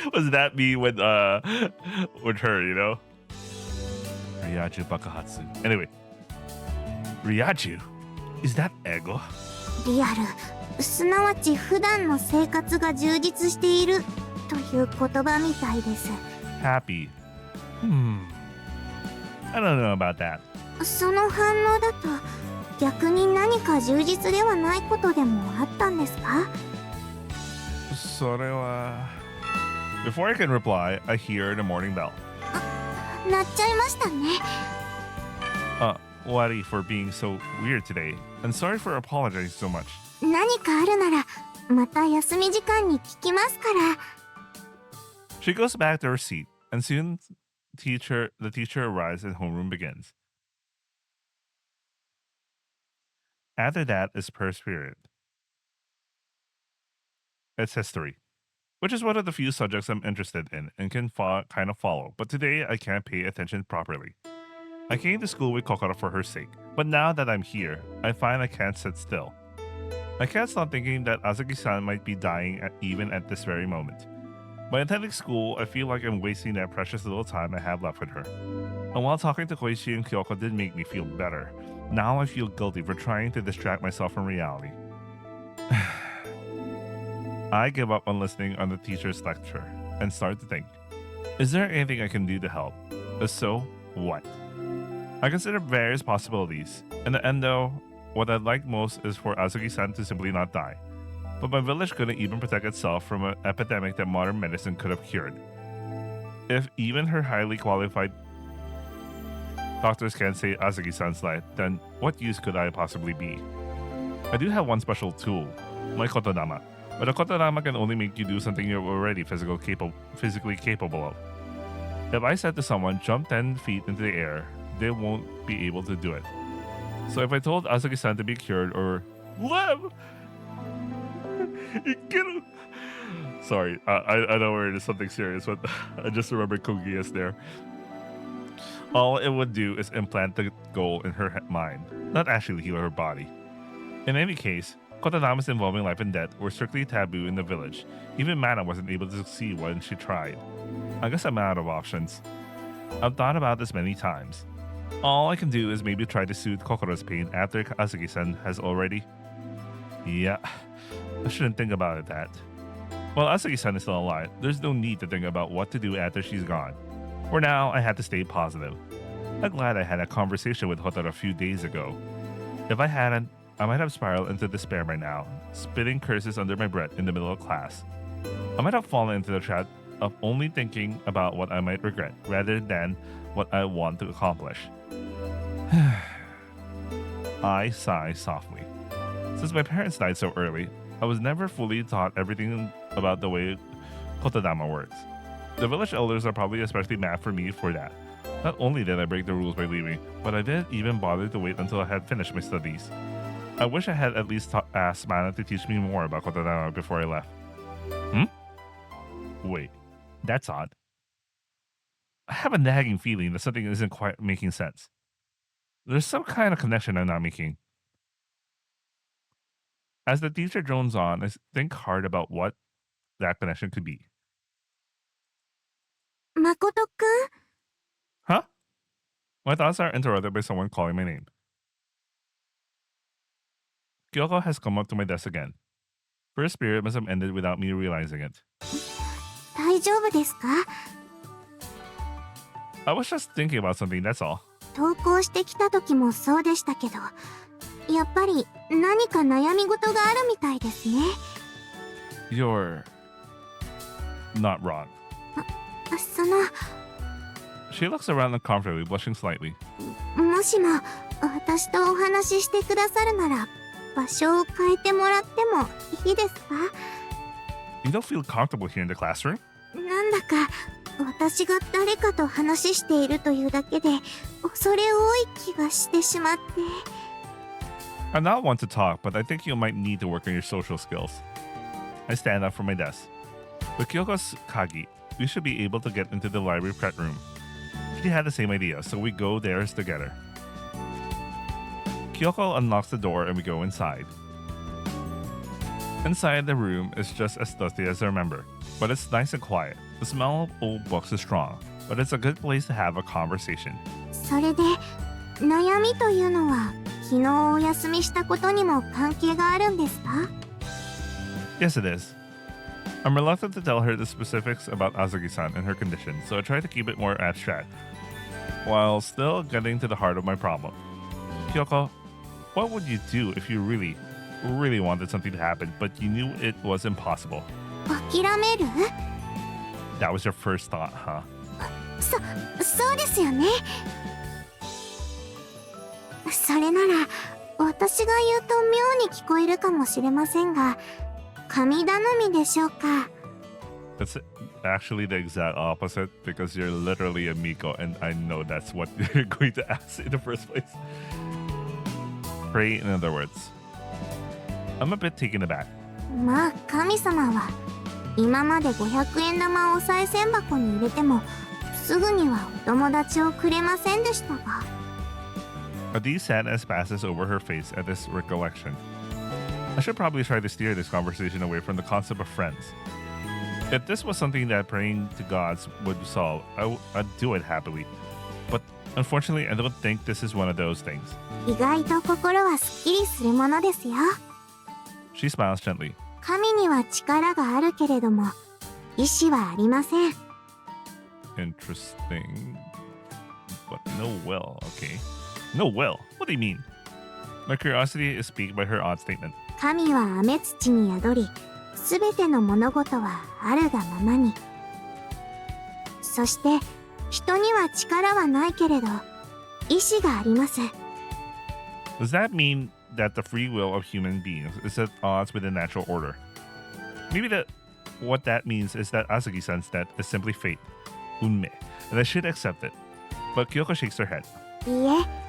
What does that mean with her, you know? Ryachu Bakahatsu. Anyway. Ryachu? Is that ego? リアル、すなわち普段の生活が充実しているという言葉みたいです。Happy. I don't know about that. その反応だと逆に何か充実ではないことでもあったんですか？ Before I can reply, I hear the morning bell. 鳴っちゃいましたね。Wari for being so weird today, and sorry for apologizing so much. 何かあるならまた休み時間に聞きますから。 She goes back to her seat, and soon the teacher arrives and homeroom begins. After that is first period. It's history, which is one of the few subjects I'm interested in and can kind of follow, but today I can't pay attention properly. I came to school with Kokoro for her sake, but now that I'm here, I find I can't sit still. I can't stop thinking that Azuki-san might be dying even at this very moment. By attending school, I feel like I'm wasting that precious little time I have left with her. And while talking to Koichi and Kyoko did make me feel better, now I feel guilty for trying to distract myself from reality. I give up on listening on the teacher's lecture and start to think, is there anything I can do to help? If so, what? I consider various possibilities. In the end though, what I'd like most is for Azuki-san to simply not die. But my village couldn't even protect itself from an epidemic that modern medicine could have cured. If even her highly qualified doctors can't save Azuki-san's life, then what use could I possibly be? I do have one special tool, my kotonama. But a kotonama can only make you do something you're already physically capable of. If I said to someone, jump 10 feet into the air, they won't be able to do it. So if I told Azuki-san to be cured or live, sorry, I know it is something serious, but I just remembered Kogias there. All it would do is implant the goal in her mind, not actually heal her body. In any case, kotonamas involving life and death were strictly taboo in the village. Even Mana wasn't able to succeed when she tried. I guess I'm out of options. I've thought about this many times. All I can do is maybe try to soothe Kokoro's pain after Azuki-san has already... Yeah, I shouldn't think about it that. While Azuki-san is still alive, there's no need to think about what to do after she's gone. For now, I had to stay positive. I'm glad I had a conversation with Hotaru a few days ago. If I hadn't, I might have spiraled into despair by now, spitting curses under my breath in the middle of class. I might have fallen into the trap of only thinking about what I might regret, rather than what I want to accomplish. I sigh softly. Since my parents died so early, I was never fully taught everything about the way Kotodama works. The village elders are probably especially mad for me for that. Not only did I break the rules by leaving, but I didn't even bother to wait until I had finished my studies. I wish I had at least asked Mana to teach me more about Kotodama before I left. Wait, that's odd. I have a nagging feeling that something isn't quite making sense. There's some kind of connection I'm not making. As the teacher drones on, I think hard about what that connection could be. 誠くん Huh? My thoughts are interrupted by someone calling my name. Kyoko has come up to my desk again. First period must have ended without me realizing it. 大丈夫ですか I was just thinking about something, that's all. 投稿してきた時もそうでしたけど、やっぱり何か悩み事があるみたいですね。 You're not wrong. その、 She looks around uncomfortably, blushing slightly. もしも私とお話ししてくださるなら、場所を変えてもらってもいいですか You don't feel comfortable here in the classroom? なんだか私が誰かと話しているというだけで恐れ多い気がしてしまって。 I'm not one to talk, but I think you might need to work on your social skills. I stand up from my desk. With Kyoko's Kagi, we should be able to get into the library prep room. She had the same idea, so we go there together. Kyoko unlocks the door and we go inside. Inside the room is just as dusty as I remember, but it's nice and quiet. The smell of old books is strong, but it's a good place to have a conversation. それで悩みというのは昨日お休みしたことにも関係があるんですか Yes, it is. I'm reluctant to tell her the specifics about Azuki-san and her condition, so I try to keep it more abstract, while still getting to the heart of my problem. Kyoko, what would you do if you really, really wanted something to happen, but you knew it was impossible? 諦める That was your first thought, huh? そうですよね。それなら私が言うと妙に聞こえるかもしれませんが、神頼みでしょうか。 That's actually the exact opposite because you're literally a Miko, and I know that's what you're going to ask in the first place. Pray, in other words. I'm a bit taken aback. まあ神様は今まで500円玉をお賽銭箱に入れてもすぐにはお友達をくれませんでしたが。 A deep sadness passes over her face at this recollection. I should probably try to steer this conversation away from the concept of friends. If this was something that praying to gods would solve, I'd do it happily. But unfortunately, I don't think this is one of those things. 意外と心はすっきりするものですよ。 She smiles gently. 神には力があるけれども意志はありません。 Interesting. But no will, okay. No will? What do you mean? My curiosity is piqued by her odd statement. 神は雨土に宿り、すべての物事はあるがままに。そして人には力はないけれど意志があります。 Does that mean that the free will of human beings is at odds with the natural order? Maybe what that means is that Azuki-san's death is simply fate, unme, and I should accept it. But Kyoko shakes her head. いいえ、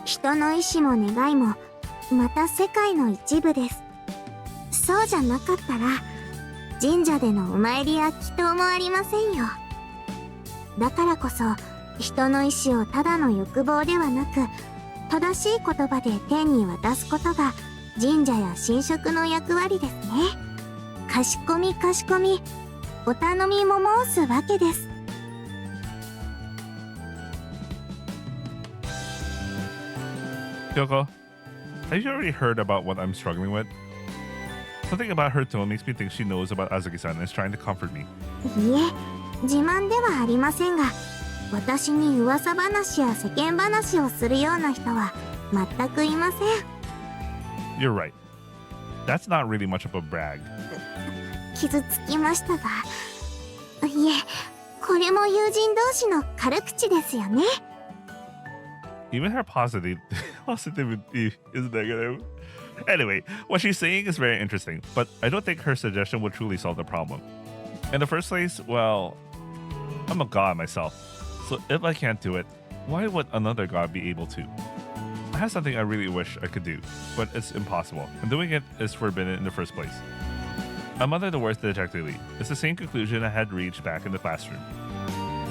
人の意志も願いもまた世界の一部です。そうじゃなかったら神社でのお参りや祈祷もありませんよ。だからこそ人の意志をただの欲望ではなく正しい言葉で天に渡すことが神社や神職の役割ですね。かしこみかしこみ、お頼みも申すわけです。 Kyoko, have you already heard about what I'm struggling with? Something about her tone makes me think she knows about Azuki-san and is trying to comfort me. いいえ、自慢ではありませんが、私に噂話や世間話をするような人は全くいません。 You're right. That's not really much of a brag. 傷つきましたが、いえ、これも友人同士の軽口ですよね。 Even her positivity is negative. Anyway, what she's saying is very interesting, but I don't think her suggestion would truly solve the problem. In the first place, well, I'm a god myself, so if I can't do it, why would another god be able to? I have something I really wish I could do, but it's impossible, and doing it is forbidden in the first place. I'm under the worst dejectedly. It's the same conclusion I had reached back in the classroom.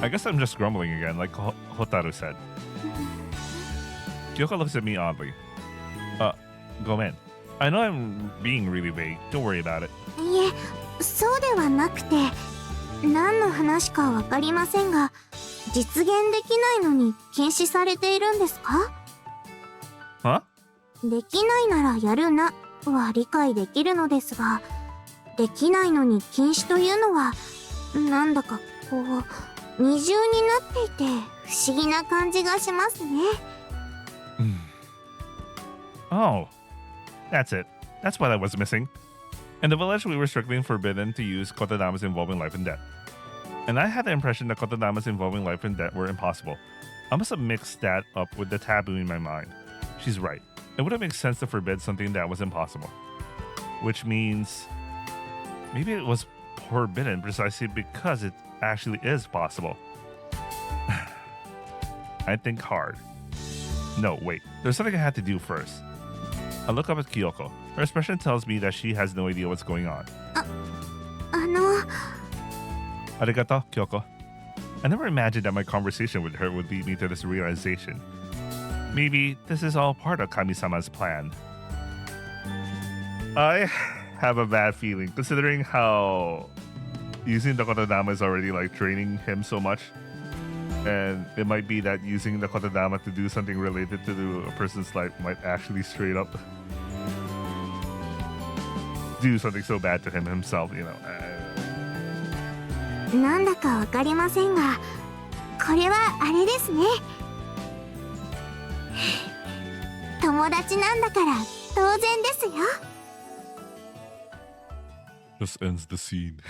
I guess I'm just grumbling again, like Hotaru said. Kyoko looks at me oddly. Gomen. I know I'm being really vague. Don't worry about it. いえ、そうではなくて、何の話かわかりませんが、実現できないのに禁止されているんですか？ Huh? できないならやるなは理解できるのですが、できないのに禁止というのは、なんだかこう、二重になっていて不思議な感じがしますね。Oh, that's it. That's what I was missing. In the village, we were strictly forbidden to use kotodamas involving life and death. And I had the impression that kotodamas involving life and death were impossible. I must have mixed that up with the taboo in my mind. She's right. It wouldn't make sense to forbid something that was impossible. Which means maybe it was forbidden precisely because it actually is possible. I think hard. No, wait. There's something I had to do first. I look up at Kyoko. Her expression tells me that she has no idea what's going on. あの、 Arigato, Kyoko. I never imagined that my conversation with her would lead me to this realization. Maybe this is all part of Kami-sama's plan. I have a bad feeling, considering how using the kotodama is already like training him so much. And it might be that using the kotodama to do something related to a person's life might actually straight up do something so bad to him himself, you know. なんだかわかりませんが、これはあれですね。友達なんだから当然ですよ。 Just ends the scene.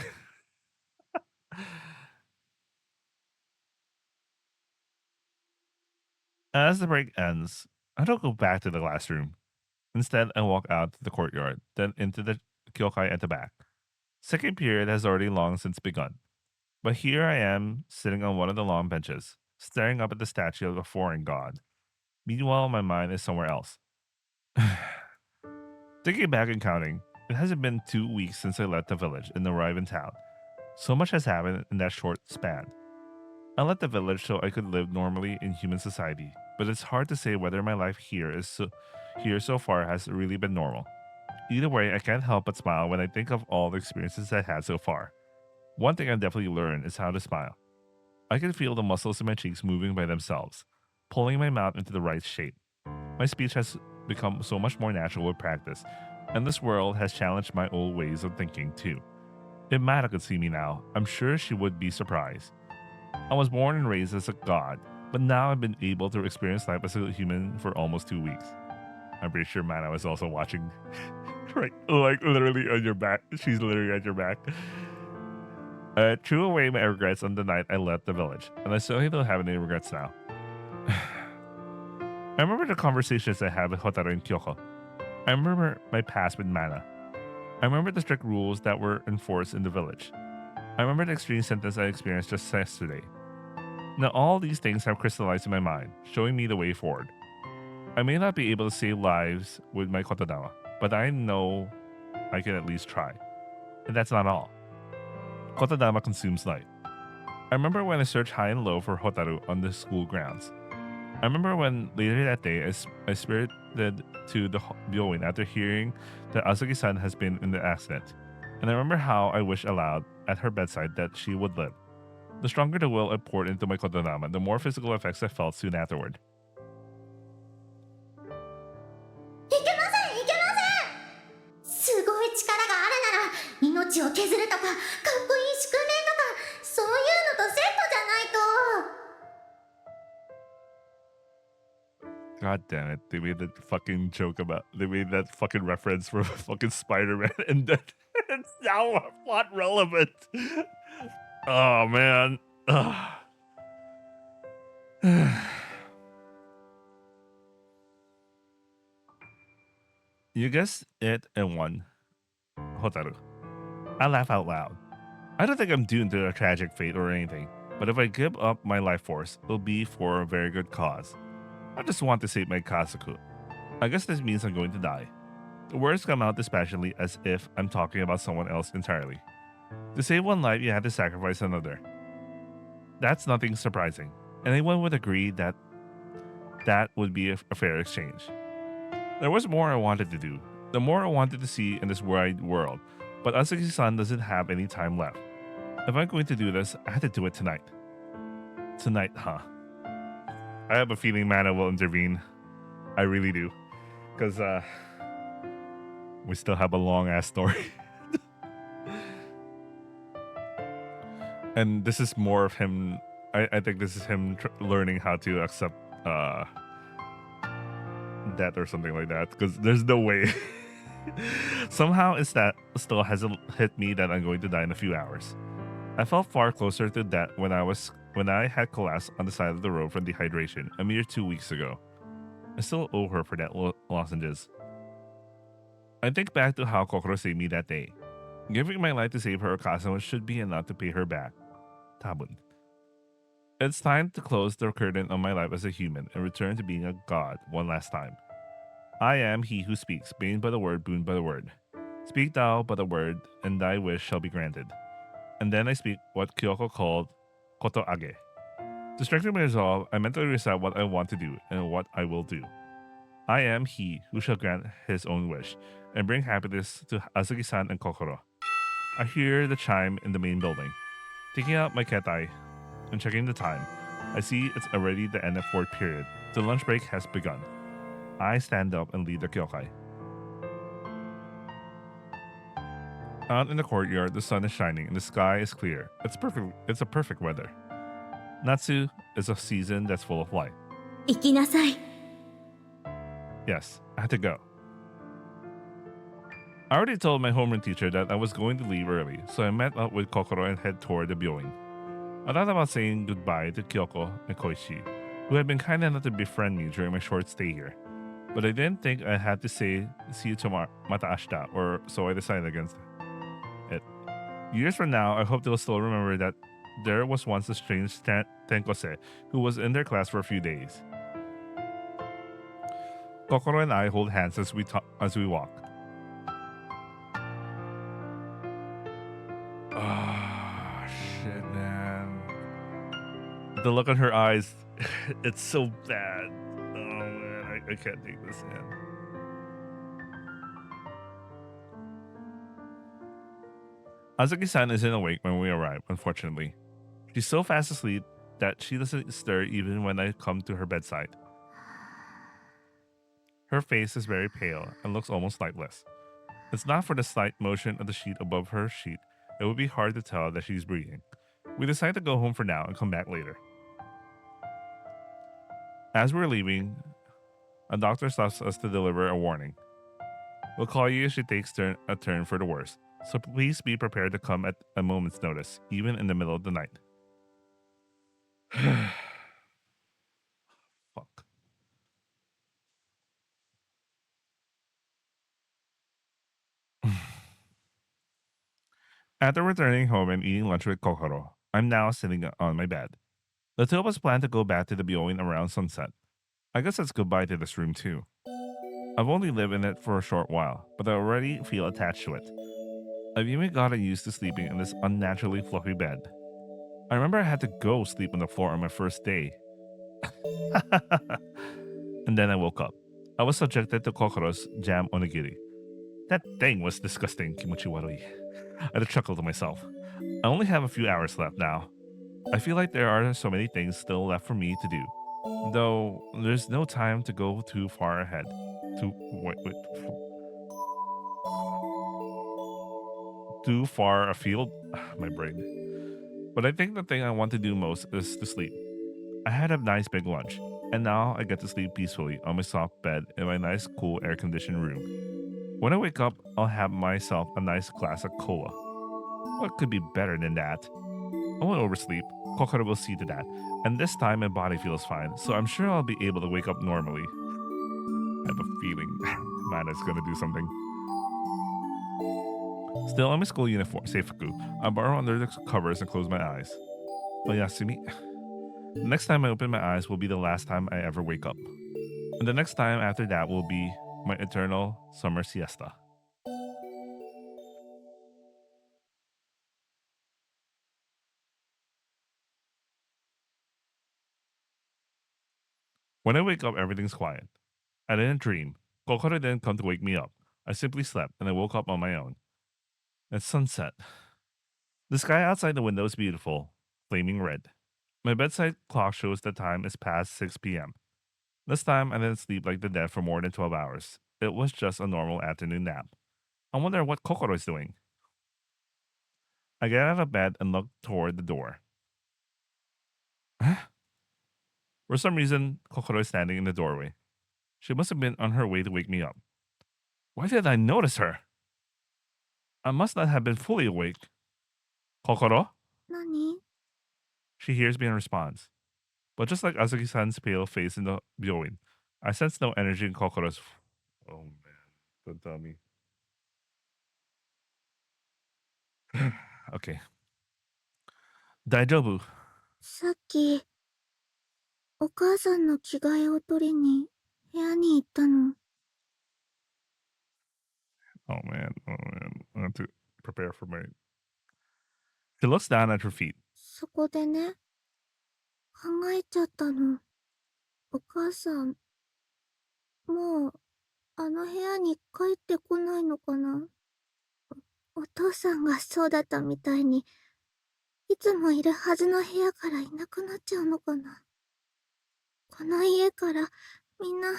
As the break ends, I don't go back to the classroom. Instead, I walk out to the courtyard, then into the kyokai at the back. Second period has already long since begun. But here I am, sitting on one of the long benches, staring up at the statue of a foreign god. Meanwhile, my mind is somewhere else. Thinking back and counting, it hasn't been 2 weeks since I left the village and arrived in town. So much has happened in that short span. I left the village so I could live normally in human society, but it's hard to say whether my life here so far has really been normal. Either way, I can't help but smile when I think of all the experiences I had so far. One thing I definitely learned is how to smile. I can feel the muscles in my cheeks moving by themselves, pulling my mouth into the right shape. My speech has become so much more natural with practice, and this world has challenged my old ways of thinking too. If Mata could see me now, I'm sure she would be surprised. I was born and raised as a god, but now I've been able to experience life as a human for almost 2 weeks. I'm pretty sure Mana was also watching, right? Like literally on your back. She's literally at your back. I threw away my regrets on the night I left the village, and I certainly don't have any regrets now. I remember the conversations I had with Hotaru and Kyoko. I remember my past with Mana. I remember the strict rules that were enforced in the village. I remember the extreme sentence I experienced just yesterday. Now all these things have crystallized in my mind, showing me the way forward. I may not be able to save lives with my kotodama, but I know I can at least try. And that's not all. Kotodama consumes light. I remember when I searched high and low for Hotaru on the school grounds. I remember when later that day I spirited to the Byoin after hearing that Azuki-san has been in the accident. And I remember how I wished aloud at her bedside that she would live. The stronger the will I poured into my kotodama, the more physical effects I felt soon afterward. いけません、いけません。すごい力があるなら命を削るとかかっこいい宿命とかそういうのとセットじゃないと。 God damn it. They made that fucking joke about, they made that fucking reference for fucking Spider-Man and then it's now plot relevant. Oh man. Ugh. You guessed it and won. Hotaru. I laugh out loud. I don't think I'm doomed to a tragic fate or anything, but if I give up my life force, it'll be for a very good cause. I just want to save my Kazuku. I guess this means I'm going to die. The words come out dispassionately as if I'm talking about someone else entirely. To save one life, you had to sacrifice another. That's nothing surprising. Anyone would agree that that would be a fair exchange. There was more I wanted to do, the more I wanted to see in this wide world, but Asahi-san doesn't have any time left. If I'm going to do this, I had to do it tonight. Tonight, huh? I have a feeling Mana will intervene. I really do. Because we still have a long ass story. And this is more of him. I think this is him learning how to accept death or something like that. Because there's no way. Somehow it's that still hasn't hit me that I'm going to die in a few hours. I felt far closer to death when I had collapsed on the side of the road from dehydration a mere 2 weeks ago. I still owe her for that lozenges. I think back to how Kokoro saved me that day. Giving my life to save her Okasama should be enough to pay her back. Tabun. It's time to close the curtain on my life as a human and return to being a god one last time. I am he who speaks, bane by the word, boon by the word. Speak thou but a word, and thy wish shall be granted. And then I speak what Kyoko called Koto Age. To strengthen my resolve, I mentally recite what I want to do and what I will do. I am he who shall grant his own wish and bring happiness to Azuki-san and Kokoro. I hear the chime in the main building. Taking out my ketai and checking the time, I see it's already the end of fourth period. The lunch break has begun. I stand up and lead the kyokai. Out in the courtyard, the sun is shining and the sky is clear. It's perfect. It's a perfect weather. Natsu is a season that's full of light. 行きなさい。 Yes, I had to go. I already told my homeroom teacher that I was going to leave early, so I met up with Kokoro and head toward the byoin. I thought about saying goodbye to Kyoko and Koichi, who had been kind enough to befriend me during my short stay here. But I didn't think I had to say see you tomorrow, mata ashita, or so I decided against it. Years from now, I hope they'll still remember that there was once a strange Tenkose who was in their class for a few days. Kokoro and I hold hands as we walk. Ah, shit, man. The look in her eyes, it's so bad. Oh man, I can't take this in. Azuki-san isn't awake when we arrive, unfortunately. She's so fast asleep that she doesn't stir even when I come to her bedside. Her face is very pale and looks almost lifeless. It's not for the slight motion of the sheet above her sheet. It would be hard to tell that she's breathing. We decide to go home for now and come back later. As we're leaving, a doctor stops us to deliver a warning. We'll call you if she takes a turn for the worse, so please be prepared to come at a moment's notice, even in the middle of the night. Fuck. After returning home and eating lunch with Kokoro, I'm now sitting on my bed. The two of us plan to go back to the byoin around sunset. I guess it's goodbye to this room too. I've only lived in it for a short while, but I already feel attached to it. I've even gotten used to sleeping in this unnaturally fluffy bed. I remember I had to go sleep on the floor on my first day. And then I woke up. I was subjected to Kokoro's jam onigiri. That thing was disgusting, kimochi warui. I had to chuckle to myself. I only have a few hours left now. I feel like there are so many things still left for me to do. Though there's no time to go too far ahead. Too far afield? My brain. But I think the thing I want to do most is to sleep. I had a nice big lunch, and now I get to sleep peacefully on my soft bed in my nice, cool, air-conditioned room. When I wake up, I'll have myself a nice glass of cola. What could be better than that? I won't oversleep. Kokoro will see to that. And this time my body feels fine, so I'm sure I'll be able to wake up normally. I have a feeling Mana's gonna do something. Still in my school uniform, Seifuku, I burrow under the covers and close my eyes. Oyasumi. The next time I open my eyes will be the last time I ever wake up. And the next time after that will be my eternal summer siesta. When I wake up, everything's quiet. I didn't dream. Kokoro didn't come to wake me up. I simply slept and I woke up on my own. It's sunset. The sky outside the window is beautiful, flaming red. My bedside clock shows the time is past 6 p.m. This time I didn't sleep like the dead for more than 12 hours. It was just a normal afternoon nap. I wonder what Kokoro is doing. I get out of bed and look toward the door. For some reason, Kokoro is standing in the doorway. She must have been on her way to wake me up. Why did I notice her? I must not have been fully awake. Kokoro? 何？ She hears me and responds. But just like Azuki-san's pale face in the byoin, I sense no energy in Kokoro's. Oh man, don't tell me. Okay. Daijobu. さっき、お母さんの着替えを取りに部屋に行ったの。Oh man, oh man. I have to prepare for my. She looks down at her feet. そこでね、考えちゃったの。お母さん、もう、あの部屋に帰ってこないのかな？お父さんがそうだったみたいに、いつもいるはずの部屋からいなくなっちゃうのかな？この家からみんない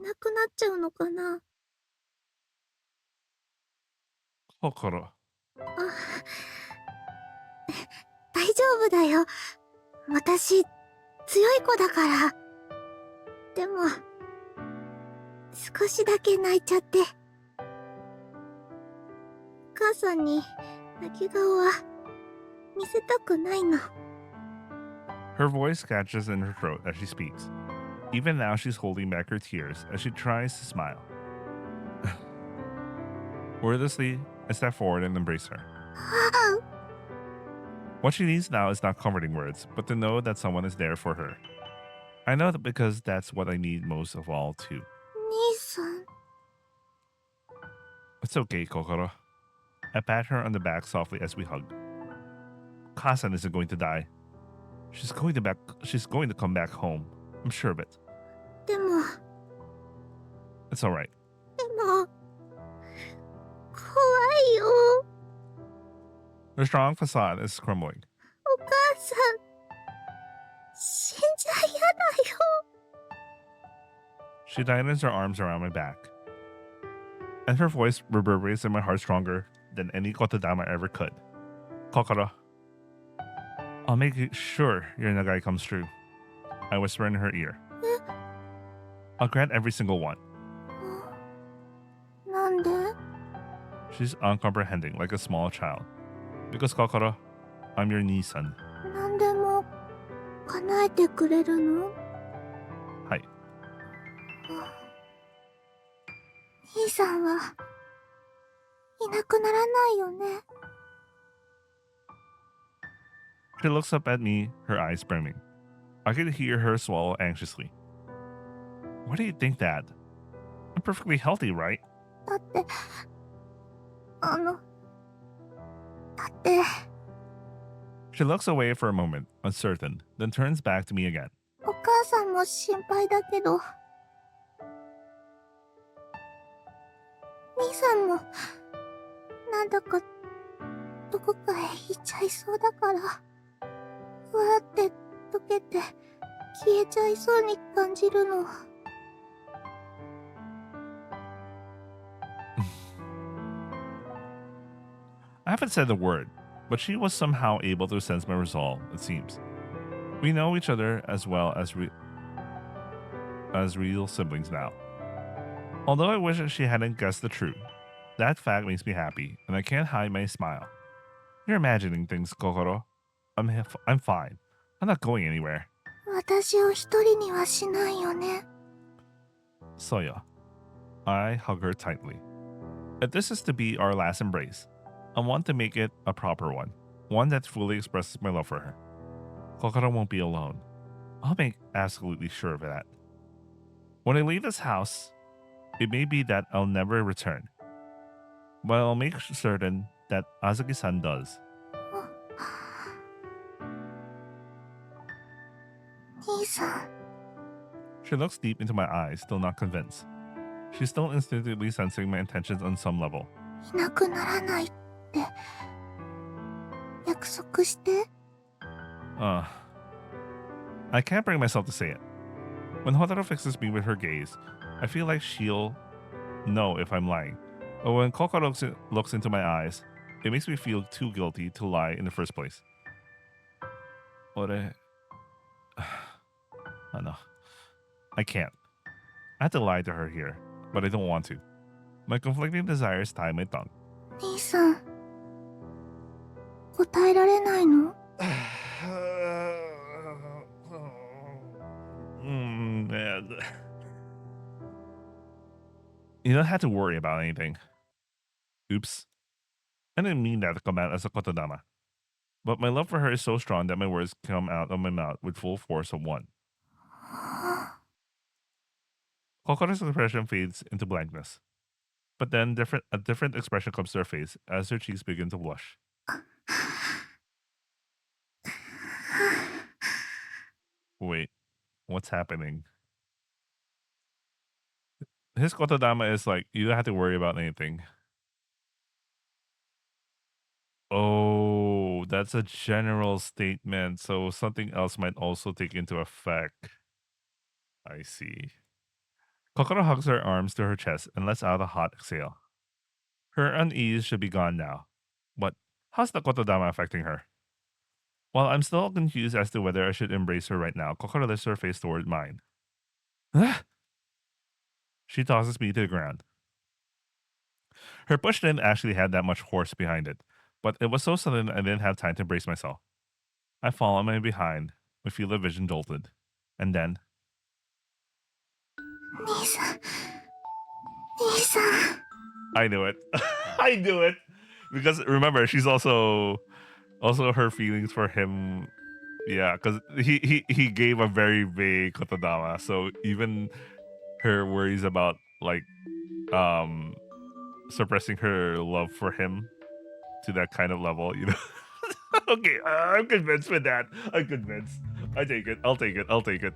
なくなっちゃうのかな？ Kokoro. 大丈夫だよ。私、強い子だから。でも、少しだけ泣いちゃって。お母さんに泣き顔は見せたくないの。Her voice catches in her throat as she speaks. Even now, she's holding back her tears as she tries to smile. Wordlessly, I step forward and embrace her. What she needs now is not comforting words, but to know that someone is there for her. I know that because that's what I need most of all, too. 兄さん。 It's okay, Kokoro. I pat her on the back softly as we hug. Kasan isn't going to die. She's going to come back home. I'm sure of it. でも、 It's alright. でも、怖いよ。 Her strong facade is crumbling. お母さん、死んじゃ嫌だよ。 She tightens her arms around my back. And her voice reverberates in my heart stronger than any kotodama ever could. Kokoro. I'll make sure your nagai comes true. I whisper in her ear. I'll grant every single one. なんで？ She's uncomprehending like a small child. Because Kokoro, I'm your Nisan. なんでも叶えてくれるの？ Hi. 兄さんはいなくならないよね。 She looks up at me, her eyes brimming. I could hear her swallow anxiously. Why do you think that? I'm perfectly healthy, right? だって、だって、 She looks away for a moment, uncertain, then turns back to me again. お母さんも心配だけど、兄さんも、なんだか、どこかへ行っちゃいそうだから、ふわって溶けて、消えちゃいそうに感じるの。 I haven't said a word, but she was somehow able to sense my resolve, it seems. We know each other as well as real siblings now. Although I wish that she hadn't guessed the truth, that fact makes me happy, and I can't hide my smile. You're imagining things, Kokoro. I'm fine. I'm not going anywhere. 私を一人にはしないよね。 Soya. I hug her tightly. If this is to be our last embrace, I want to make it a proper one that fully expresses my love for her. Kokoro won't be alone. I'll make absolutely sure of that. When I leave this house, it may be that I'll never return, but I'll make certain that Azuki-san does. 兄さん、 She looks deep into my eyes, still not convinced. She's still instinctively sensing my intentions on some level. いなくならないって約束して。 I can't bring myself to say it. When Hotaru fixes me with her gaze, I feel like she'll know if I'm lying. But when Kokoro looks into my eyes, it makes me feel too guilty to lie in the first place. I know. I can't. I have to lie to her here, but I don't want to. My conflicting desires tie my tongue. 兄さん、答えられないの？ Man. You don't have to worry about anything. Oops. I didn't mean that to come out as a kotodama. But my love for her is so strong that my words come out of my mouth with full force of one. Kokoro's expression fades into blankness. But then a different expression comes to her face as her cheeks begin to blush. Wait, what's happening? His kotodama is like, you don't have to worry about anything. Oh, that's a general statement, so something else might also take into effect. I see. Kokoro hugs her arms to her chest and lets out a hot exhale. Her unease should be gone now. But how's the kotodama affecting her? While I'm still confused as to whether I should embrace her right now, Kokoro lifts her face toward mine. She tosses me to the ground. Her push didn't actually have that much force behind it, but it was so sudden I didn't have time to brace myself. I fall on my behind, my field of vision jolted. And then... 兄さん、兄さん。 I knew it. I knew it! Because remember, she's also her feelings for him. Yeah, because he gave a very vague kotodama, so even her worries about like suppressing her love for him to that kind of level, you know. Okay, I'm convinced with that. I'm convinced. I take it. I'll take it. I'll take it.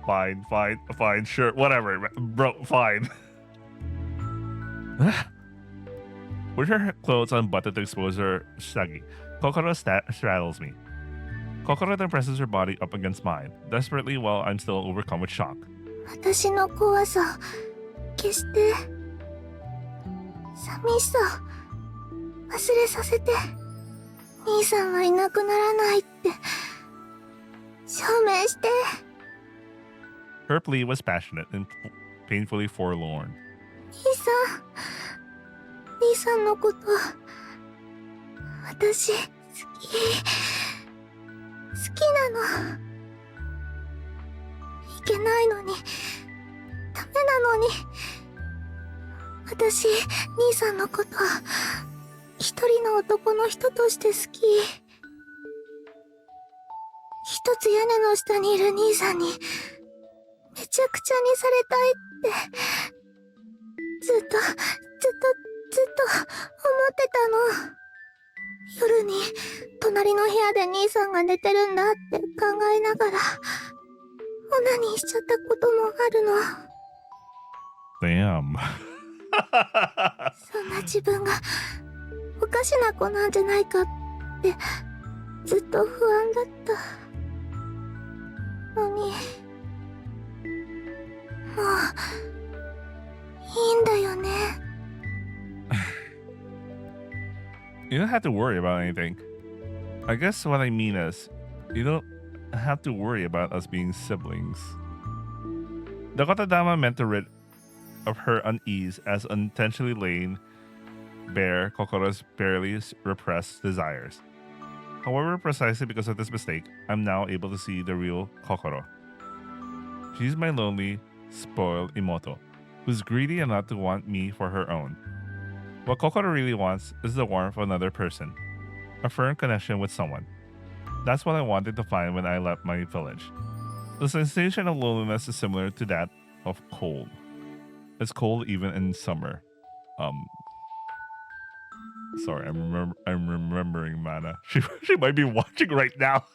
Fine, fine, fine. Sure, whatever, bro. Fine. With her clothes unbuttoned to expose her shaggy, Kokoro straddles me. Kokoro then presses her body up against mine, desperately while I'm still overcome with shock. 私の怖さ消して、寂しさ忘れさせて、兄さんはいなくならないって証明して。 Her plea was passionate and painfully forlorn. 兄さんのこと私好きなの。いけないのにダメなのに、私兄さんのこと一人の男の人として好き。一つ屋根の下にいる兄さんにめちゃくちゃにされたいってずっと思ってたの。夜に隣の部屋で兄さんが寝てるんだって考えながらオナニーしちゃったこともあるの。 Damn. そんな自分がおかしな子なんじゃないかってずっと不安だったのに、もういいんだよね。You don't have to worry about anything. I guess what I mean is, you don't have to worry about us being siblings. The kotodama meant to rid of her unease as unintentionally laying bare Kokoro's barely repressed desires. However, precisely because of this mistake, I'm now able to see the real Kokoro. She's my lonely, spoiled Imoto, who's greedy enough to want me for her own. What Kokoro really wants is the warmth of another person, a firm connection with someone. That's what I wanted to find when I left my village. The sensation of loneliness is similar to that of cold. It's cold even in summer. Um, sorry, I'm remembering Mana. She might be watching right now.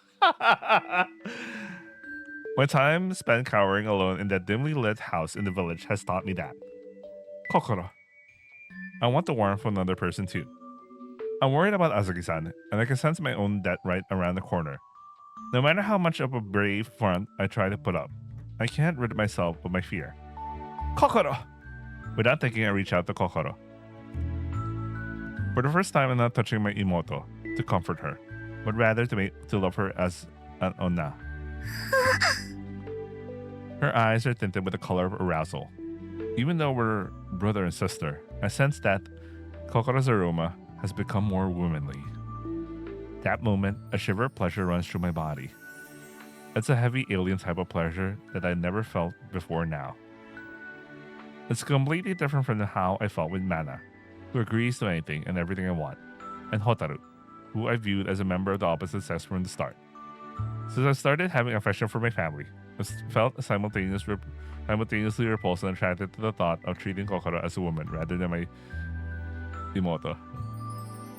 My time spent cowering alone in that dimly lit house in the village has taught me that. Kokoro. I want the warmth of another person too. I'm worried about Azuki-san, and I can sense my own death right around the corner. No matter how much of a brave front I try to put up, I can't rid myself of my fear. Kokoro! Without thinking, I reach out to Kokoro. For the first time, I'm not touching my Imoto to comfort her, but rather to love her as an onna. Her eyes are tinted with the color of arousal. Even though we're brother and sister, I sense that Kokoro's aroma has become more womanly. That moment, a shiver of pleasure runs through my body. It's a heavy alien type of pleasure that I never felt before now. It's completely different from how I felt with Mana, who agrees to anything and everything I want, and Hotaru, who I viewed as a member of the opposite sex from the start. Since I started having affection for my family, I felt simultaneously repulsed and attracted to the thought of treating Kokoro as a woman rather than my Imoto.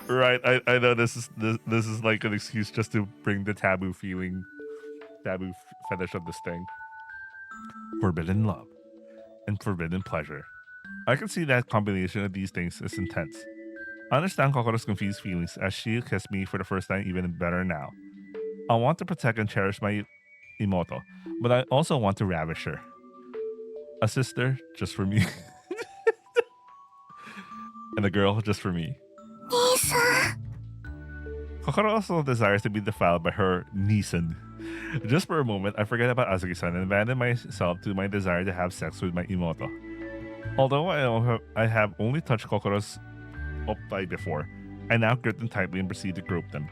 Right, I know this is like an excuse just to bring the taboo fetish of this thing. Forbidden love and forbidden pleasure. I can see that combination of these things is intense. I understand Kokoro's confused feelings as she kissed me for the first time even better now. I want to protect and cherish my Imoto, but I also want to ravish her. A sister just for me. And a girl just for me. Kokoro also desires to be defiled by her Nisan. Just for a moment, I forget about Azuki-san and abandon myself to my desire to have sex with my Imoto. Although I have only touched Kokoro's oppai before, I now grip them tightly and proceed to grope them.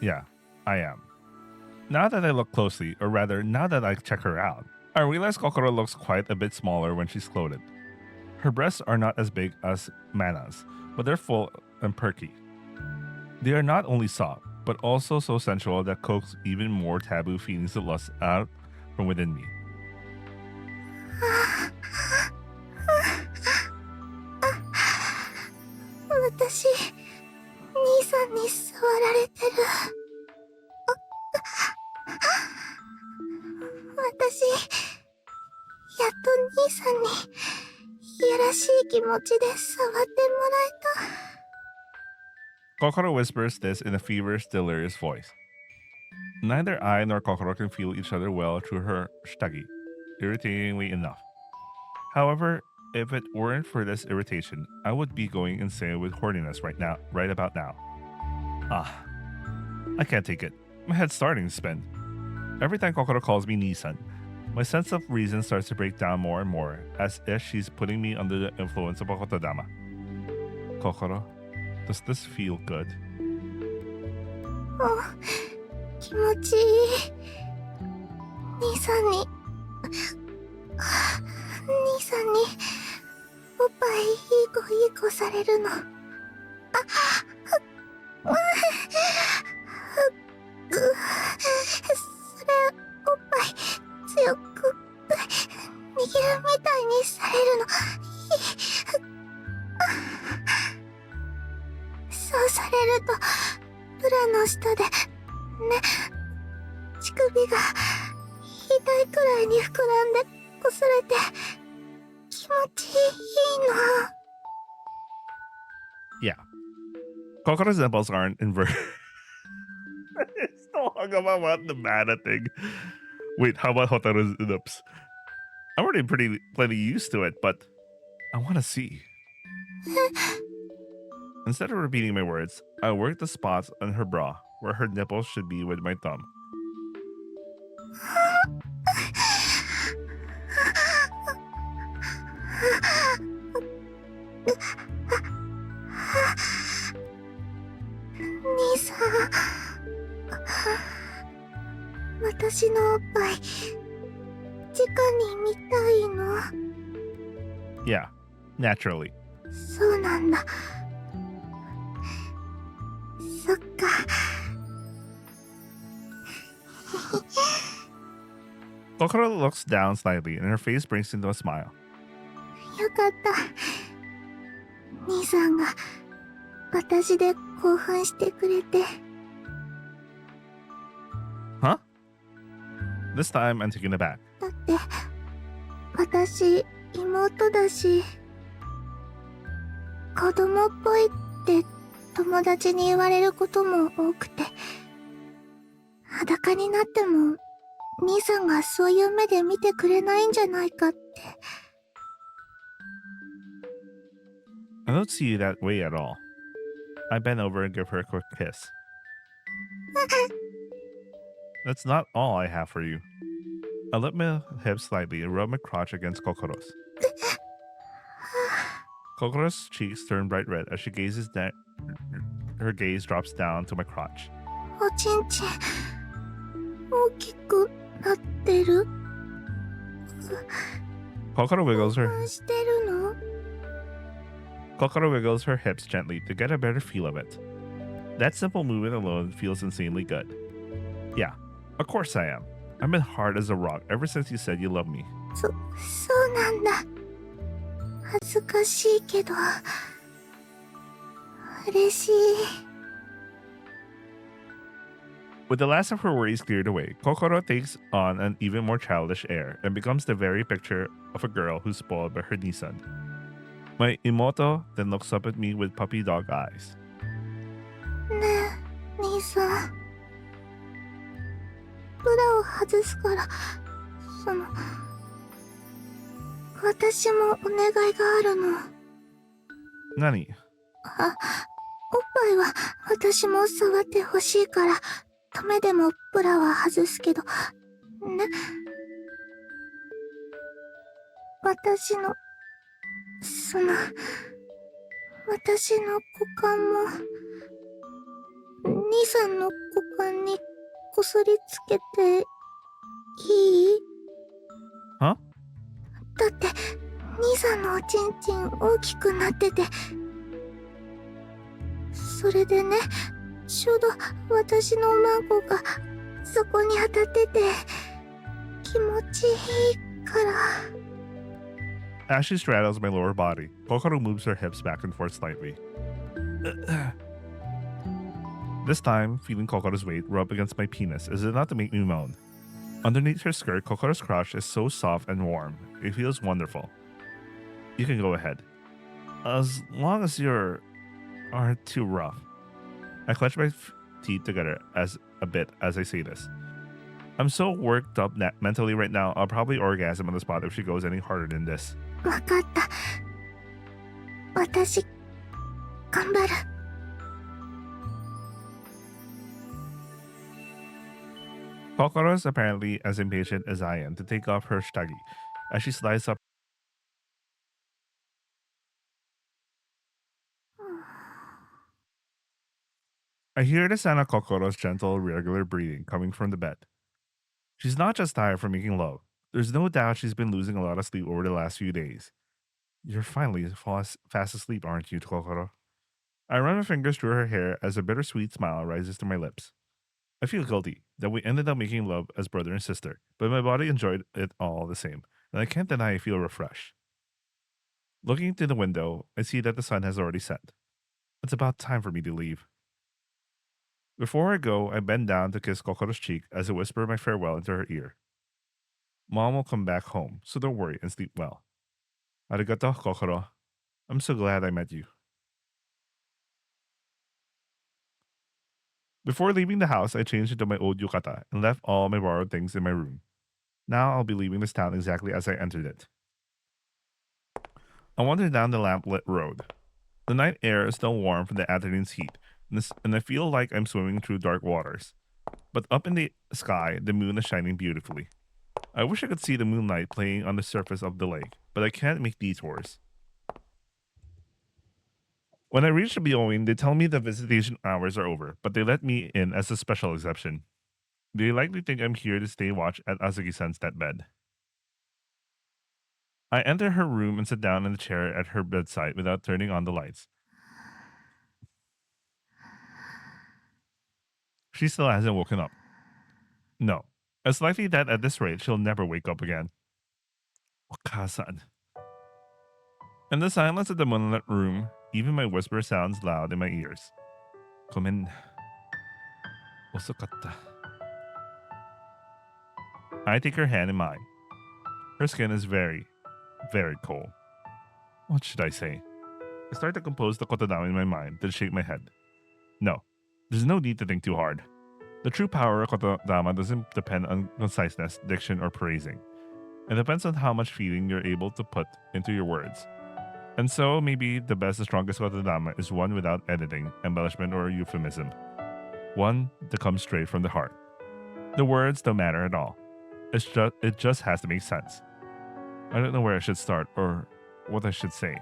Yeah, I am. Now that I look closely, or rather, now that I check her out, I realize Kokoro looks quite a bit smaller when she's clothed. Her breasts are not as big as Mana's, but they're full and perky. They are not only soft, but also so sensual that coax even more taboo feelings of lust out from within me. Kokoro whispers this in a feverish, delirious voice. Neither I nor Kokoro can feel each other well through her shitagi, irritatingly enough. However, if it weren't for this irritation, I would be going insane with horniness right about now. I can't take it. My head's starting to spin. Every time Kokoro calls me Nisan, my sense of reason starts to break down more and more, as if she's putting me under the influence of Okotodama. Kokoro, does this feel good? Yeah. Kokoro's nipples aren't inverted. Still hung up about the mana thing. Wait, how about Hotaru's nips? I'm already plenty used to it, but I want to see. Instead of repeating my words, I work the spots on her bra where her nipples should be with my thumb. 兄さん、私のおっぱい、直に見たいの？ Yeah, naturally. そうなんだ。そっか。Kokoro looks down slightly and her face breaks into a smile. よかった。兄さんが私で興奮してくれて。Huh? This time I'm taken aback. だって私妹だし、子供っぽいって友達に言われることも多くて、裸になっても兄さんがそういう目で見てくれないんじゃないかって。I don't see you that way at all. I bend over and give her a quick kiss. That's not all I have for you. I lift my hips slightly and rub my crotch against Kokoro's. Kokoro's cheeks turn bright red as she gazes down. Her gaze drops down to my crotch. おちんちん大きくなってる？ Kokoro wiggles her してるの？ Kokoro wiggles her hips gently to get a better feel of it. That simple movement alone feels insanely good. Yeah, of course I am. I've been hard as a rock ever since you said you love me. そうなんだ。恥ずかしいけど嬉しい。 With the last of her worries cleared away, Kokoro takes on an even more childish air and becomes the very picture of a girl who's spoiled by her Nissan. My Imoto then looks up at me with puppy dog eyes. ねえ、兄さん。ブラを外すから、私もお願いがあるの。Nani? おっぱいは私も触ってほしいから、ためでもブラは外すけど、ね。私の、私の股間も、兄さんの股間にこすりつけていい？ Huh? だって兄さんのおちんちん大きくなってて、それでね、ちょうど私のおまんこがそこに当たってて気持ちいいから。 As she straddles my lower body, Kokoro moves her hips back and forth slightly. This time, feeling Kokoro's weight rub against my penis is enough to make me moan. Underneath her skirt, Kokoro's crotch is so soft and warm. It feels wonderful. You can go ahead. As long as you aren't too rough. I clench my teeth together a bit as I say this. I'm so worked up mentally right now, I'll probably orgasm on the spot if she goes any harder than this. わかった。私、頑張る。Kokoro is apparently as impatient as I am to take off her shitagi as she slides up. I hear the sound of Kokoro's gentle, regular breathing coming from the bed. She's not just tired from making love. There's no doubt she's been losing a lot of sleep over the last few days. You're finally fast asleep, aren't you, Kokoro? I run my fingers through her hair as a bittersweet smile rises to my lips. I feel guilty that we ended up making love as brother and sister, but my body enjoyed it all the same, and I can't deny I feel refreshed. Looking through the window, I see that the sun has already set. It's about time for me to leave. Before I go, I bend down to kiss Kokoro's cheek as I whisper my farewell into her ear. Mom will come back home, so don't worry and sleep well. Arigato, Kokoro. I'm so glad I met you. Before leaving the house, I changed into my old yukata and left all my borrowed things in my room. Now I'll be leaving this town exactly as I entered it. I wander down the lamplit road. The night air is still warm from the afternoon's heat, and I feel like I'm swimming through dark waters. But up in the sky, the moon is shining beautifully. I wish I could see the moonlight playing on the surface of the lake. but I can't make detours. When I reach the Byoin, they tell me the visitation hours are over, but they let me in as a special exception. They likely think I'm here to stay watch at Azuki-san's deathbed. I enter her room and sit down in the chair at her bedside without turning on the lights. She still hasn't woken up. No. It's likely that at this rate, she'll never wake up again. Okasan. In the silence of the moonlit room, even my whisper sounds loud in my ears. Gomen. Osokatta. I take her hand in mine. Her skin is very, very cold. What should I say? I start to compose the kotodama in my mind, then shake my head. No, there's no need to think too hard. The true power of kotodama doesn't depend on conciseness, diction, or praising. It depends on how much feeling you're able to put into your words. And so, maybe the best and strongest kotodama is one without editing, embellishment, or euphemism. One that comes straight from the heart. The words don't matter at all. It just has to make sense. I don't know where I should start or what I should say.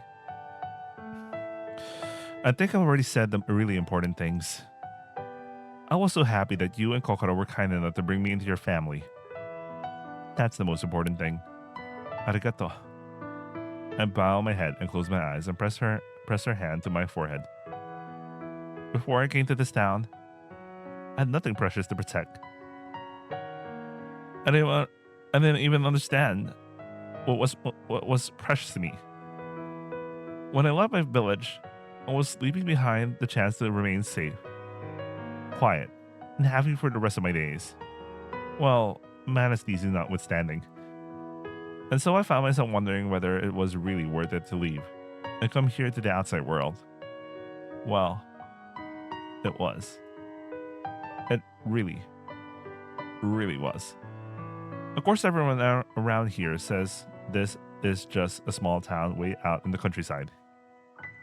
I think I've already said the really important things. I was so happy that you and Kokoro were kind enough to bring me into your family. That's the most important thing. Arigato. I bow my head and close my eyes and press her hand to my forehead. Before I came to this town, I had nothing precious to protect. I didn't even understand what was precious to me. When I left my village, I was leaving behind the chance to remain safe, quiet, and happy for the rest of my days. Well, anesthesia notwithstanding. And so I found myself wondering whether it was really worth it to leave and come here to the outside world. Well, it was. It really, really was. Of course, everyone around here says this is just a small town way out in the countryside.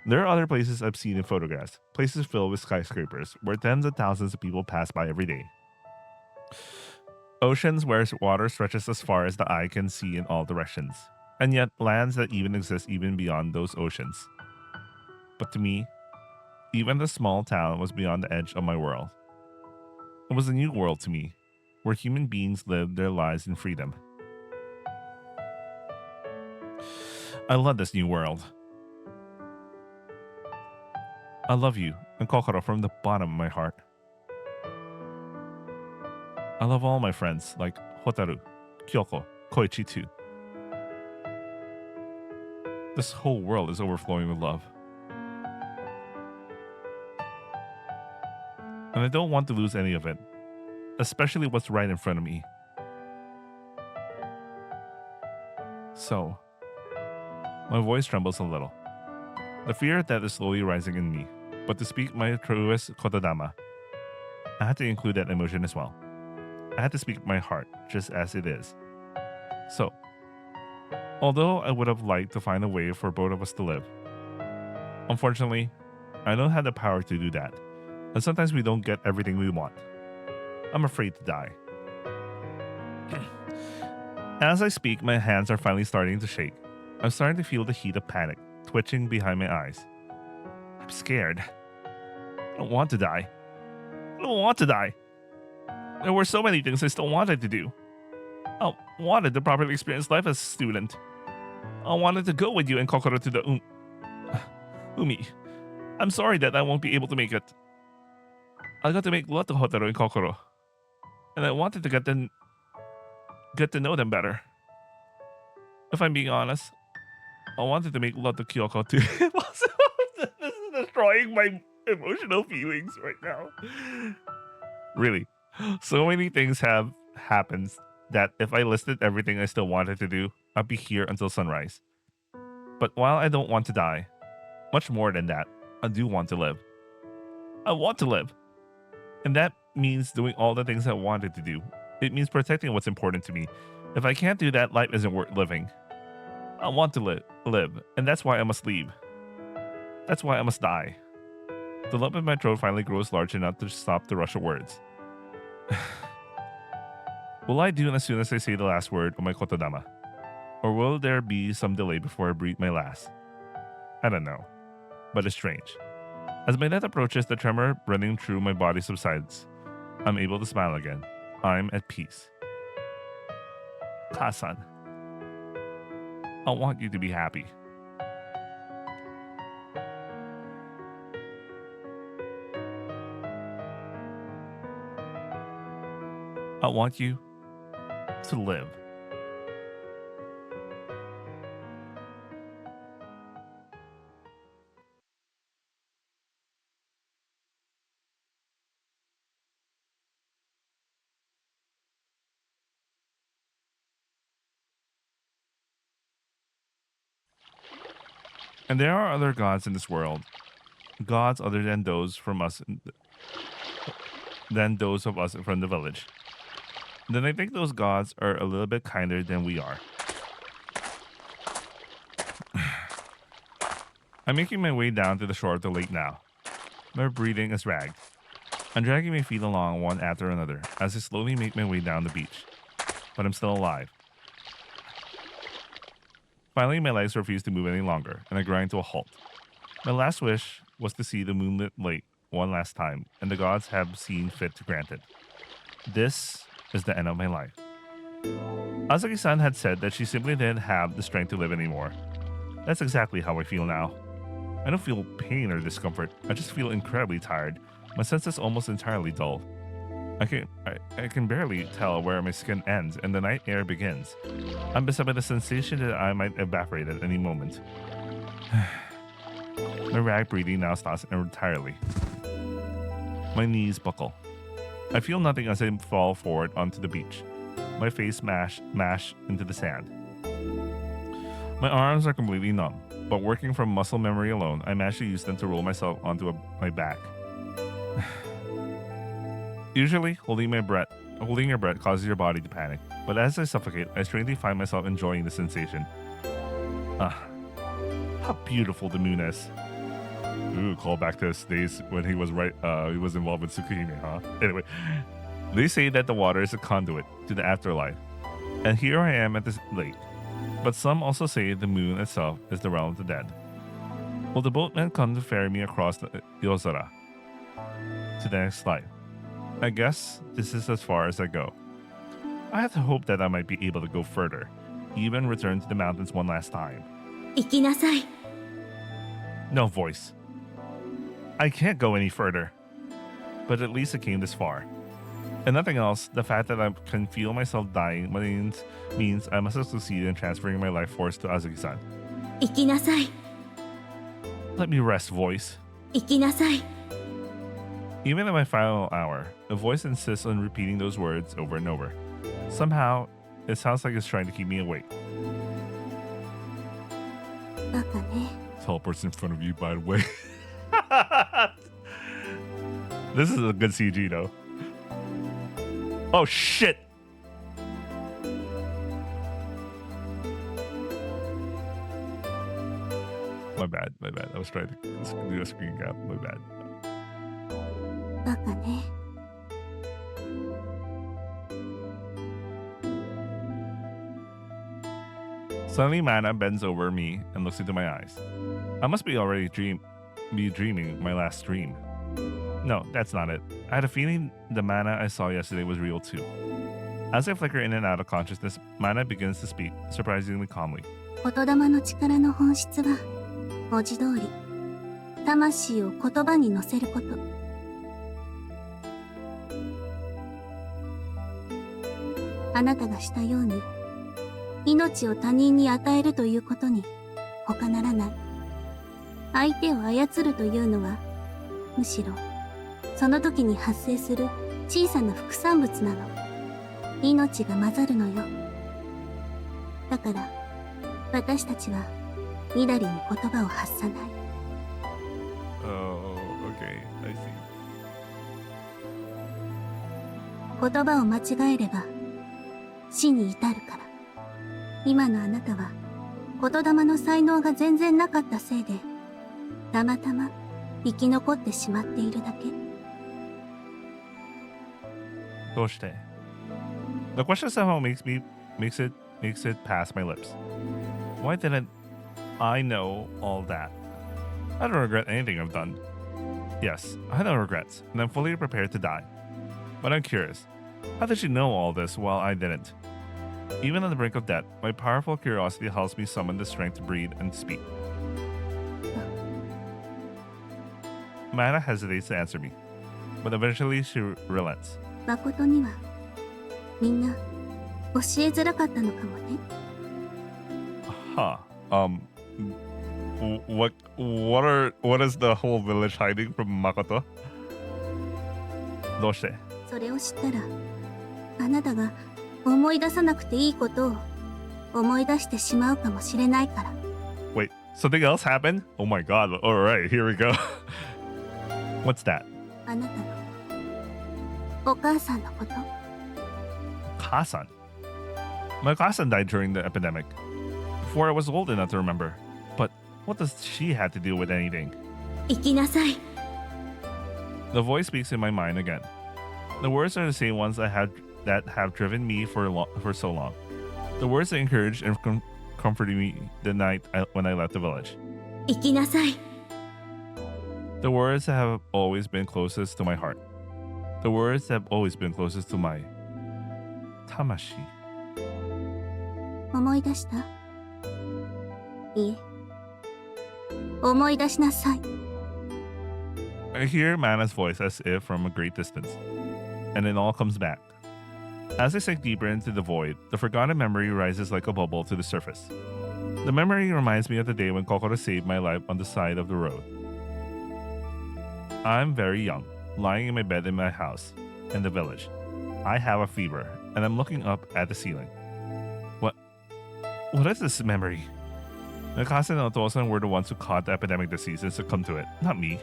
There are other places I've seen in photographs, places filled with skyscrapers, where tens of thousands of people pass by every day. Oceans where water stretches as far as the eye can see in all directions, and yet lands that even exist even beyond those oceans. But to me, even the small town was beyond the edge of my world. It was a new world to me, where human beings lived their lives in freedom. I love this new world. I love you and Kokoro from the bottom of my heart. I love all my friends like Hotaru, Kyoko, Koichi too. This whole world is overflowing with love. And I don't want to lose any of it, especially what's right in front of me. So, my voice trembles a little. The fear that is slowly rising in me, but to speak my truest kotodama, I had to include that emotion as well. I had to speak my heart, just as it is. So, although I would have liked to find a way for both of us to live, unfortunately, I don't have the power to do that, and sometimes we don't get everything we want. I'm afraid to die. As I speak, my hands are finally starting to shake. I'm starting to feel the heat of panic twitching behind my eyes. I'm scared. I don't want to die. I don't want to die. There were so many things I still wanted to do. I wanted to properly experience life as a student. I wanted to go with you and Kokoro to the Umi. I'm sorry that I won't be able to make it. I got to make love to Hotaru and Kokoro, and I wanted to get to know them better. If I'm being honest, I wanted to make love to Kyoko too. This is destroying my emotional feelings right now. Really, so many things have happened that if I listed everything I still wanted to do, I'd be here until sunrise. But while I don't want to die, much more than that, I do want to live. I want to live. And that means doing all the things I wanted to do. It means protecting what's important to me. If I can't do that, life isn't worth living. I want to live, and that's why I must leave. That's why I must die. The lump in my throat finally grows large enough to stop the rush of words. Will I do as soon as I say the last word of my kotodama? Or will there be some delay before I breathe my last? I don't know, but it's strange. As my death approaches, the tremor running through my body subsides. I'm able to smile again. I'm at peace. Kasan, I want you to be happy. I want you to live. And there are other gods in this world, gods other than those from us, than those of us from the village. Then I think those gods are a little bit kinder than we are. I'm making my way down to the shore of the lake now. My breathing is ragged. I'm dragging my feet along one after another as I slowly make my way down the beach. But I'm still alive. Finally, my legs refuse to move any longer, and I grind to a halt. My last wish was to see the moonlit lake one last time, and the gods have seen fit to grant it. This is the end of my life. Azuki-san had said that she simply didn't have the strength to live anymore. That's exactly how I feel now. I don't feel pain or discomfort. I just feel incredibly tired. My senses almost entirely dull. I can barely tell where my skin ends and the night air begins. I'm beset by the sensation that I might evaporate at any moment. My rag breathing now stops entirely. My knees buckle. I feel nothing as I fall forward onto the beach. My face mash into the sand. My arms are completely numb, but working from muscle memory alone, I managed to use them to roll myself onto my back. Usually, holding your breath causes your body to panic, but as I suffocate, I strangely find myself enjoying the sensation. How beautiful the moon is. Ooh, call back to his days when he was involved with Tsukihime, huh? Anyway, they say that the water is a conduit to the afterlife, and here I am at this lake. But some also say the moon itself is the realm of the dead. Will the boatman come to ferry me across the Yozora to the next life? I guess this is as far as I go. I have to hope that I might be able to go further, even return to the mountains one last time. 行きなさい。 No voice. I can't go any further. But at least I came this far. And nothing else, the fact that I can feel myself dying means I must have succeeded in transferring my life force to Azuki-san. 行きなさい。 Let me rest, voice. 行きなさい。 Even in my final hour, the voice insists on repeating those words over and over. Somehow, it sounds like it's trying to keep me awake. バカね。 Teleports in front of you, by the way. This is a good CG, though. Oh, shit! My bad. I was trying to do a screen cap. My bad. バカね。 Suddenly, Mana bends over me and looks into my eyes. I must be already dreaming my last dream. No, that's not it. I had a feeling the Mana I saw yesterday was real too. As I flicker in and out of consciousness, Mana begins to speak, surprisingly calmly. 言霊の力の本質は文字通り魂を言葉に乗せること。あなたがしたように命を他人に与えるということに他ならない。相手を操るというのはむしろその時に発生する小さな副産物なの。命が混ざるのよ。だから私たちはみだりに言葉を発さない。 Oh, okay. I see. 言葉を間違えれば死に至るから。今のあなたは言霊の才能が全然なかったせいでたまたま生き残ってしまっているだけ。どうして? The question somehow makes it makes it past my lips. Why didn't I know all that? I don't regret anything I've done. Yes, I have no regrets, and I'm fully prepared to die. But I'm curious, how did she know all this while I didn't? Even on the brink of death, my powerful curiosity helps me summon the strength to breathe and speak. Mana hesitates to answer me, but eventually she relents. 誠にはみんな教えづらかったのかもね。 Huh. What is the whole village hiding from Makoto? どうして？それを知ったらあなたが思い出さなくていいことを思い出してしまうかもしれないから。 Wait, something else happened? Oh my god. Alright, here we go. What's that? あなたのお母さんのこと。 Kasan. My Kasan died during the epidemic. Before I was old enough to remember. But what does she have to do with anything? 生きなさい。 The voice speaks in my mind again. The words are the same ones that have driven me for so long. The words that encouraged and comforted me the night when I left the village. 生きなさい。 The words that have always been closest to my heart. The words that have always been closest to my tamashi. 思い出した？いえ。思い出しなさい。 I hear Mana's voice as if from a great distance, and it all comes back. As I sink deeper into the void, the forgotten memory rises like a bubble to the surface. The memory reminds me of the day when Kokoro saved my life on the side of the road. I'm very young, lying in my bed in my house, in the village. I have a fever, and I'm looking up at the ceiling. What is this memory? Nakase and Otosan were the ones who caught the epidemic disease and succumbed to it, not me.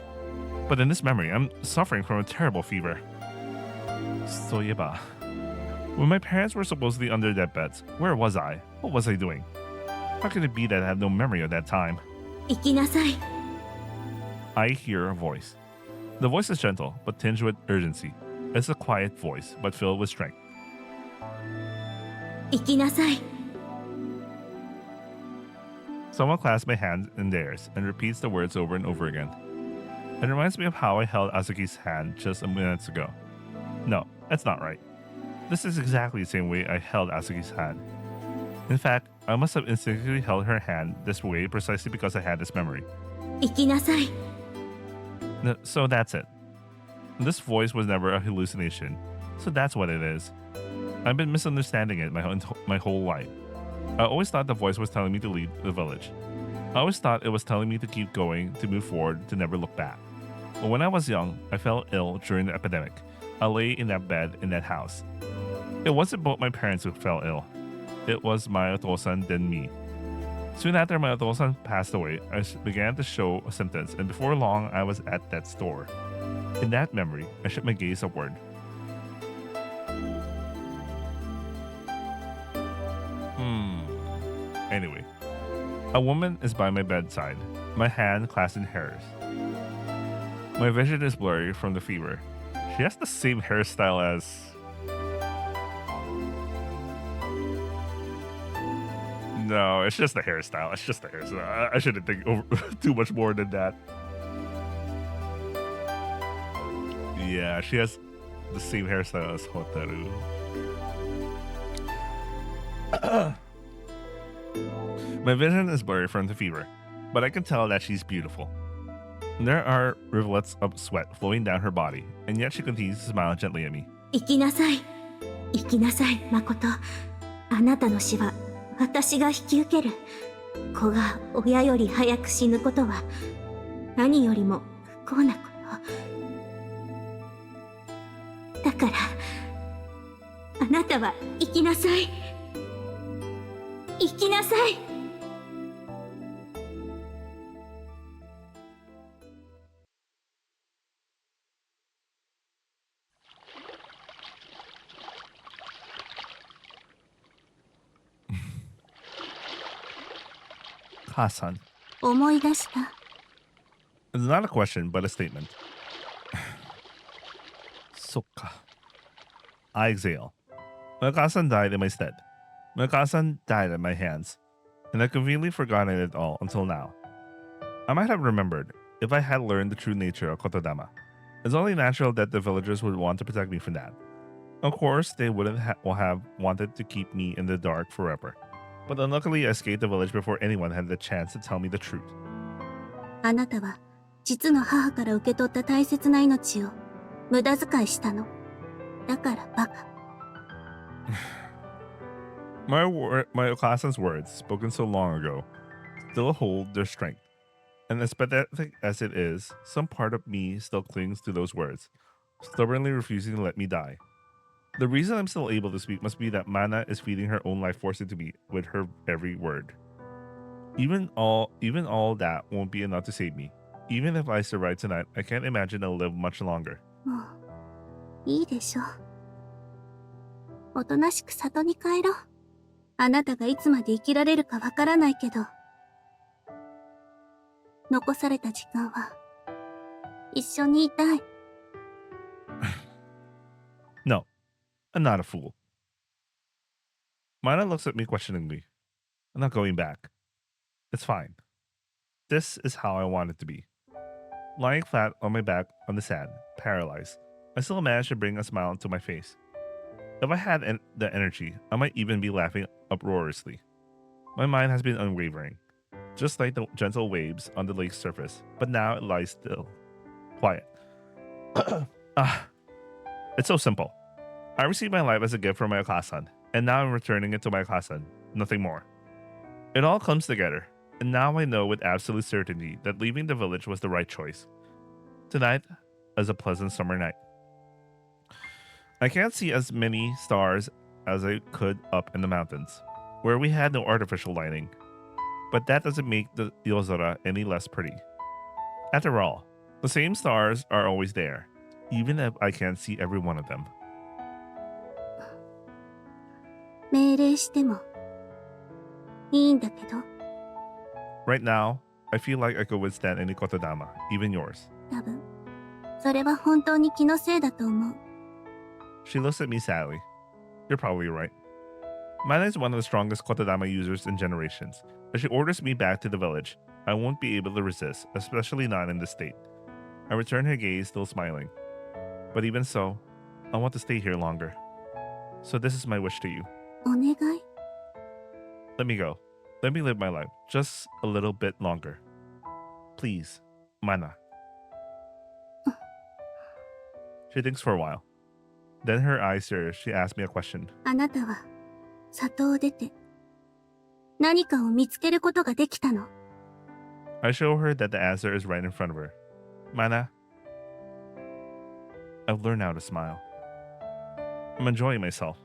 But in this memory, I'm suffering from a terrible fever. Soyeba. When my parents were supposedly under their beds, where was I? What was I doing? How could it be that I have no memory of that time? 生きなさい。 I hear a voice. The voice is gentle, but tinged with urgency. It's a quiet voice, but filled with strength. 生きなさい。 Someone clasps my hand in theirs and repeats the words over and over again. It reminds me of how I held Azuki's hand just a minute ago. No, that's not right. This is exactly the same way I held Azuki's hand. In fact, I must have instinctively held her hand this way precisely because I had this memory. 生きなさい。 So that's it. This voice was never a hallucination, so that's what it is. I've been misunderstanding it my whole life. I always thought the voice was telling me to leave the village. I always thought it was telling me to keep going, to move forward, to never look back. But when I was young, I fell ill during the epidemic. I lay in that bed in that house. It wasn't both my parents who fell ill. It was my Otosan, then me. Soon after my Otosan passed away, I began to show symptoms, and before long, I was at that store. In that memory, I shut my gaze upward. Anyway, a woman is by my bedside, my hand clasped in hers. My vision is blurry from the fever. She has the same hairstyle as... No, it's just the hairstyle. It's just the hairstyle. I shouldn't think over too much more than that. Yeah, she has the same hairstyle as Hotaru. My vision is blurry from the fever, but I can tell that she's beautiful. There are rivulets of sweat flowing down her body, and yet she continues to smile gently at me. 生きなさい。生きなさい、誠。あなたの死は私が引き受ける。子が親より早く死ぬことは何よりも不幸なこと。だから、あなたは生きなさい。生きなさい。Hasan. 思い出した。 It's not a question, but a statement. Sokka. I exhale. My Hasan died in my stead. My Okasan died at my hands, and I've conveniently forgotten it all until now. I might have remembered if I had learned the true nature of Kotodama. It's only natural that the villagers would want to protect me from that. Of course, they wouldn't have wanted to keep me in the dark forever. But unluckily, I escaped the village before anyone had the chance to tell me the truth. あなたは実の母から受け取った大切な命を無駄遣いしたの。だからバカ。My Okasan's words, spoken so long ago, still hold their strength. And as pathetic as it is, some part of me still clings to those words, stubbornly refusing to let me die. The reason I'm still able to speak must be that Mana is feeding her own life force into me with her every word. Even all that won't be enough to save me. Even if I survive tonight, I can't imagine I'll live much longer. もういいでしょ。おとなしく里に帰ろう。あなたがいつまで生きられるかわからないけど、残された時間は一緒にいたい。No, I'm not a fool. Mana looks at me questioningly. I'm not going back. It's fine. This is how I want it to be. Lying flat on my back on the sand, paralyzed, I still managed to bring a smile to my face. If I had the energy, I might even be laughing uproariously. My mind has been unwavering, just like the gentle waves on the lake's surface, but now it lies still, quiet. It's so simple. I received my life as a gift from my Okasan, and now I'm returning it to my Okasan, nothing more. It all comes together, and now I know with absolute certainty that leaving the village was the right choice. Tonight is a pleasant summer night. I can't see as many stars as I could up in the mountains, where we had no artificial lighting. But that doesn't make the Yozora any less pretty. After all, the same stars are always there, even if I can't see every one of them. 命令してもいいんだけど、 Right now, I feel like I could withstand any Kotodama, even yours. 多分それは本当に気のせいだと思う。 She looks at me sadly. You're probably right. Mana is one of the strongest Kotodama users in generations. If she orders me back to the village, I won't be able to resist, especially not in this state. I return her gaze, still smiling. But even so, I want to stay here longer. So this is my wish to you. お願い。 Let me go. Let me live my life just a little bit longer. Please, Mana. She thinks for a while. Then her eyes serious, she asks me a question. あなたは里を出て何かを見つけることができたの。 I show her that the answer is right in front of her. Mana, I've learned how to smile. I'm enjoying myself.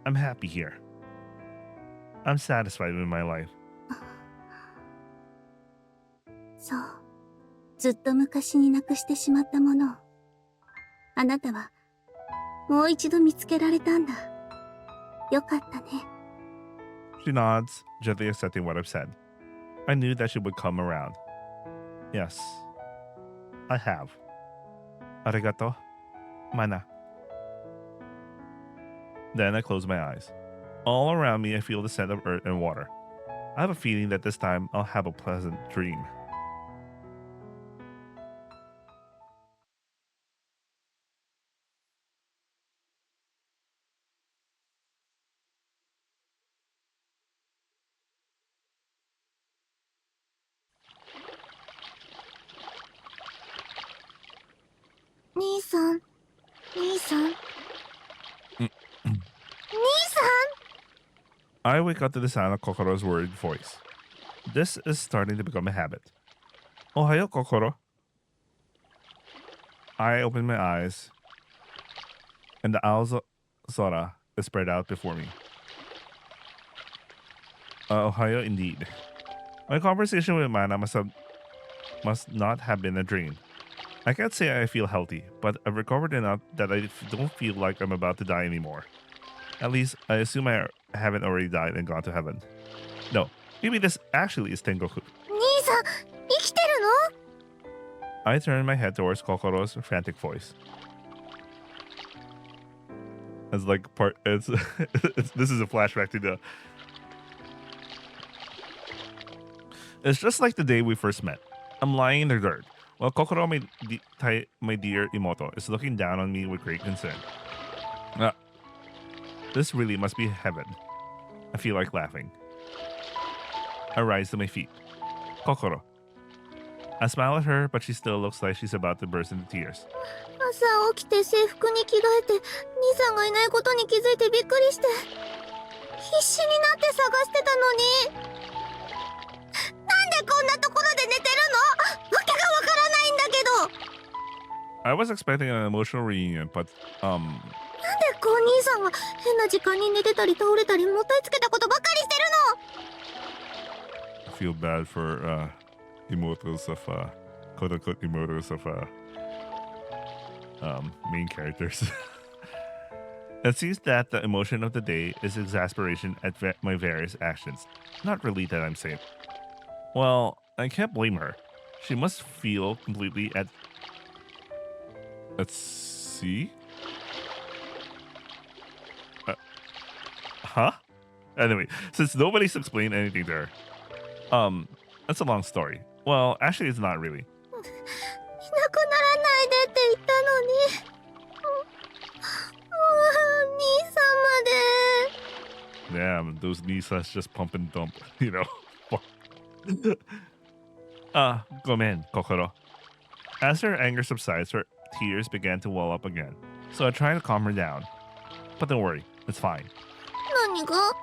I'm happy here. I'm satisfied with my life. そう。ずっと昔になくしてしまったものを。あなたはもう一度見つけられたんだ。よかったね。 She nods, gently accepting what I've said. I knew that she would come around. Yes, I have. Arigato, Mana. Then I close my eyes. All around me, I feel the scent of earth and water. I have a feeling that this time I'll have a pleasant dream. I wake up to the sound of Kokoro's worried voice. This is starting to become a habit. Ohayo, Kokoro. I open my eyes, and the Zora is spread out before me. Ohayo indeed. My conversation with Mana must not have been a dream. I can't say I feel healthy, but I've recovered enough that I don't feel like I'm about to die anymore. At least, I assume I haven't already died and gone to heaven. No, maybe this actually is Tengoku. 兄さん、生きてるの？ I turn my head towards Kokoro's frantic voice. as like part. This is a flashback to the. It's just like the day we first met. I'm lying in the dirt, while Kokoro, my dear Imoto, is looking down on me with great concern. This really must be heaven. I feel like laughing. I rise to my feet. Kokoro. I smile at her, but she still looks like she's about to burst into tears. 朝起きて制服に着替えて兄さんがいないことに気づいてびっくりして必死になって探してたのになんでこんなところで寝てるのわけがわからないんだけど I was expecting an emotional reunion, but なんでこう兄さんは変な時間に寝てたり倒れたりもったいつけたことばかりしてるの I feel bad for emotos of quote unquote emotos of main characters. It seems that the emotion of the day is exasperation at my various actions. Not really that I'm safe. Well, I can't blame her. She must feel completely at sea. Huh? Anyway, since nobody's explained anything to her, that's a long story. Well, actually, it's not really. いなくならないでって言ったのに兄さんまで Damn, those Nisas just pump and dump, you know. Gomen, Kokoro. As her anger subsides, her tears began to well up again. So I try to calm her down. But don't worry, it's fine. 何が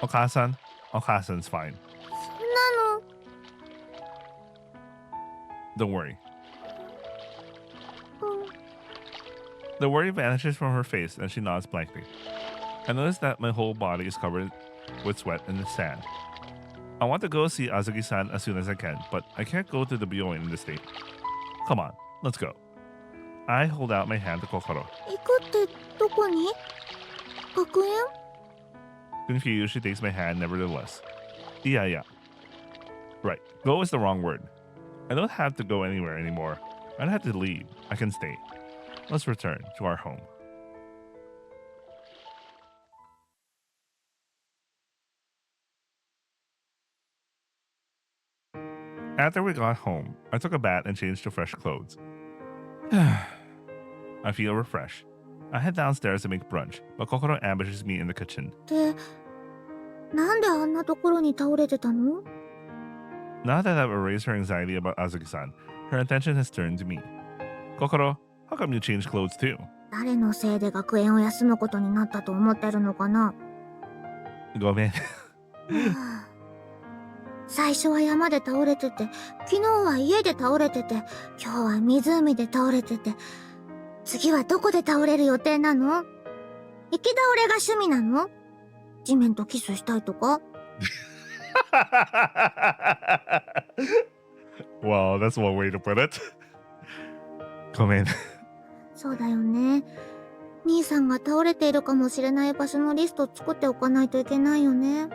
Okasan's fine. そんなの Don't worry. The worry vanishes from her face and she nods blankly. I notice that my whole body is covered with sweat and sand. I want to go see Azuki-san as soon as I can, but I can't go to the Byoin in this state. Come on, let's go. I hold out my hand to Kokoro. 行くってどこに学園 Confused, she takes my hand nevertheless. Yeah. Right, go is the wrong word. I don't have to go anywhere anymore. I don't have to leave. I can stay. Let's return to our home. After we got home, I took a bath and changed to fresh clothes. I feel refreshed. I head downstairs to make brunch, but Kokoro ambushes me in the kitchen. ってなんであんなところに倒れてたの Now that I've erased her anxiety about Azuki-san, her attention has turned to me. Kokoro, how come you changed clothes too? 誰のせいで学園を休むことになったと思ってるのかな Gomen. 最初は山で倒れてて昨日は家で倒れてて今日は湖で倒れてて次はどこで倒れる予定なの行き倒れが趣味なの地面とキスしたいとか Well, that's one way to put it. Gomen. そうだよね兄さんが倒れているかもしれない場所のリスト作っておかないといけないよね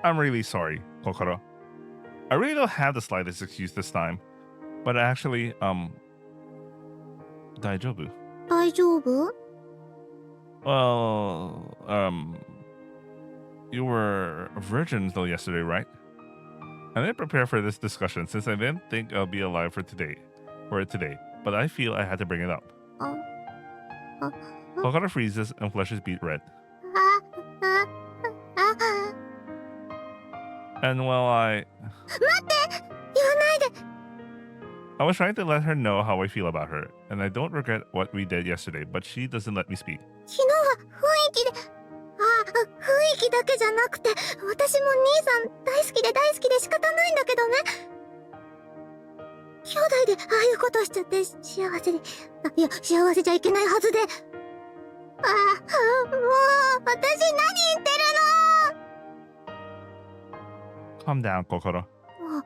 I'm really sorry, Kokoro. I really don't have the slightest excuse this time. But actually, daijoubu. 大丈夫 Well, you were a virgin until yesterday, right? I didn't prepare for this discussion since I didn't think I'll be alive for it today, but I feel I had to bring it up. あ Kokoro freezes and flushes beet red. あ And while 待って言わないで I was trying to let her know how I feel about her, and I don't regret what we did yesterday, but she doesn't let me speak. 昨日は雰囲気で雰囲気だけじゃなくて私も兄さん大好きで仕方ないんだけどね兄弟でああいうことしちゃって幸せでいや幸せじゃいけないはずでもう私何言ってる Calm down, Kokoro. の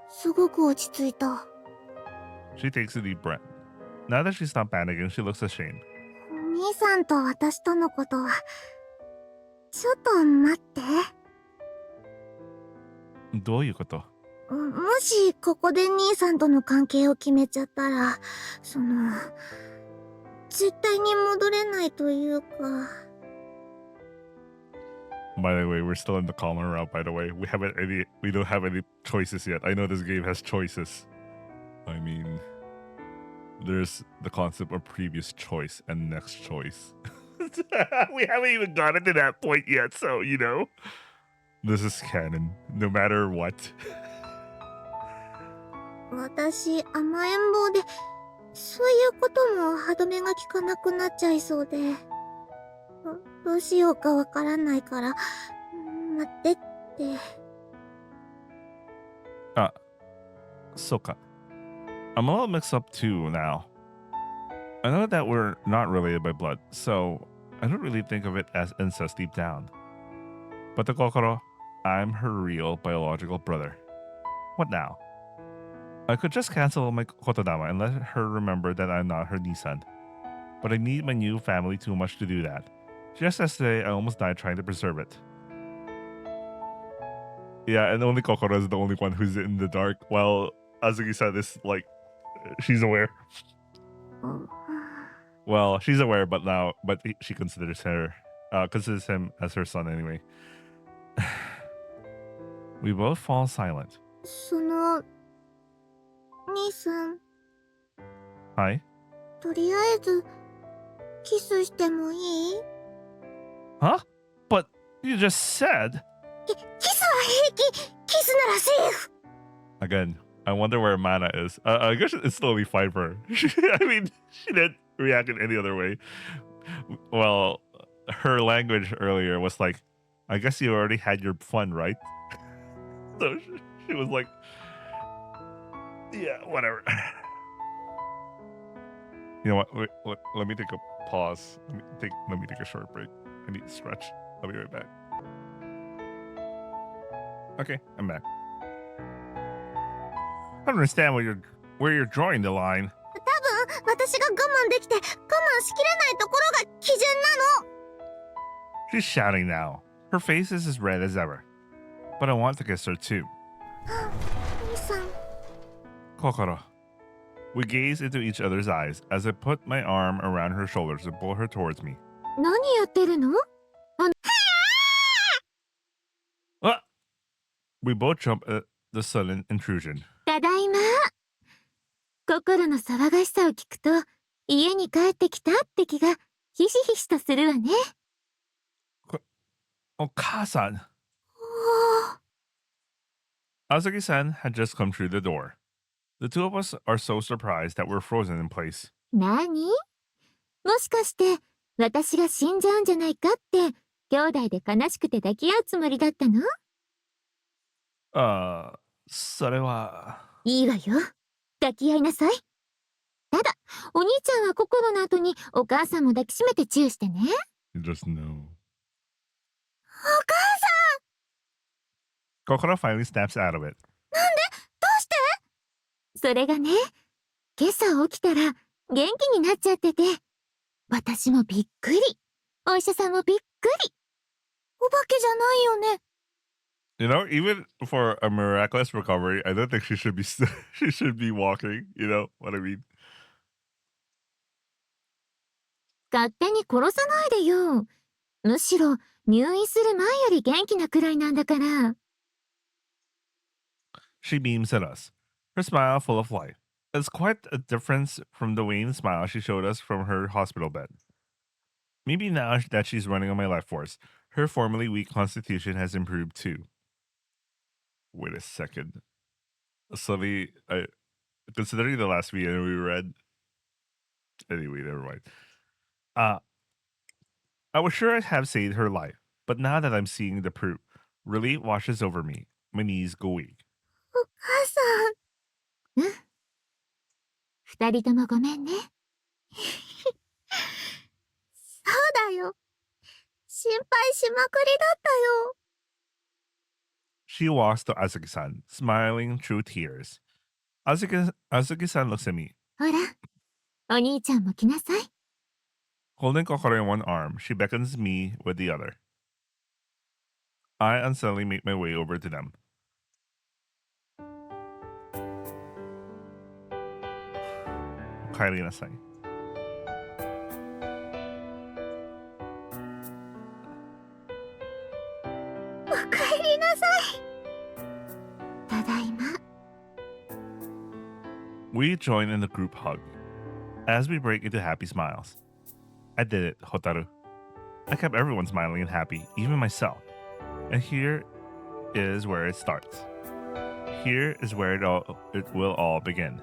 すごく落ち着いた She takes a deep breath. Now that she's not panicking, she looks ashamed. ご兄さんと私とのことは、ちょっと待って。どういうこと？もしここで兄さんとの関係を決めちゃったら、絶対に戻れないというか。By the way, we're still in the common route, by the way. We don't have any choices yet. I know this game has choices. I mean, there's the concept of previous choice and next choice. We haven't even gotten to that point yet, so, you know. This is canon, no matter what. 私、甘えん坊で、そういうことも歯止めが効かなくなっちゃいそうで。どうしようかわからないから、待ってって。Soka. I'm a little mixed up too now. I know that we're not related by blood, so I don't really think of it as incest deep down. But the Kokoro, I'm her real biological brother. What now? I could just cancel my Kotodama and let her remember that I'm not her Nisan. But I need my new family too much to do that. Just yesterday, I almost died trying to preserve it. Yeah, and only Kokoro is the only one who's in the dark, while Azuki-san is like, she's aware. Well, she's aware, but she considers him as her son anyway. We both fall silent. 兄さん。Hi? とりあえず、キスしてもいい？ Huh? But you just said... キスは平気！キスならセーフ！ Again, I wonder where Mana is. I guess it's totally fine for her. I mean, she didn't react in any other way. Well, her language earlier was like, I guess you already had your fun, right? So she was like, yeah, whatever. You know what? Wait, let me take a pause. Let me take a short break. I need to stretch. I'll be right back. Okay, I'm back. I don't understand where you're drawing the line. 多分、私が我慢できて、我慢しきれないところが基準なの。She's shouting now. Her face is as red as ever. But I want to kiss her too. 兄さん。Kokoro. We gaze into each other's eyes as I put my arm around her shoulders to pull her towards me. 何やってるの？ Ah! We both jump at the sudden intrusion. ただいま。心の騒がしさを聞くと、家に帰ってきたって気がひしひしとするわね。Okasan. Azuki-san had just come through the door. The two of us are so surprised that we're frozen in place. 何？もしかして、私が死んじゃうんじゃないかって、兄弟で悲しくて抱き合うつもりだったの？それは。いいわよ。抱き合いなさい。ただ、お兄ちゃんは心の後にお母さんも抱きしめてチューしてね。You just know. お母さん！ Kokoro finally snaps out of it. なんで？どうして？それがね、今朝起きたら元気になっちゃってて、私もびっくり。お医者さんもびっくり。お化けじゃないよね。You know, even for a miraculous recovery, I don't think she should be she should be walking. You know what I mean? 勝手に殺さないでよ。むしろ入院する前より元気なくらいなんだから。She beams at us, her smile full of life. It's quite a difference from the wan smile she showed us from her hospital bed. Maybe now that she's running on my life force, her formerly weak constitution has improved too. Wait a second. Suddenly, considering the last video we read. Anyway, never mind. I was sure I'd have saved her life, but now that I'm seeing the proof, relief washes over me. My knees go weak. お母さん。うん。二人ともごめんね。そうだよ。心配しまくりだったよ。She walks to Azuki-san, smiling through tears. Azuki-san looks at me. ほら、お兄ちゃんも来なさい。Holding Kokoro in one arm, she beckons me with the other. I unsteadily make my way over to them. Kylie nasai. おかえりなさい。ただいま。We join in the group hug as we break into happy smiles. I did it, Hotaru. I kept everyone smiling and happy, even myself. And here is where it starts. Here is where it will all begin.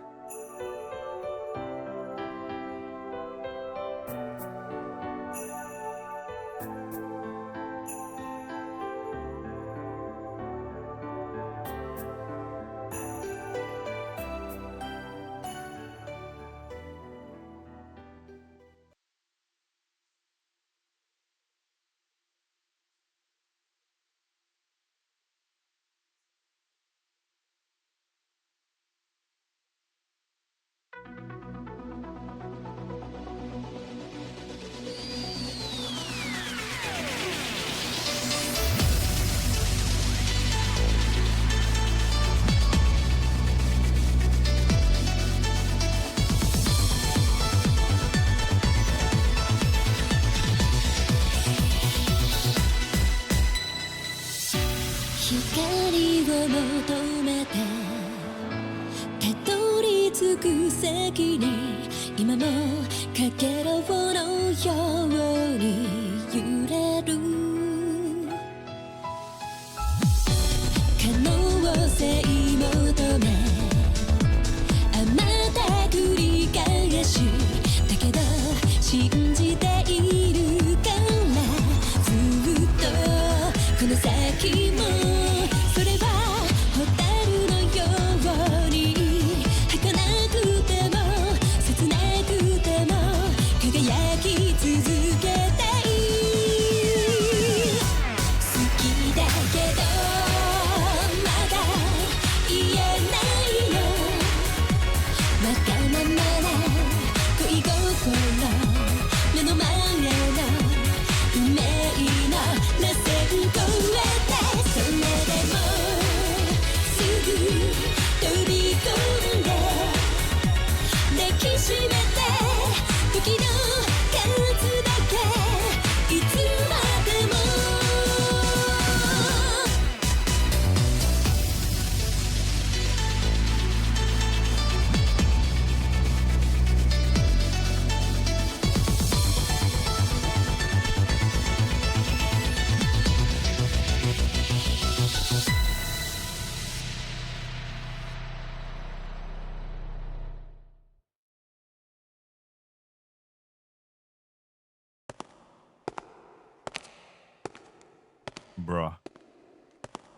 Bruh.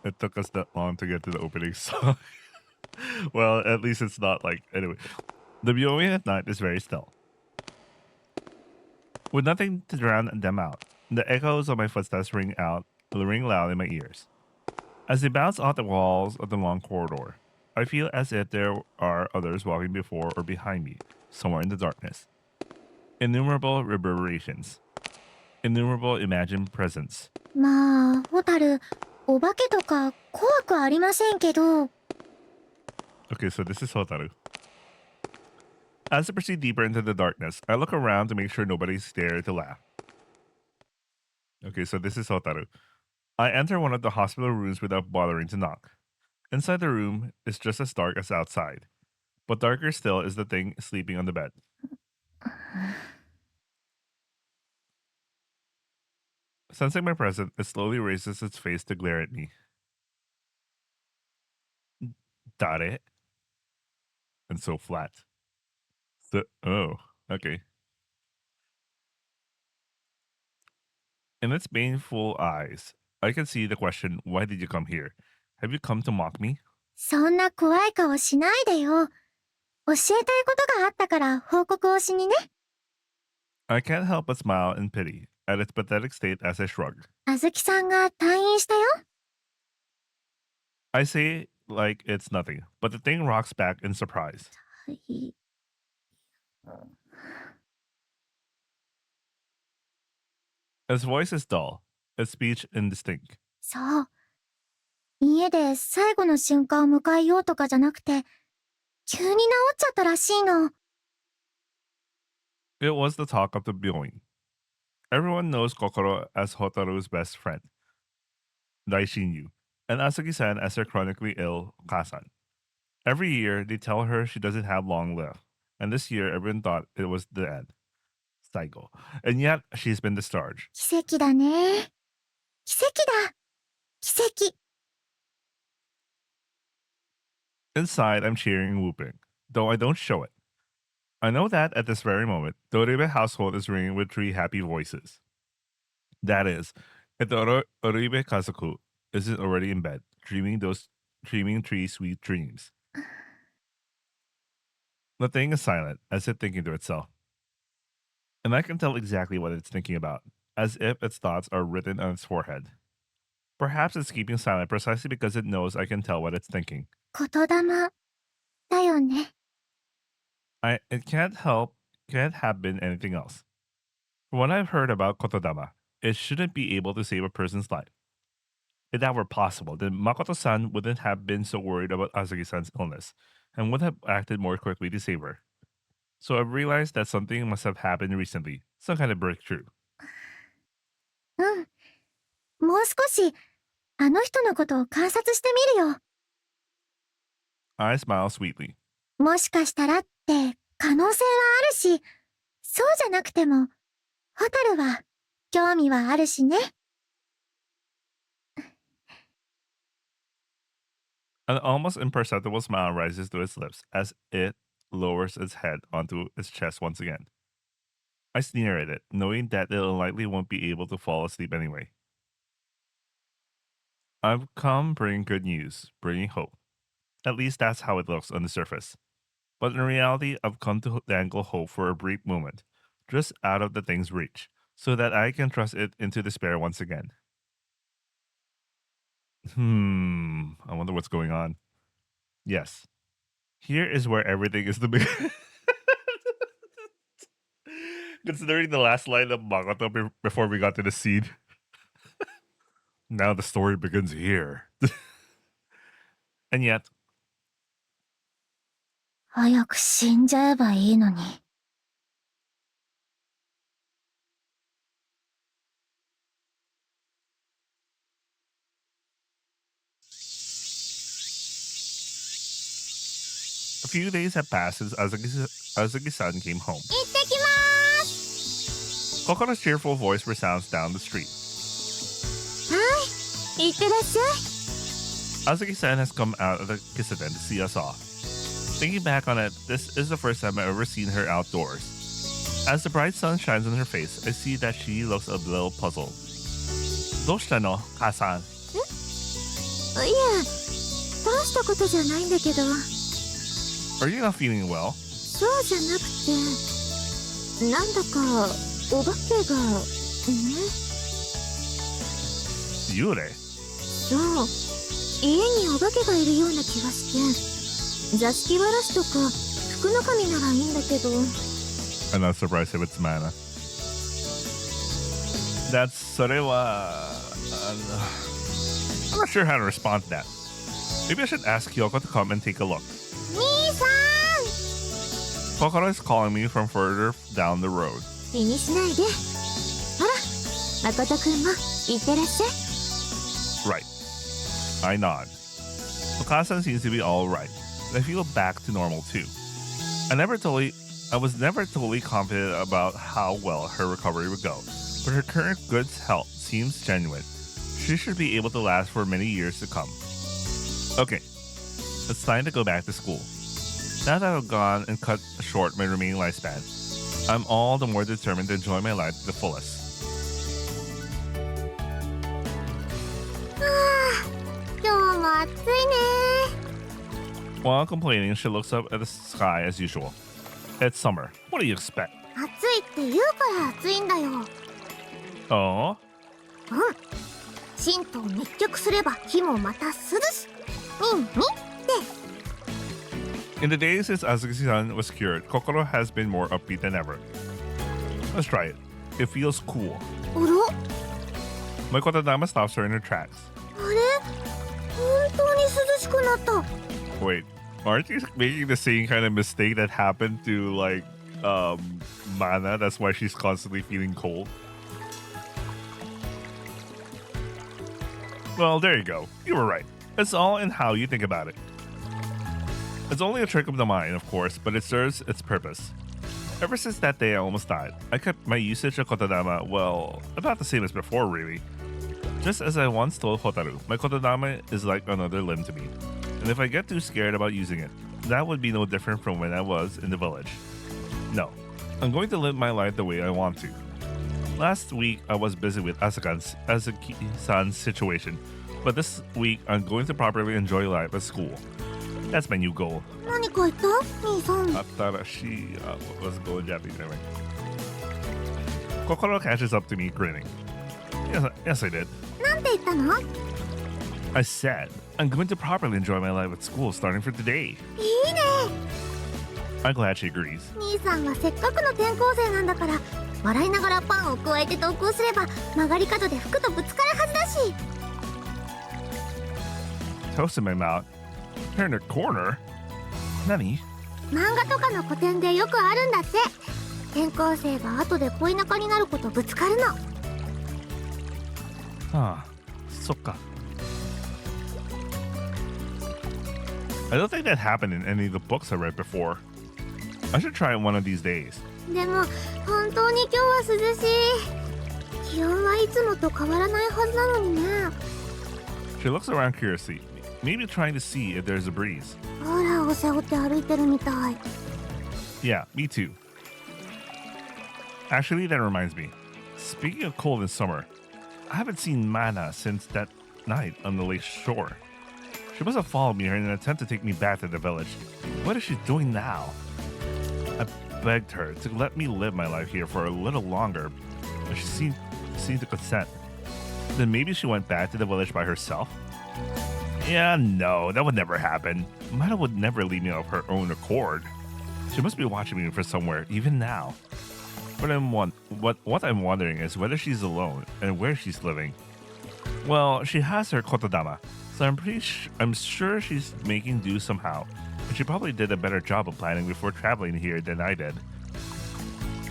It took us that long to get to the opening song. Well, at least it's not like. Anyway. The viewing at night is very still, with nothing to drown them out. The echoes of my footsteps ring loud in my ears. As they bounce off the walls of the long corridor, I feel as if there are others walking before or behind me, somewhere in the darkness. Innumerable reverberations. Innumerable imagined presence. まあ、ホタル、お化けとか怖くありませんけど。Okay, so this is Hotaru. As I proceed deeper into the darkness, I look around to make sure nobody's there to laugh. Okay, so this is Hotaru. I enter one of the hospital rooms without bothering to knock. Inside the room is just as dark as outside, but darker still is the thing sleeping on the bed. Sensing my presence, it slowly raises its face to glare at me. Dare? And so flat. Oh, okay. In its baneful eyes, I can see the question, why did you come here? Have you come to mock me? そんな怖い顔しないでよ。教えたいことがあったから報告をしにね。I can't help but smile in pity at its pathetic state as I shrug. あずきさんが退院したよ。I say like it's nothing, but the thing rocks back in surprise. His voice is dull, his speech indistinct. そう。家で最後の瞬間を迎えようとかじゃなくて、急に治っちゃったらしいの。It was the talk of the viewing. Everyone knows Kokoro as Hotaru's best friend, Daishinyu, and Asahi-san as her chronically ill Kasan. Every year, they tell her she doesn't have long left, and this year everyone thought it was the end. Saigo. And yet, she's been discharged. 奇跡だね。奇跡だ。奇跡。Inside, I'm cheering and whooping, though I don't show it. I know that at this very moment, the Oribe household is ringing with 3 happy voices. That is, if the Oribe Kazoku isn't already in bed, dreaming 3 sweet dreams. The thing is silent, as if thinking to itself. And I can tell exactly what it's thinking about, as if its thoughts are written on its forehead. Perhaps it's keeping silent precisely because it knows I can tell what it's thinking. 言霊だよね。It can't have been anything else. From what I've heard about Kotodama, it shouldn't be able to save a person's life. If that were possible, then Makoto-san wouldn't have been so worried about Azuki-san's illness, and would have acted more quickly to save her. So I've realized that something must have happened recently, some kind of breakthrough. うん。もう少し、あの人のことを観察してみるよ。I smile sweetly. もしかしたらって可能性はあるし、そうじゃなくても、ホタルは興味はあるしね。An almost imperceptible smile rises to its lips as it lowers its head onto its chest once again. I sneer at it, knowing that it likely won't be able to fall asleep anyway. I've come bringing good news, bringing hope. At least that's how it looks on the surface. But in reality, I've come to dangle hope for a brief moment, just out of the thing's reach, so that I can thrust it into despair once again. I wonder what's going on. Yes. Here is where everything is the big. Considering the last line of Makoto before we got to the scene. Now the story begins here. And yet, 早く死んじゃえばいいのに。a few days have passed since Azuki-san came home. 行ってきまーす。 Kokoro's cheerful voice resounds down the street. はい、行ってらっしゃい。 Azuki-san has come out of the kiseten to see us off. Thinking back on it, this is the first time I've ever seen her outdoors. As the bright sun shines on her face, I see that she looks a little puzzled. どうしたの, Ka-san? いや、大したことじゃないんだけど。 Are you not feeling well? そうじゃなくて、なんだかお化けがね。幽霊? そう、家にお化けがいるような気がして、座敷わらしとか福の神ならいいんだけど。 I'm not surprised if it's mana. That's それは I'm not sure how to respond to that. Maybe I should ask Kyoko to come and take a look. 兄さん! Kokoro is calling me from further down the road. 気にしないで。ほら、誠くんも行ってらっしゃい。 Right. I nod. Okasan seems to be alright, and I feel back to normal too. I was never totally confident about how well her recovery would go, but her current good health seems genuine. She should be able to last for many years to come. Okay, it's time to go back to school. Now that I've gone and cut short my remaining lifespan, I'm all the more determined to enjoy my life to the fullest. 今日も暑いね。 While complaining, she looks up at the sky as usual. It's summer. What do you expect? 暑いって言うから暑いんだよ。 Oh? 神道熱極すれば火もまた涼し。みんみって。 In the days since Azuki-san was cured, Kokoro has been more upbeat than ever. Let's try it. It feels cool. あら My Kotodama stops her in her tracks. あれ本当に涼しくなった Wait, aren't you making the same kind of mistake that happened to like Mana? That's why she's constantly feeling cold. Well, there you go. You were right. It's all in how you think about it. It's only a trick of the mind, of course, but it serves its purpose. Ever since that day I almost died, I kept my usage of Kotodama, well, about the same as before, really. Just as I once told Hotaru, my Kotodama is like another limb to me. And if I get too scared about using it, that would be no different from when I was in the village. No, I'm going to live my life the way I want to. Last week, I was busy with Azuki-san's situation, but this week, I'm going to properly enjoy life at school. That's my new goal. 何か言った兄さん Atarashi, let's go in Japanese anyway. Kokoro catches up to me, grinning. Yes, I did. なんて言ったの I said, I'm going to properly enjoy my life at school starting for today. いいね I'm glad she agrees. 兄さんはせっかくの転校生なんだから笑いながらパンを加えて投稿すれば曲がり角で服とぶつかるはずだし Toast in my mouth. Turn a corner? Nani? 漫画とかの古典でよくあるんだって転校生が後で恋仲になることぶつかるの Ah, sokka. I don't think that happened in any of the books I read before. I should try it one of these days. でも本当に今日は涼しい気温はいつもと変わらないはずなのにね She looks around curiously, maybe trying to see if there's a breeze. ほらお背負って歩いてるみたい Yeah, me too. Actually, that reminds me. Speaking of cold in summer, I haven't seen Mana since that night on the lake shore. She must have followed me in an attempt to take me back to the village. What is she doing now? I begged her to let me live my life here for a little longer, but she seemed to consent. Then maybe she went back to the village by herself? Yeah, no, that would never happen. Mana would never leave me of her own accord. She must be watching me from somewhere, even now. What I'm wondering is whether she's alone and where she's living. Well, she has her kotodama, so I'm sure she's making do somehow. And she probably did a better job of planning before traveling here than I did.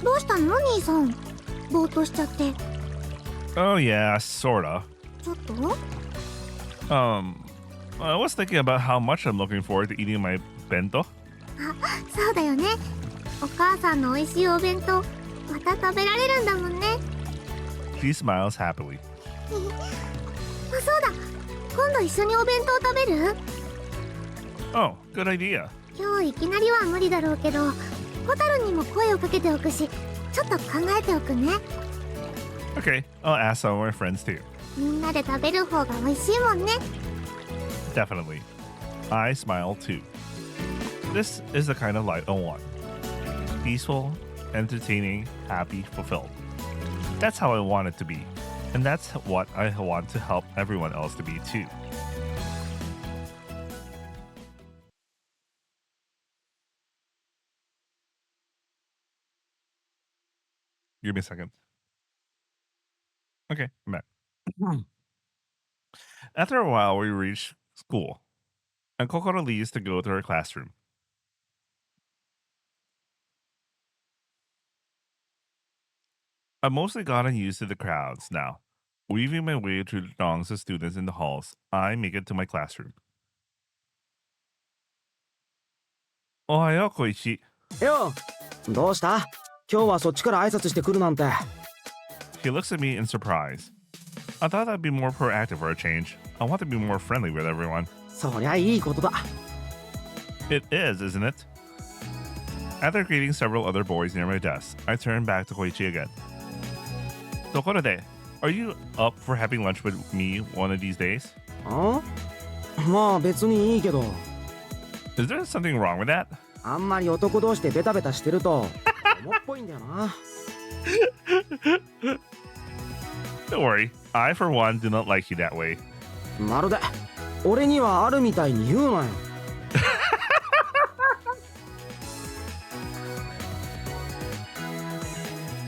どうしたの兄さんぼーっとしちゃって Oh yeah, sorta. ちょっと I was thinking about how much I'm looking forward to eating my bento. あそうだよねお母さんの美味しいお弁当また食べられるんだもんね She smiles happily. あそうだ今度一緒にお弁当食べる Oh, good idea. 今日いきなりは無理だろうけどホタルにも声をかけておくしちょっと考えておくね Okay, I'll ask some of my friends too. みんなで食べる方が美味しいもんね Definitely. I smile too. This is the kind of life I want. Peaceful, entertaining, happy, fulfilled. That's how I want it to be. And that's what I want to help everyone else to be too. Give me a second. Okay, I'm back. After a while, we reach school, and Kokoro leaves to go to her classroom. I've mostly gotten used to the crowds now. Weaving my way through the throngs of students in the halls, I make it to my classroom. Ohayo, Koichi. ようどうした今日はそっちから挨拶してくるなんて He looks at me in surprise. I thought I'd be more proactive for a change. I want to be more friendly with everyone. そりゃいいことだ It is, isn't it? After greeting several other boys near my desk, I turn back to Koichi again. Tokorode, are you up for having lunch with me one of these days? あまあ別にいいけど Is there something wrong with that? あんまり男同士でベタベタしてると重っぽいんだよな Don't worry, I for one do not like you that way. まるで俺にはあるみたいに言うなよ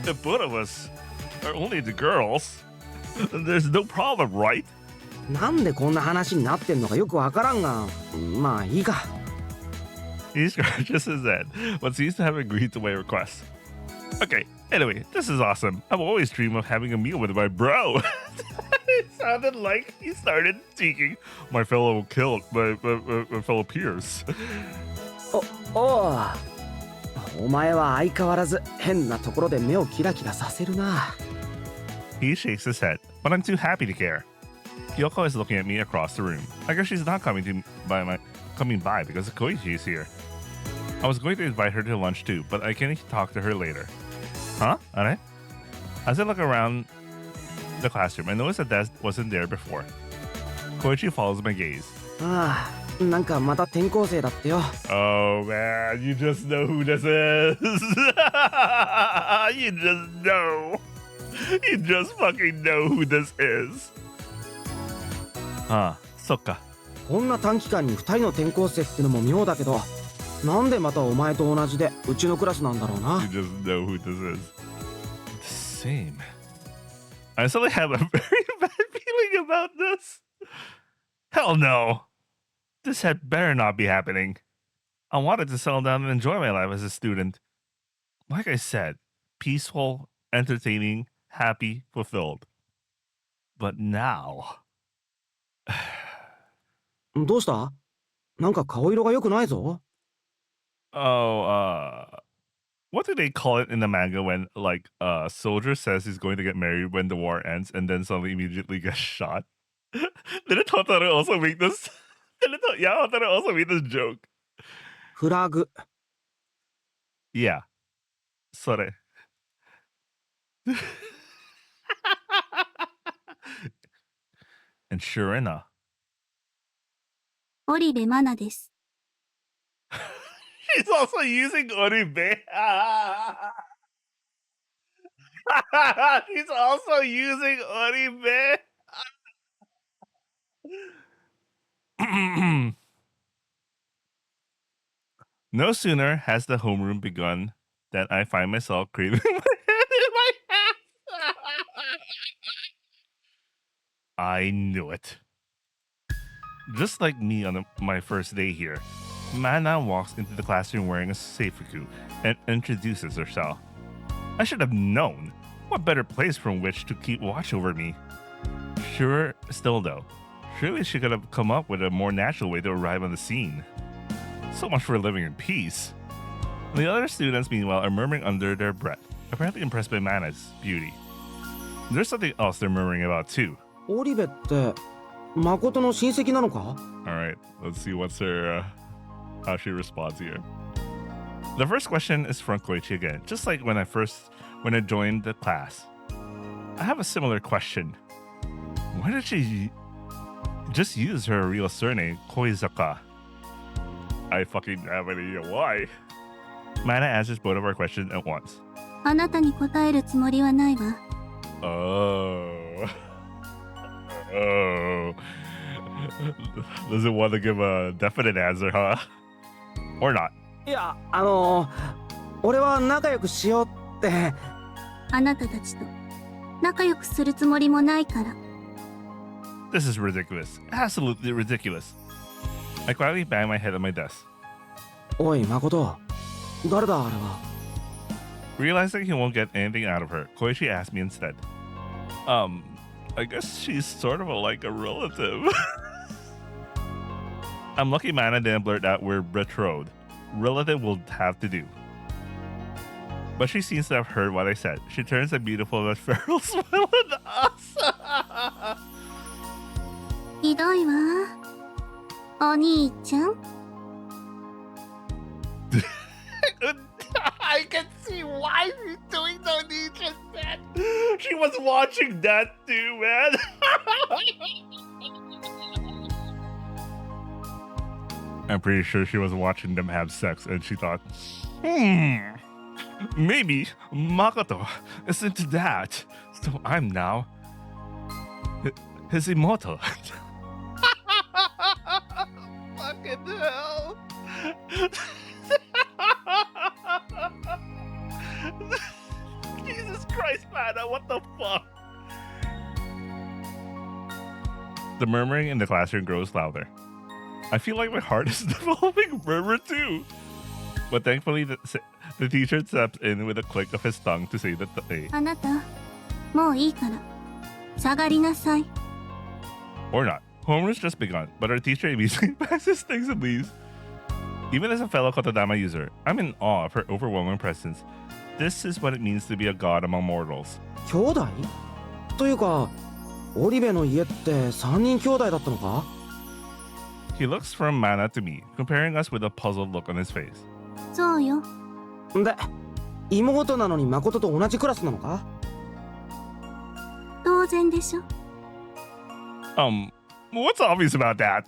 The both of us are only the girls. There's no problem, right? なんでこんな話になってんのかよくわからんが、まあいいか。He scratches his head, but seems to have agreed to my request. Okay, anyway, this is awesome. I've always dreamed of having a meal with my bro. It sounded like he started teasing my fellow fellow peers. おう。お前は相変わらず変なところで目をキラキラさせるな。He shakes his head, but I'm too happy to care. Kyoko is looking at me across the room. I guess she's not coming by because Koichi is here. I was going to invite her to lunch too, but I can talk to her later. Huh? Are? As I look around the classroom, I notice that desk wasn't there before. Koichi follows my gaze. ああ、なんかまた転校生だってよ。Oh man, you just know who this is. You just know. You just fucking know who this is. ああ、そっか。こんな短期間に2人の転校生ってのも妙だけど、なんでまたお前と同じでうちのクラスなんだろうな。You just know who this is. The same. I suddenly have a very bad feeling about this. Hell no. This had better not be happening. I wanted to settle down and enjoy my life as a student. Like I said, peaceful, entertaining, happy, fulfilled. But now... どうした？なんか顔色が良くないぞ。Oh, what do they call it in the manga when, like, a soldier says he's going to get married when the war ends and then suddenly immediately gets shot? Didn't Totoro also make this? Totoro also made this joke. フラグ。Yeah. それ。And sure enough. 織部真奈です。She's also using Oribe. She's also using Oribe. No sooner has the homeroom begun than I find myself craving my hand in my hands. I knew it. Just like me on my first day here, Mana walks into the classroom wearing a seifuku and introduces herself. I should have known. What better place from which to keep watch over me? Still though, surely she could have come up with a more natural way to arrive on the scene. So much for living in peace. The other students, meanwhile, are murmuring under their breath, apparently impressed by Mana's beauty. There's something else they're murmuring about too. 織部って誠の親戚なのか？ Alright, let's see what's her, how she responds here. The first question is from Koichi again, just like when I joined the class. I have a similar question. Why did she just use her real surname, Koizaka? I fucking have an idea why. Mana answers both of our questions at once. あなたに答えるつもりはないわ。Oh. Oh. Doesn't want to give a definite answer, huh? Or not. いや、俺は仲良くしようって。あなたたちと仲良くするつもりもないから。This is ridiculous. Absolutely ridiculous. I quietly bang my head on my desk. おい、誠。誰だ、あれは。Realizing he won't get anything out of her, Koichi asked me instead. I guess she's sort of like a relative. I'm lucky Mana didn't blurt out we're betrothed. Relative will have to do. But she seems to have heard what I said. She turns a beautiful but feral smile at us. ひどいわ。お兄ちゃん。I can see why she's doing the Nietzsche set. She was watching that too, man. I'm pretty sure she was watching them have sex and she thought, maybe Makoto is into that. So I'm now his immortal. Fucking hell. Jesus Christ. Christ, Mana, what the fuck? The murmuring in the classroom grows louder. I feel like my heart is developing murmur too. But thankfully, the teacher steps in with a click of his tongue to say that the あなた、もういいから、下がりなさい。 Or not. Homeroom's just begun, but our teacher immediately passes things and leaves. Even as a fellow Kotodama user, I'm in awe of her overwhelming presence. This is what it means to be a god among mortals. 兄弟というか、オリベの家って3人兄弟だったのか？ He looks from Mana to me, comparing us with a puzzled look on his face. そうよ。で、妹なのに誠と同じクラスなのか？当然でしょ。What's obvious about that?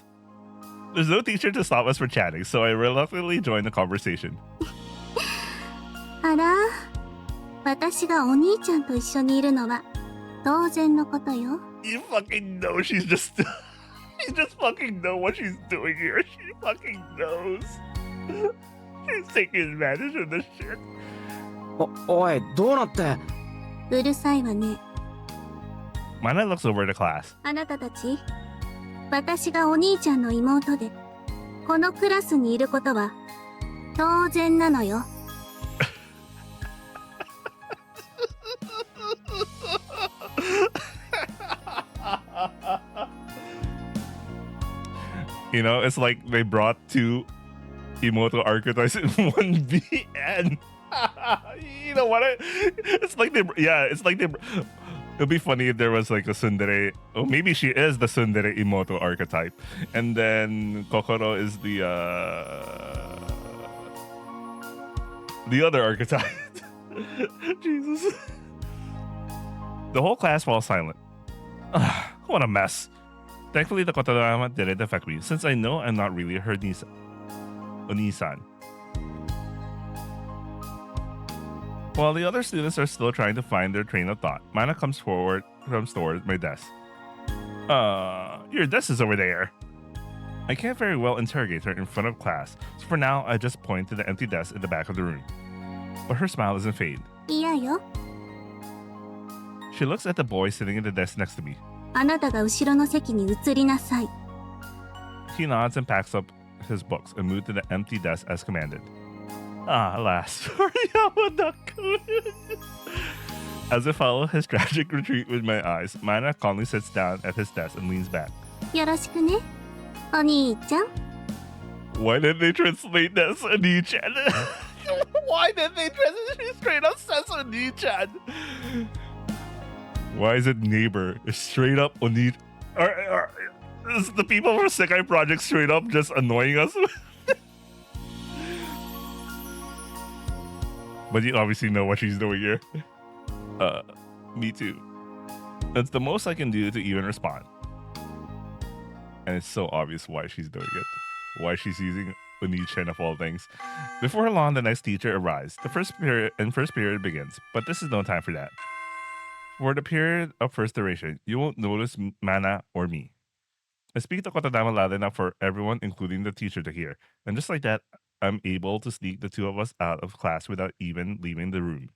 There's no teacher to stop us from chatting, so I reluctantly join the conversation. あら、私がお兄ちゃんと一緒にいるのは当然のことよ。You fucking know she's just... You just fucking know what she's doing here. She fucking knows. She's taking advantage of this shit. おい、どうなって？うるさいわね。Mana looks over the class. あなたたち、私がお兄ちゃんの妹で、このクラスにいることは当然なのよ。You know, it's like they brought two Imoto archetypes in one VN. You know what? It's like it'd be funny if there was like a tsundere. Oh, maybe she is the tsundere Imoto archetype, and then Kokoro is the other archetype. Jesus. The whole class falls silent. What a mess. Thankfully, the Kotodrama didn't affect me, since I know I'm not really her Onisan. While the other students are still trying to find their train of thought, Mana comes towards my desk. Your desk is over there. I can't very well interrogate her in front of class, so for now, I just point to the empty desk in the back of the room. But her smile doesn't fade. いやよ。 She looks at the boy sitting in the desk next to me. あなたが後ろの席に移りなさい。 He nods and packs up his books and moves to the empty desk as commanded. Ah, alas, for Yamada-kun. As I follow his tragic retreat with my eyes, Mana calmly sits down at his desk and leans back. よろしくね、お兄ちゃん。 Why did they translate that as Oni-chan? Why did they translate straight up says Oni-chan? Why is it neighbor? It's straight up Oni... Is the people from Sekai Project straight up just annoying us? But you obviously know what she's doing here. Me too. That's the most I can do to even respond. And it's so obvious why she's doing it. Why she's using Oni-chan of all things. Before long, the next teacher arrives. The first period begins, but this is no time for that. For the period of first duration, you won't notice Mana or me. I speak the Kotodama loud enough for everyone, including the teacher, to hear. And just like that, I'm able to sneak the two of us out of class without even leaving the room.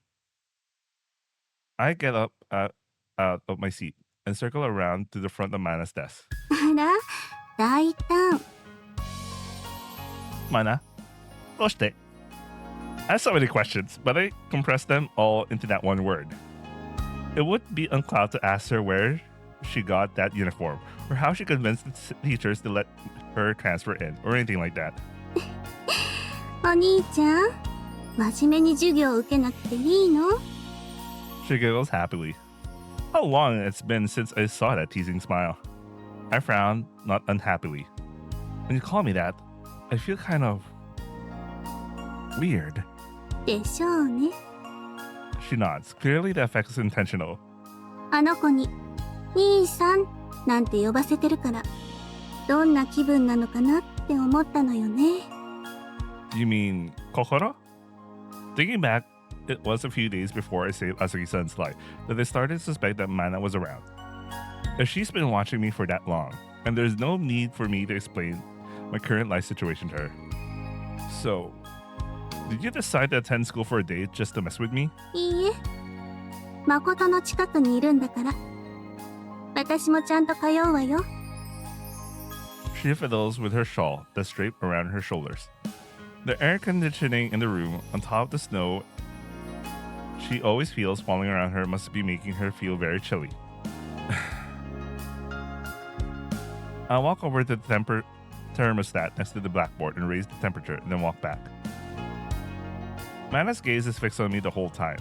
I get up out of my seat and circle around to the front of Mana's desk. あら、大胆。 Mana, doshite? I have so many questions, but I compress them all into that one word. It would be uncloud to ask her where she got that uniform, or how she convinced the teachers to let her transfer in, or anything like that. お兄ちゃん、真面目に授業を受けなくていいの？ She giggles happily. How long it's been since I saw that teasing smile. I frown, not unhappily. When you call me that, I feel kind of... weird. でしょうね。 She nods. Clearly the effect is intentional. あの子に、兄さんなんて呼ばせてるから、どんな気分なのかなって思ったのよね。 You mean Kokoro? Thinking back, it was a few days before I saved Asahi-san's life that I started to suspect that Mana was around. If she's been watching me for that long, and there's no need for me to explain my current life situation to her. So, did you decide to attend school for a day just to mess with me? いいえ、誠の近くにいるんだから。私もちゃんと通うわよ。She fiddles with her shawl that's draped around her shoulders. The air conditioning in the room, on top of the snow she always feels falling around her, must be making her feel very chilly. I'll walk over to the thermostat next to the blackboard and raise the temperature, and then walk back. Mana's gaze is fixed on me the whole time,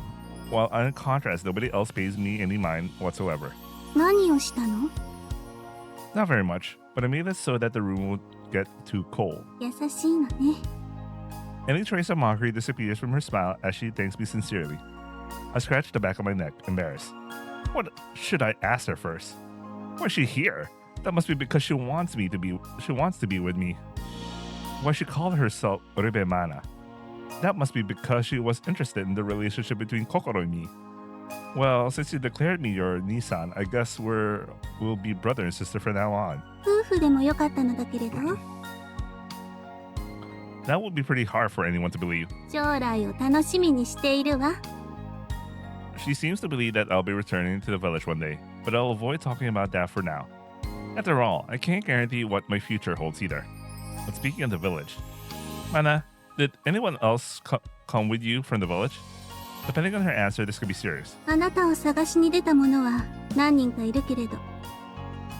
while in contrast, nobody else pays me any mind whatsoever. 何をしたの？ Not very much, but I made it so that the room would get too cold. 優しいのね。 Any trace of mockery disappears from her smile as she thanks me sincerely. I scratch the back of my neck, embarrassed. What should I ask her first? Why is she here? That must be because she wants to be with me. Why she called herself Rebe Mana? That must be because she was interested in the relationship between Kokoro and me. Well, since you declared me your Nissan, I guess we'll be brother and sister from now on. 夫婦でもよかったのだけれど、 That would be pretty hard for anyone to believe. 将来を楽しみにしているわ。 She seems to believe that I'll be returning to the village one day, but I'll avoid talking about that for now. After all, I can't guarantee what my future holds either. But speaking of the village, Mana, did anyone else come with you from the village? Depending on her answer, this could be serious. あなたを探しに出た者は何人かいるけれど、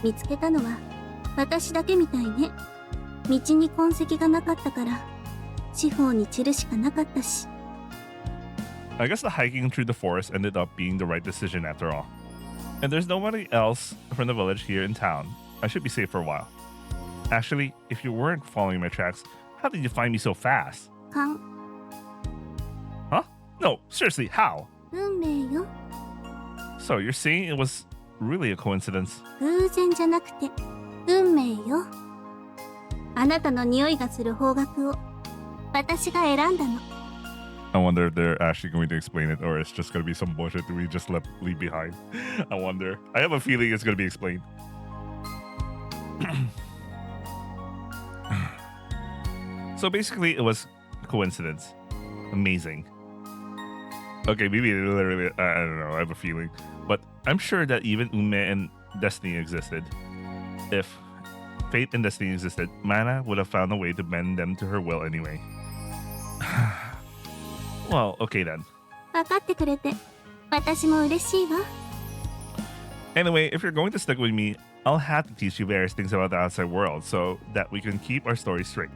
見つけたのは私だけみたいね。道に痕跡がなかったから、四方に散るしかなかったし。I guess the hiking through the forest ended up being the right decision after all. And there's nobody else from the village here in town. I should be safe for a while. Actually, if you weren't following my tracks, how did you find me so fast? 勘、 Huh? No, seriously, how? 運命よ。 So you're saying it was really a coincidence? 偶然じゃなくて、運命よ。あなたの匂いがする方角を私が選んだの。 I wonder if they're actually going to explain it or it's just going to be some bullshit that we just leave behind. I wonder. I have a feeling it's going to be explained. So basically, it was coincidence. Amazing. Okay, maybe literally, I don't know, I have a feeling. But I'm sure that even Ume and Destiny existed. If Fate and Destiny existed, Mana would have found a way to bend them to her will anyway. Well, okay then. 分かってくれて、私も嬉しいわ。 Anyway, if you're going to stick with me, I'll have to teach you various things about the outside world so that we can keep our story straight.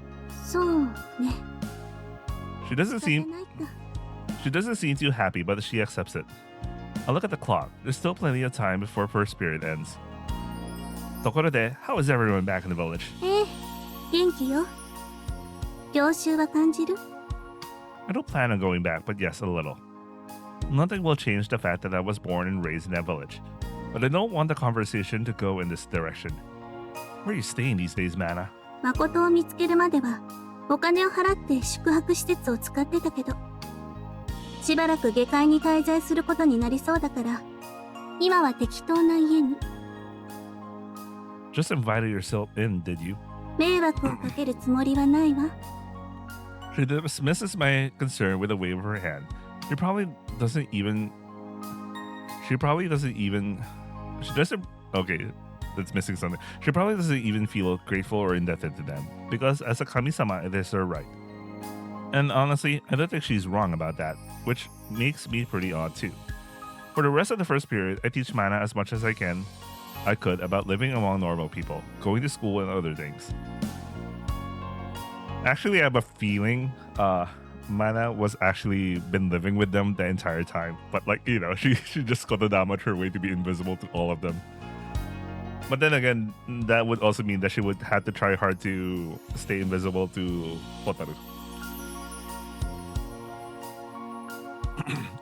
そうね。 She doesn't 仕方 seem ないか。 she doesn't seem too happy, but she accepts it. I look at the clock. There's still plenty of time before first period ends. Tokorode, how is everyone back in the village? 元気よ。郷愁は感じる？ I don't plan on going back, but yes, a little. Nothing will change the fact that I was born and raised in that village. But I don't want the conversation to go in this direction. Where are you staying these days, Mana? 誠を見つけるまではお金を払って宿泊施設を使ってたけど、しばらく下界に滞在することになりそうだから、今は適当な家に。 Just invited yourself in, did you? 迷惑をかけるつもりはないわ。 She dismisses my concern with a wave of her hand. She doesn't even. Okay, that's missing something. She probably doesn't even feel grateful or indebted to them. Because as a kami-sama, it is her right. And honestly, I don't think she's wrong about that. Which makes me pretty odd too. For the rest of the first period, I teach Mana as much as I could about living among normal people, going to school and other things. Actually, I have a feeling Mana was actually been living with them the entire time. But like, you know, she just got that much her way to be invisible to all of them. But then again, that would also mean that she would have to try hard to stay invisible to Hotaru.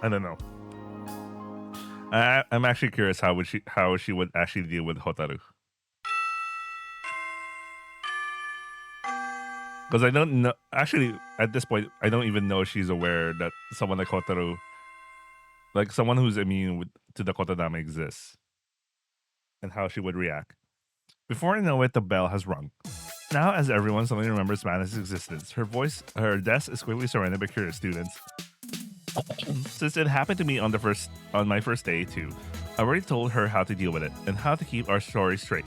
I don't know. I'm actually curious how she would actually deal with Hotaru. Because I don't know. Actually, at this point, I don't even know if she's aware that someone like Hotaru, like someone who's immune to the Kotodama exists, and how she would react. Before I know it, the bell has rung. Now, as everyone suddenly remembers Mana's existence, her desk is quickly surrounded by curious students. Since it happened to me on my first day too, I already told her how to deal with it and how to keep our story straight.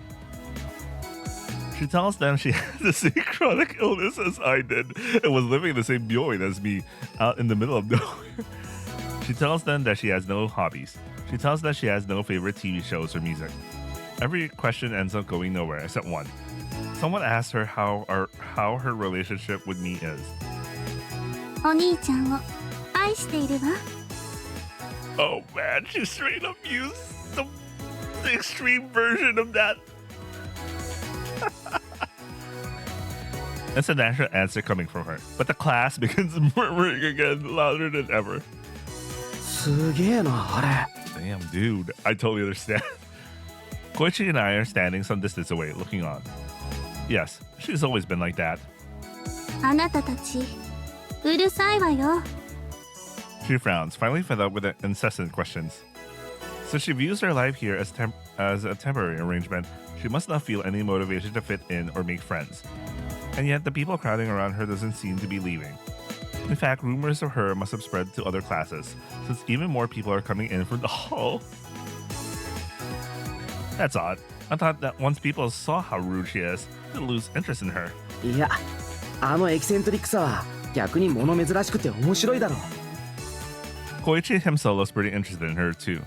She tells them she has the same chronic illness as I did and was living in the same byoin as me out in the middle of nowhere. She tells them that she has no hobbies. She tells them that she has no favorite TV shows or music. Every question ends up going nowhere except one. Someone asks her how her relationship with me is. お兄ちゃんを愛しているわ。 Oh man, she straight up used the extreme version of that. That's a natural answer coming from her, but the class begins murmuring again, louder than ever. すげえな、あれ。 Damn, dude, I totally understand. Koichi and I are standing some distance away, looking on. Yes, she's always been like that. あなたたち、うるさいわよ。 She frowns, finally fed up with the incessant questions. So she views her life here as a temporary arrangement. She must not feel any motivation to fit in or make friends. And yet the people crowding around her doesn't seem to be leaving. In fact, rumors of her must have spread to other classes, since even more people are coming in from the hall. That's odd. I thought that once people saw how rude she is, they'd lose interest in her. いや、あのエキセントリックさは逆に物珍しくて面白いだろう。 Koichi himself was pretty interested in her too.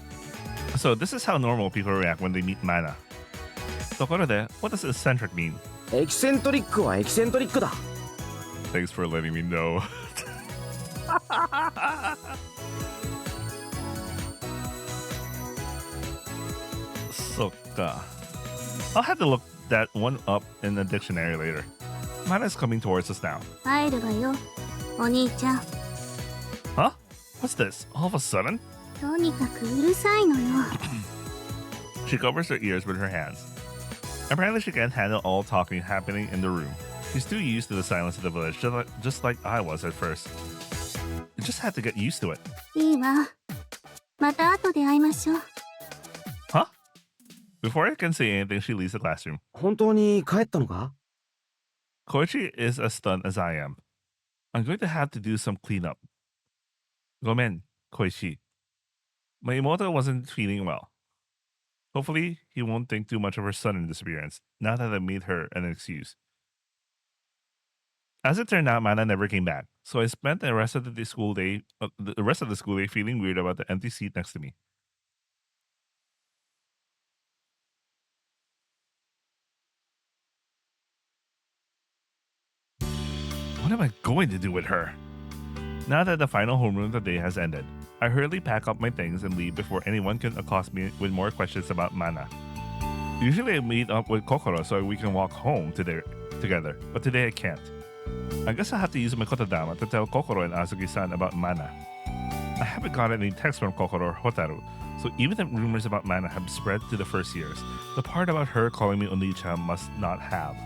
So this is how normal people react when they meet Mana. Kokoro, what does eccentric mean? エキセントリックはエキセントリックだ。 Thanks for letting me know. Soka. I'll have to look that one up in the dictionary later. Mana's coming towards us now. 帰るわよ、お兄ちゃん。 Huh? What's this? All of a sudden? とにかくうるさいのよ。 She covers her ears with her hands. Apparently she can't handle all talking happening in the room. She's too used to the silence of the village, just like I was at first. You just had to get used to it. いいわ。また後で会いましょう。 Huh? Before I can say anything, she leaves the classroom. 本当に帰ったのか？ Koichi is as stunned as I am. I'm going to have to do some cleanup. Gomen, Koichi. My Imoto wasn't feeling well. Hopefully, he won't think too much of her sudden disappearance, now that I made her an excuse. As it turned out, Mana never came back, so I spent the rest of the school day feeling weird about the empty seat next to me. What am I going to do with her? Now that the final homeroom of the day has ended, I hurriedly pack up my things and leave before anyone can accost me with more questions about Mana. Usually I meet up with Kokoro so we can walk home together, but today I can't. I guess I'll have to use my kotodama to tell Kokoro and Azuki-san about Mana. I haven't gotten any text from Kokoro or Hotaru, so even if rumors about Mana have spread to the first years, the part about her calling me Oni-chan must not have.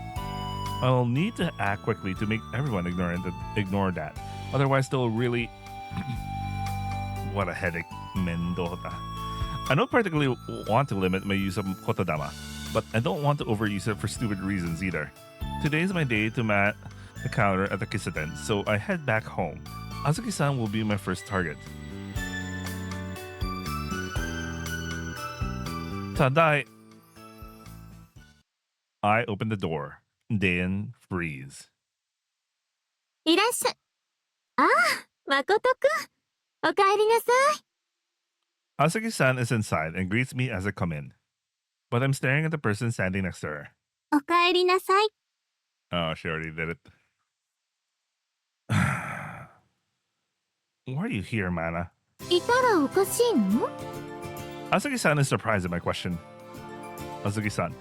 I'll need to act quickly to make everyone ignore that. Otherwise, they'll really... What a headache, Mendota. I don't particularly want to limit my use of kotodama, but I don't want to overuse it for stupid reasons either. Today's my day to mat the counter at the Kiseten, so I head back home. Azuki-san will be my first target. Tadai! I open the door. Dayan freeze. いらっしゃい。ああ、誠くん。おかえりなさい。 Azuki-san is inside and greets me as I come in. But I'm staring at the person standing next to her. おかえりなさい。 Oh, she already did it. Why are you here, Mana? いたらおかしいの？ Azuki-san is surprised at my question. Azuki-san.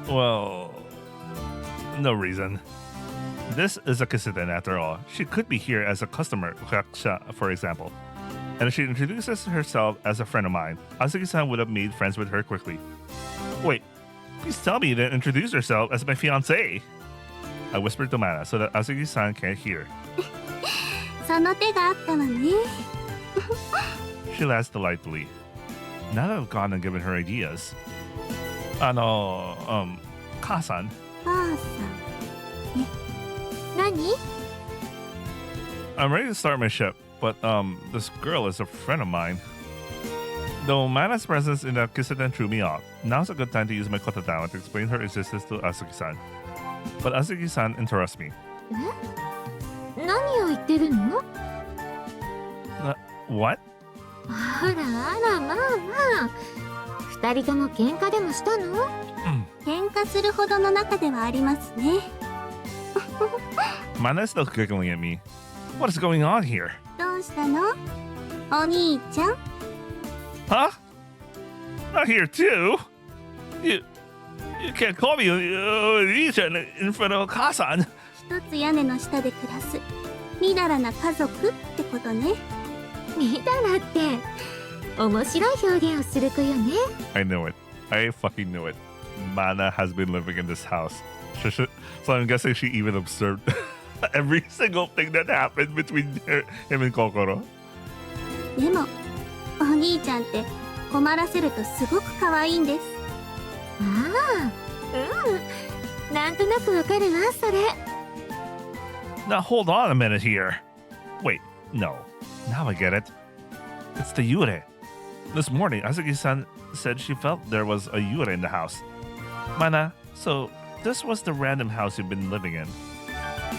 Well, no reason. This is a Kiseten after all. She could be here as a customer, for example. And if she introduces herself as a friend of mine, Azuki-san would have made friends with her quickly. Wait, please tell me you didn't introduce herself as my fiancé. I whispered to Mana so that Azuki-san can't hear. その手があったわね。 She laughs delightfully. Now that I've gone and given her ideas. Ka-san. 母さん。え、何？ I'm ready to start my ship, but this girl is a friend of mine. Though Mana's presence in the Kiseten threw me off, now's a good time to use my kotodama to explain her existence to Azuki-san. But Azuki-san interrupts me. 何を言ってるの？ What? あらあら、まあまあ。二人とも喧嘩でもしたの？喧嘩するほどの仲ではありますね。Mana is still giggling at me. What is going on here? どうしたの？お兄ちゃん。 Huh? Not here too? You can't call me Lee-chan in front of Kasan. 一つ屋根の下で暮らすみだらな家族ってことね。みだらって面白い表現をする子よね。 I know it. I fucking know it. Mana has been living in this house. So I'm guessing she even observed every single thing that happened between him and Kokoro. でもお兄ちゃんって困らせるとすごく可愛いんです。ああ、なんとなくわかるわ、それ。 Now hold on a minute here. Wait, no. Now I get it. It's the Yure. This morning, Azuki-san said she felt there was a Yure in the house. Mana, so this was the random house you've been living in.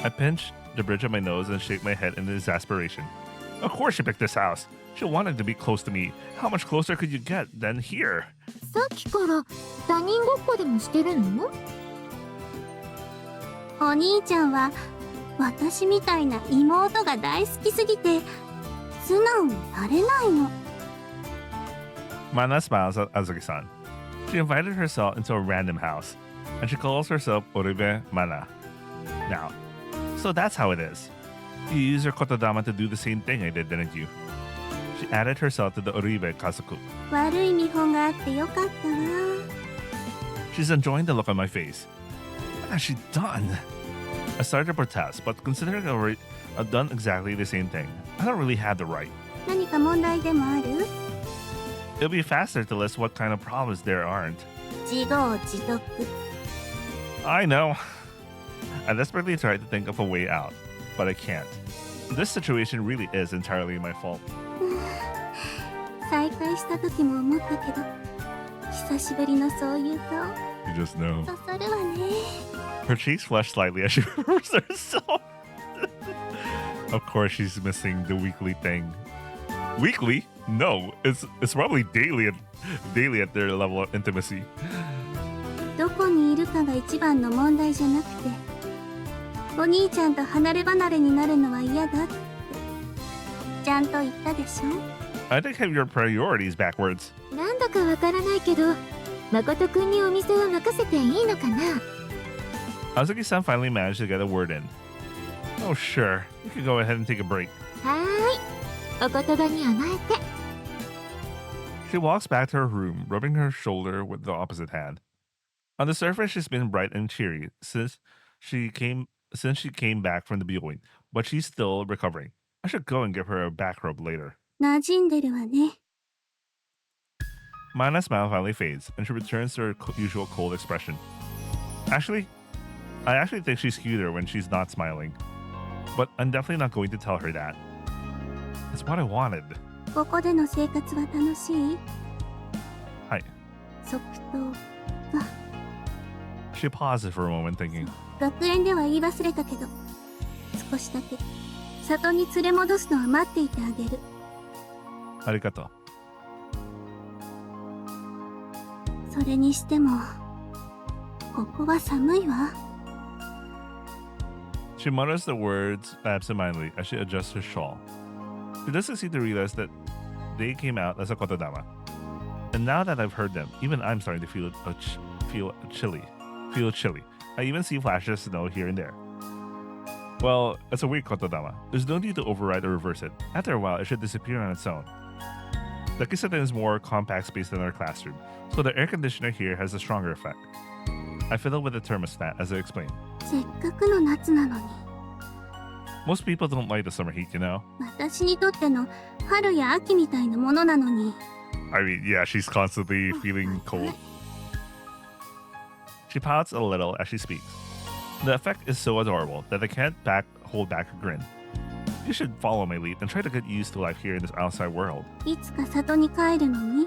I pinched the bridge of my nose and shook my head in exasperation. Of course she picked this house. She wanted to be close to me. How much closer could you get than here? さっきから他人ごっこでもしてるの？お兄ちゃんは私みたいな妹が大好きすぎて素直になれないの。 Mana smiles at Azuki-san. She invited herself into a random house, and she calls herself Oribe Mana. Now, so that's how it is. You use your kotodama to do the same thing I did, didn't you? She added herself to the Oribe Kazoku. 悪い見本があってよかったわ。 She's enjoying the look on my face. What has she done? I started to protest, but considering I've done exactly the same thing, I don't really have the right. 何か問題でもある？ It'll be faster to list what kind of problems there aren't. 自業自得。 I know. I desperately tried to think of a way out, but I can't. This situation really is entirely my fault. 再会した時も思ったけど久しぶりのそういう顔 You just know. 刺さるわね。 Her cheeks flushed slightly as she remembers herself. Of course, she's missing the weekly thing. Weekly? No, it's probably daily at their level of intimacy. どこにいるかが一番の問題じゃなくてお兄ちゃんと離れ離れになるのは嫌だってちゃんと言ったでしょ。 I think have your priorities backwards. なんだかわからないけど、誠くんにお店を任せていいのかな？ Azuki-san finally managed to get a word in. Oh, sure. You can go ahead and take a break. はーい、お言葉に甘えて。 She walks back to her room, rubbing her shoulder with the opposite hand. On the surface, she's been bright and cheery since she came back from the byoin, but she's still recovering. I should go and give her a back rub later. 馴染んでるわね。 Mana's smile finally fades, and she returns to her usual cold expression. I actually think she's cuter when she's not smiling. But I'm definitely not going to tell her that. It's what I wanted. ここでの生活は楽しい？はい。即答。 She pauses for a moment, thinking. 学園では言い忘れたけど少しだけ里に連れ戻すのは待っていてあげる。 Arigato. それにしてもここは寒いわ。 She mutters the words absentmindedly as she adjusts her shawl. She doesn't seem to realize that they came out as a kotodama. And now that I've heard them, even I'm starting to feel chilly. I even see flashes of snow here and there. Well, it's a weird kotodama. There's no need to override or reverse it. After a while, it should disappear on its own. The Kiseten is more compact space than our classroom, so the air conditioner here has a stronger effect. I fiddle with the thermostat as I explain. せっかくの夏なのに Most people don't like the summer heat, you know? 私にとっての春や秋みたいなものなのに I mean, yeah, she's constantly feeling cold. She pouts a little as she speaks. The effect is so adorable that I can't hold back a grin. You should follow my lead and try to get used to life here in this outside world. いつか里に帰るのに。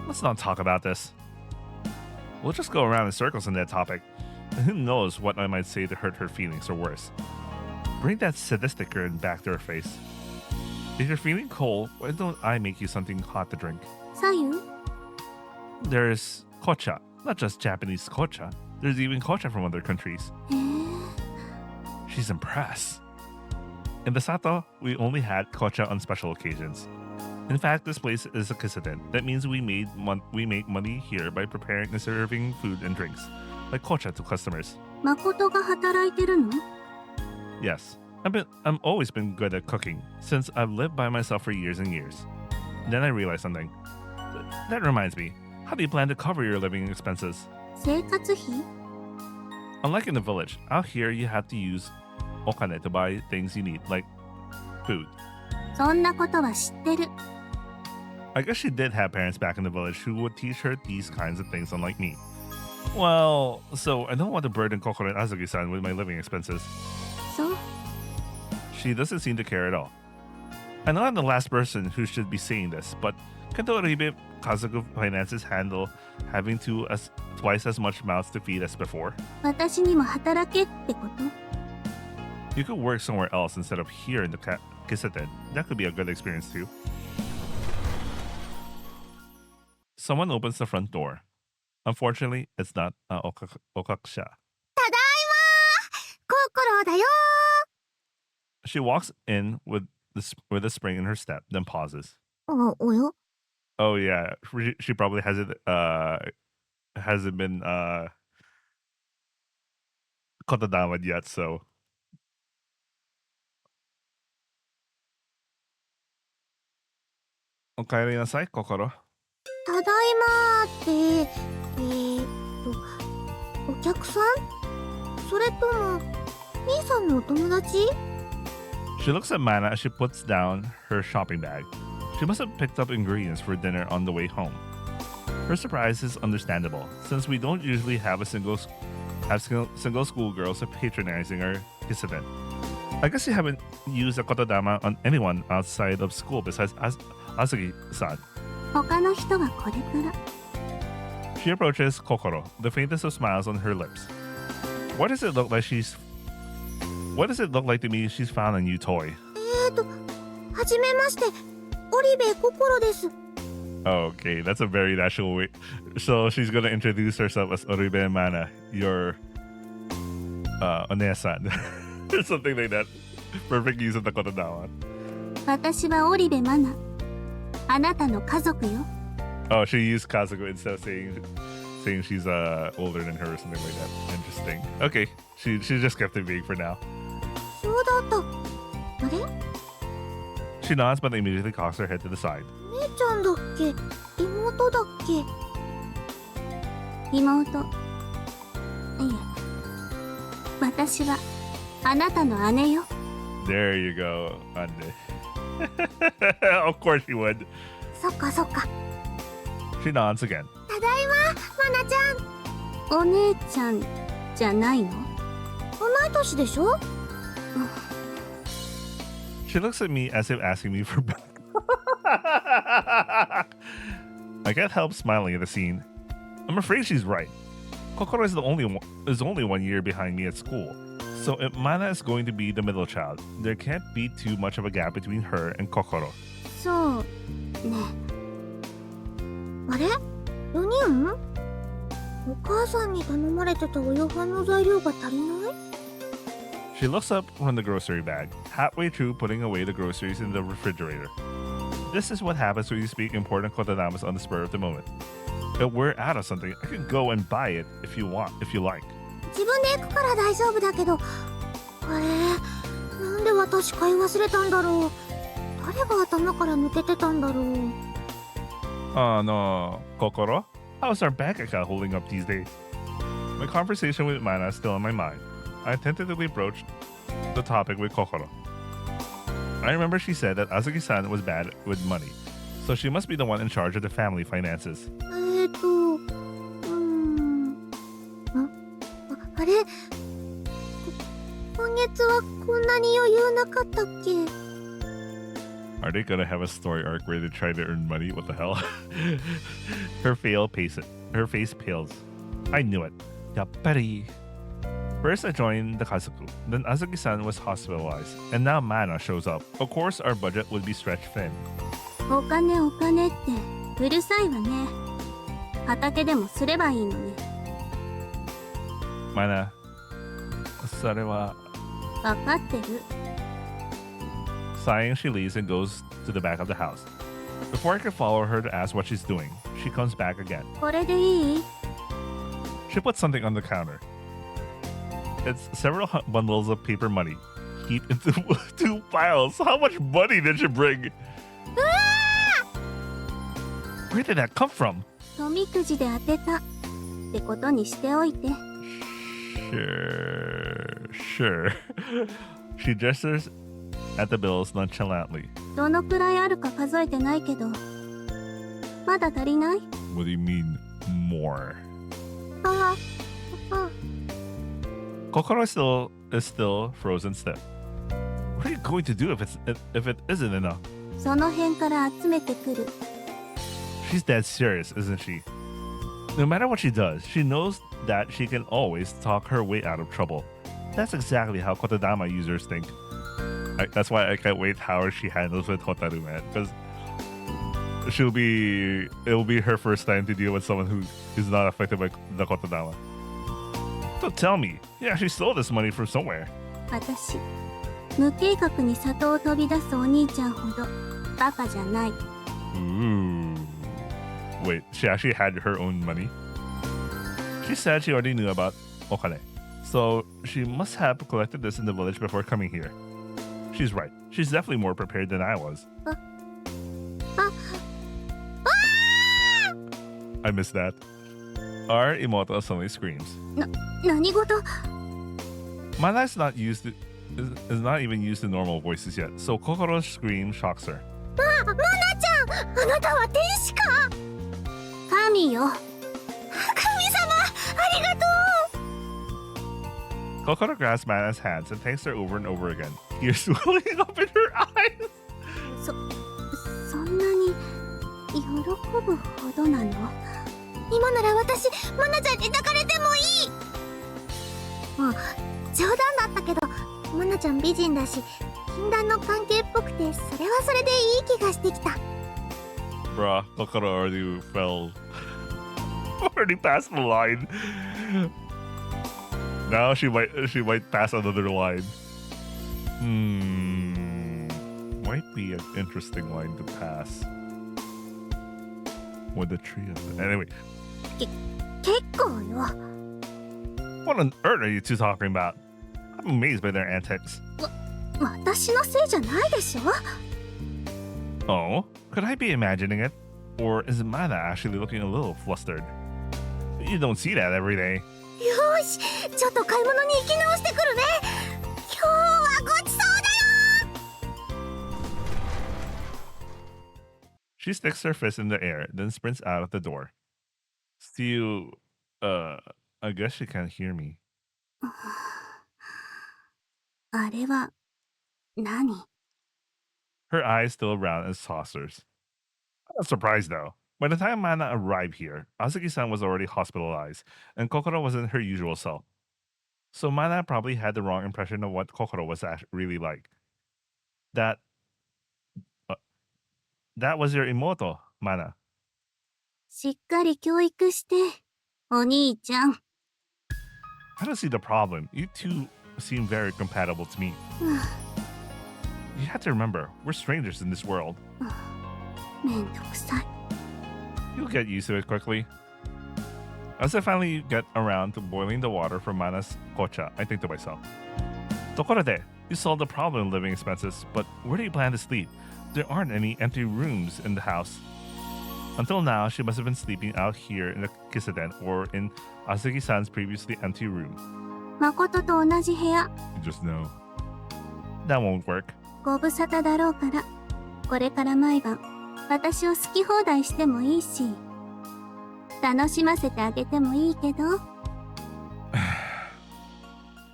Let's not talk about this. We'll just go around in circles on that topic. And who knows what I might say to hurt her feelings or worse. Bring that sadistic grin back to her face. If you're feeling cold, why don't I make you something hot to drink? 左右 There's kocha, not just Japanese kocha. There's even kocha from other countries. へえ。 She's impressed. In the Sato, we only had kocha on special occasions. In fact, this place is a kiseten. That means we make money here by preparing and serving food and drinks, like kocha to customers. 誠が働いてるの Yes, I've always been good at cooking since I've lived by myself for years and years. Then I realized something. That reminds me. How do you plan to cover your living expenses? 生活費 Unlike in the village, out here you have to use okane to buy things you need, like food. そんなことは知ってる。 I guess she did have parents back in the village who would teach her these kinds of things, unlike me. Well, so I don't want to burden Kokoro and Azuki-san with my living expenses. そう She doesn't seem to care at all. I know I'm the last person who should be saying this, but can't Oribe Kazuku finances handle having twice as much mouths to feed as before? 私にも働けってこと You could work somewhere else instead of here in the kiseten. That could be a good experience too. Someone opens the front door. Unfortunately, it's not Okaksha. ただいまココロだよ She walks in with a spring in her step, then pauses. およ Oh yeah, she probably hasn't been kotodama yet, so. Okaeri nasai, Kokoro. ただいまってお客さんそれとも兄さんのお友達 She looks at Mana as she puts down her shopping bag. She must have picked up ingredients for dinner on the way home. Her surprise is understandable, since we don't usually have single schoolgirls patronizing our kiseten. I guess you haven't used a kotodama on anyone outside of school besides Azuki-san. 他の人はこれから She approaches Kokoro, the faintest of smiles on her lips. What does it look like to me she's found a new toy? はじめましてオリベココロです Okay, that's a very natural way. So she's gonna introduce herself as Oribe Mana, your Onesan. Or something like that. Perfect use of the kotodama. 私はオリベマナあなたの家族よ Oh, she used Kazuko instead of saying she's older than her or something like that. Interesting. Okay, she just kept it vague for now. そうだったあれ She nods but immediately cocks her head to the side. 姉ちゃんだっけ妹だっけ妹いえ私はあなたの姉よ There you go, Ande. Of course she would. そっかそっか She nods again. ただいまマナちゃんお姉ちゃんじゃないの同い年でしょ She looks at me as if asking me for back. I can't help smiling at the scene. I'm afraid she's right. Kokoro is only 1 year behind me at school. So if Mana is going to be the middle child, there can't be too much of a gap between her and Kokoro. そうねあれ4人お母さんに頼まれてたお夕飯の材料が足りない She looks up from the grocery bag, halfway through putting away the groceries in the refrigerator. This is what happens when you speak important kotodamas on the spur of the moment. If we're out of something, I can go and buy it if you like. 自分で行くから大丈夫だけどあれなんで私買い忘れたんだろう誰が頭から抜けてたんだろう Oh no, Kokoro? How's our bank account holding up these days? My conversation with Mana is still on my mind. I tentatively broached the topic with Kokoro. I remember she said that Azuki-san was bad with money, so she must be the one in charge of the family finances. あれ今月月はこんなに余裕なかったっけ？ Are they gonna have a story arc where they try to earn money? What the hell? Her face pales. I knew it. Yappari. First, I joined the Kazoku. Then Azuki-san was hospitalized. And now Mana shows up. Of course, our budget would be stretched thin. お金お金ってうるさいわね。畑でもすればいいのに。Mana, それは。わかってる。Sighing, she leaves and goes to the back of the house. Before I could follow her to ask what she's doing, she comes back again. これでいい？ She puts something on the counter. It's several bundles of paper money heaped into 2 piles. How much money did she bring? Where did that come from? 富くじで当てたってことにしておいて。Sure. She gestures at the bills nonchalantly. どのくらいあるか数えてないけど、まだ足りない？ What do you mean, more? ああ。Kokoro is still frozen stiff. What are you going to do if it isn't enough? その辺から集めてくる。She's dead serious, isn't she? No matter what she does, she knows that she can always talk her way out of trouble. That's exactly how Kotodama users think. That's why I can't wait how she handles with Hotaru, man. Because it'll be her first time to deal with someone who is not affected by the Kotodama. So tell me, you actually stole this money from somewhere. 私、無計画に里を飛び出すお兄ちゃんほどバカじゃない。Ooh. Wait, she actually had her own money? She said she already knew about Okane. So she must have collected this in the village before coming here. She's right. She's definitely more prepared than I was. I missed that. Our Imoto suddenly screams. 何事？ Mana is not even used to normal voices yet, so Kokoro's scream shocks her. マナちゃん、あなたは天使か？神よ。神様、ありがとう。 Kokoro grabs Mana's hands and thanks her over and over again. Tears welling up in her eyes. そんなに喜ぶほどなの？今なら私、マナちゃんに抱かれてもいい。冗談だったけど、マナちゃん美人だし、禁断の関係っぽくて、それはそれでいい気がしてきた。Bruh, Kokoro already passed the line. Now she might pass another line. Might be an interesting line to pass. With the trio. Anyway. 結構よ。 What on earth are you two talking about? I'm amazed by their antics. 私のせいじゃないでしょ？ Oh? Could I be imagining it? Or is Mana actually looking a little flustered? You don't see that every day. よーし、ちょっと買い物に行き直してくるね。今日はごちそうだよ。 She sticks her fist in the air, then sprints out of the door. Still, I guess she can't hear me. あれは何？ Her eyes still round as saucers. I'm not surprised though. By the time Mana arrived here, Azuki-san was already hospitalized, and Kokoro wasn't her usual self. So Mana probably had the wrong impression of what Kokoro was really like. That was your Imoto, Mana. しっかり教育して、お兄ちゃん。 I don't see the problem. You two seem very compatible to me. You have to remember, we're strangers in this world. めんどくさい。 You'll get used to it quickly. As I finally get around to boiling the water for Mana's kocha, I think to myself, Tokorode, you solved the problem of living expenses, but where do you plan to sleep? There aren't any empty rooms in the house. Until now, she must have been sleeping out here in the kiseden or in Azuki-san's previously empty room. 誠と同じ部屋。 You just know. That won't work. ご無沙汰だろうから、これから毎晩、私を好き放題してもいいし、楽しませてあげてもいいけど。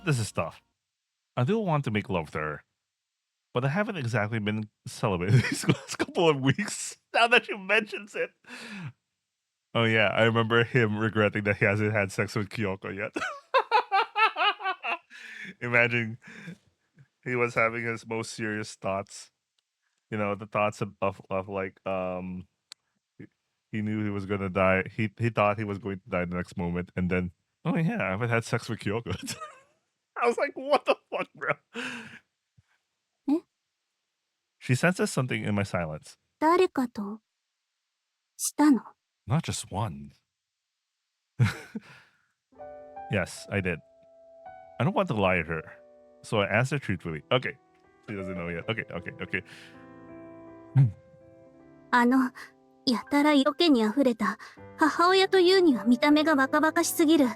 This is tough. I do want to make love to her, but I haven't exactly been celibate these last couple of weeks. Now that you mentions it. Oh yeah, I remember him regretting that he hasn't had sex with Kyoko yet. Imagine he was having his most serious thoughts. You know, the thoughts of like he he knew he was gonna die. He thought he was going to die the next moment, and then oh yeah, I haven't had sex with Kyoko. I was like, what the fuck, bro? Eh? She senses something in my silence. 誰かとしたの？ Not just one. Yes, I did. I don't want to lie to her, so I answered truthfully. Okay, she doesn't know yet. Okay. やたら色気にあふれた母親というには見た目が若々しすぎる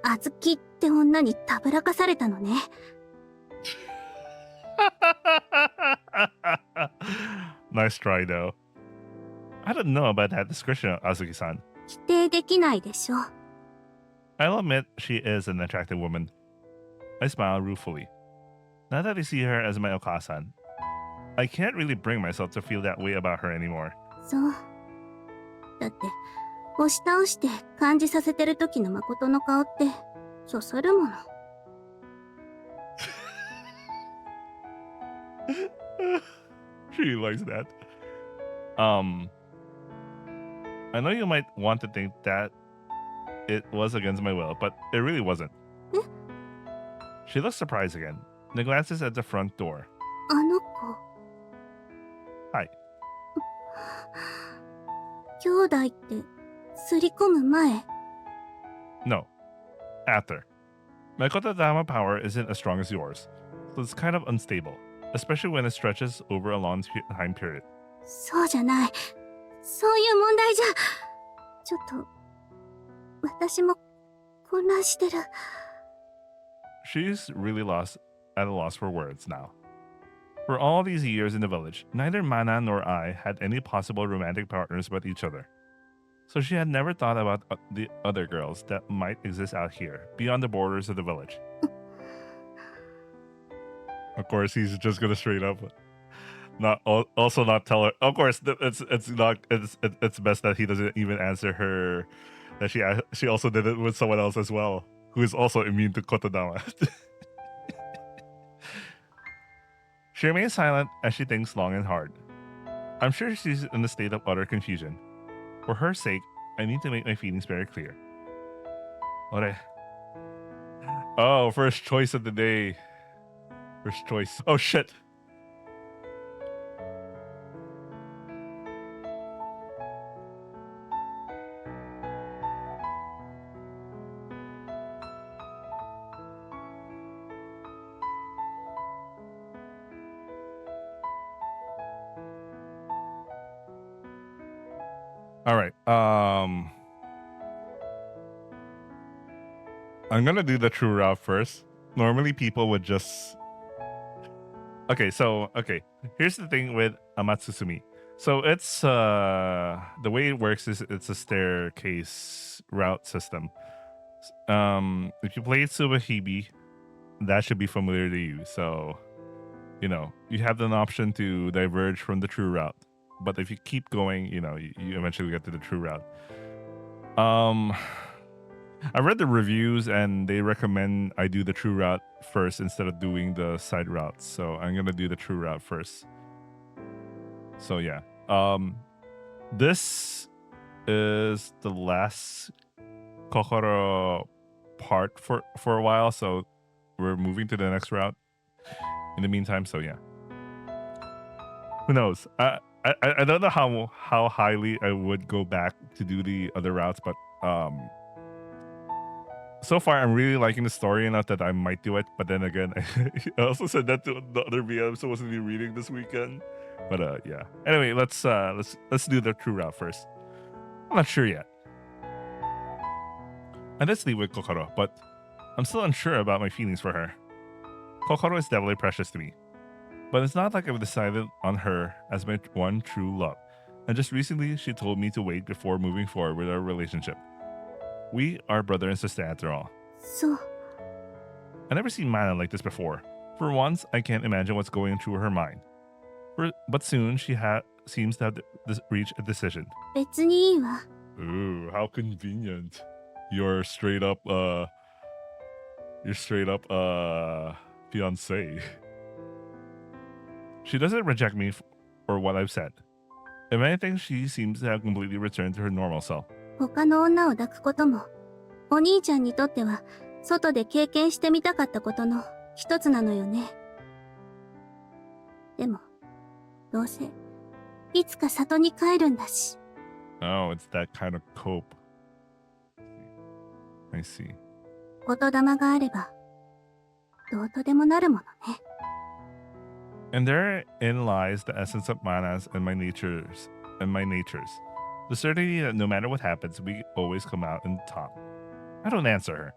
あずきって女にたぶらかされたのね。Nice try, though. I don't know about that description, Azuki-san. 否定できないでしょ。I'll admit she is an attractive woman. I smile ruefully. Now that I see her as my Okasan, I can't really bring myself to feel that way about her anymore. そう。だって押し倒して感じさせてる時の誠の顔ってそそるもの。She likes that. I know you might want to think that it was against my will, but it really wasn't. Eh? She looks surprised again, then glances at the front door. あの子。はい。兄弟ってすり込む前。No. After. My Kotodama power isn't as strong as yours, so it's kind of unstable, especially when it stretches over a long time period. そうじゃない。そういう問題じゃ。ちょっと私も混乱してる。She's really at a loss for words now. For all these years in the village, neither Mana nor I had any possible romantic partners but each other. So she had never thought about the other girls that might exist out here, beyond the borders of the village. Of course, he's just gonna straight up not tell her. Of course, it's best that he doesn't even answer her that she also did it with someone else as well, who is also immune to Kotodama. She remains silent as she thinks long and hard. I'm sure she's in a state of utter confusion. For her sake, I need to make my feelings very clear. Ore. Oh, first choice of the day. First choice. Oh shit. All right. I'm gonna do the true route first. Normally, people would just. Okay. Here's the thing with Amatsutsumi. So it's the way it works is it's a staircase route system. If you played Tsubahibi, that should be familiar to you. So, you have an option to diverge from the true route. But if you keep going, you eventually get to the true route. I read the reviews and they recommend I do the true route first instead of doing the side routes. So I'm gonna do the true route first. So yeah. This is the last Kokoro part for a while, so we're moving to the next route in the meantime. So yeah. Who knows? I don't know how highly I would go back to do the other routes, but so far I'm really liking the story enough that I might do it. But then again, I also said that to the other VM I'm supposed to be reading this weekend. But yeah. Anyway, let's do the true route first. I'm not sure yet. And let's leave with Kokoro, but I'm still unsure about my feelings for her. Kokoro is definitely precious to me. But it's not like I've decided on her as my one true love. And just recently, she told me to wait before moving forward with our relationship. We are brother and sister after all. So. I've never seen Mana like this before. For once, I can't imagine what's going through her mind. But soon she seems to have reached a decision. 別にいいわ。 Ooh, how convenient. You're straight up fiance. She doesn't reject me for what I've said. If anything, she seems to have completely returned to her normal self. 他の女を抱くことも、お兄ちゃんにとっては、外で経験してみたかったことの一つなのよね。でも、どうせ、いつか里に帰るんだし。Oh, it's that kind of cope. I see. 言霊があれば、どうとでもなるものね。And therein lies the essence of manas and my natures. The certainty that no matter what happens, we always come out on top. I don't answer her.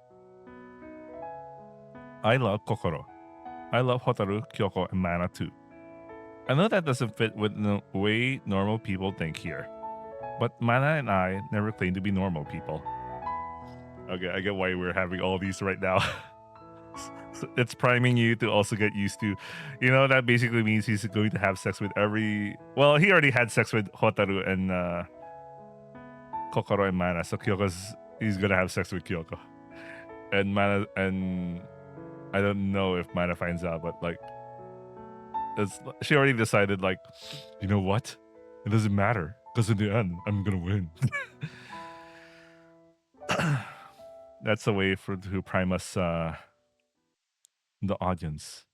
I love Kokoro. I love Hotaru, Kyoko, and Mana too. I know that doesn't fit with the way normal people think here. But Mana and I never claimed to be normal people. Okay, I get why we're having all these right now. So it's priming you to also get used to, that basically means he's going to have sex with well, he already had sex with Hotaru and Kokoro and Mana, so he's gonna have sex with Kyoko. And Mana, and I don't know if Mana finds out, but she already decided, you know what? It doesn't matter, because in the end, I'm gonna win. That's a way to prime us, the audience.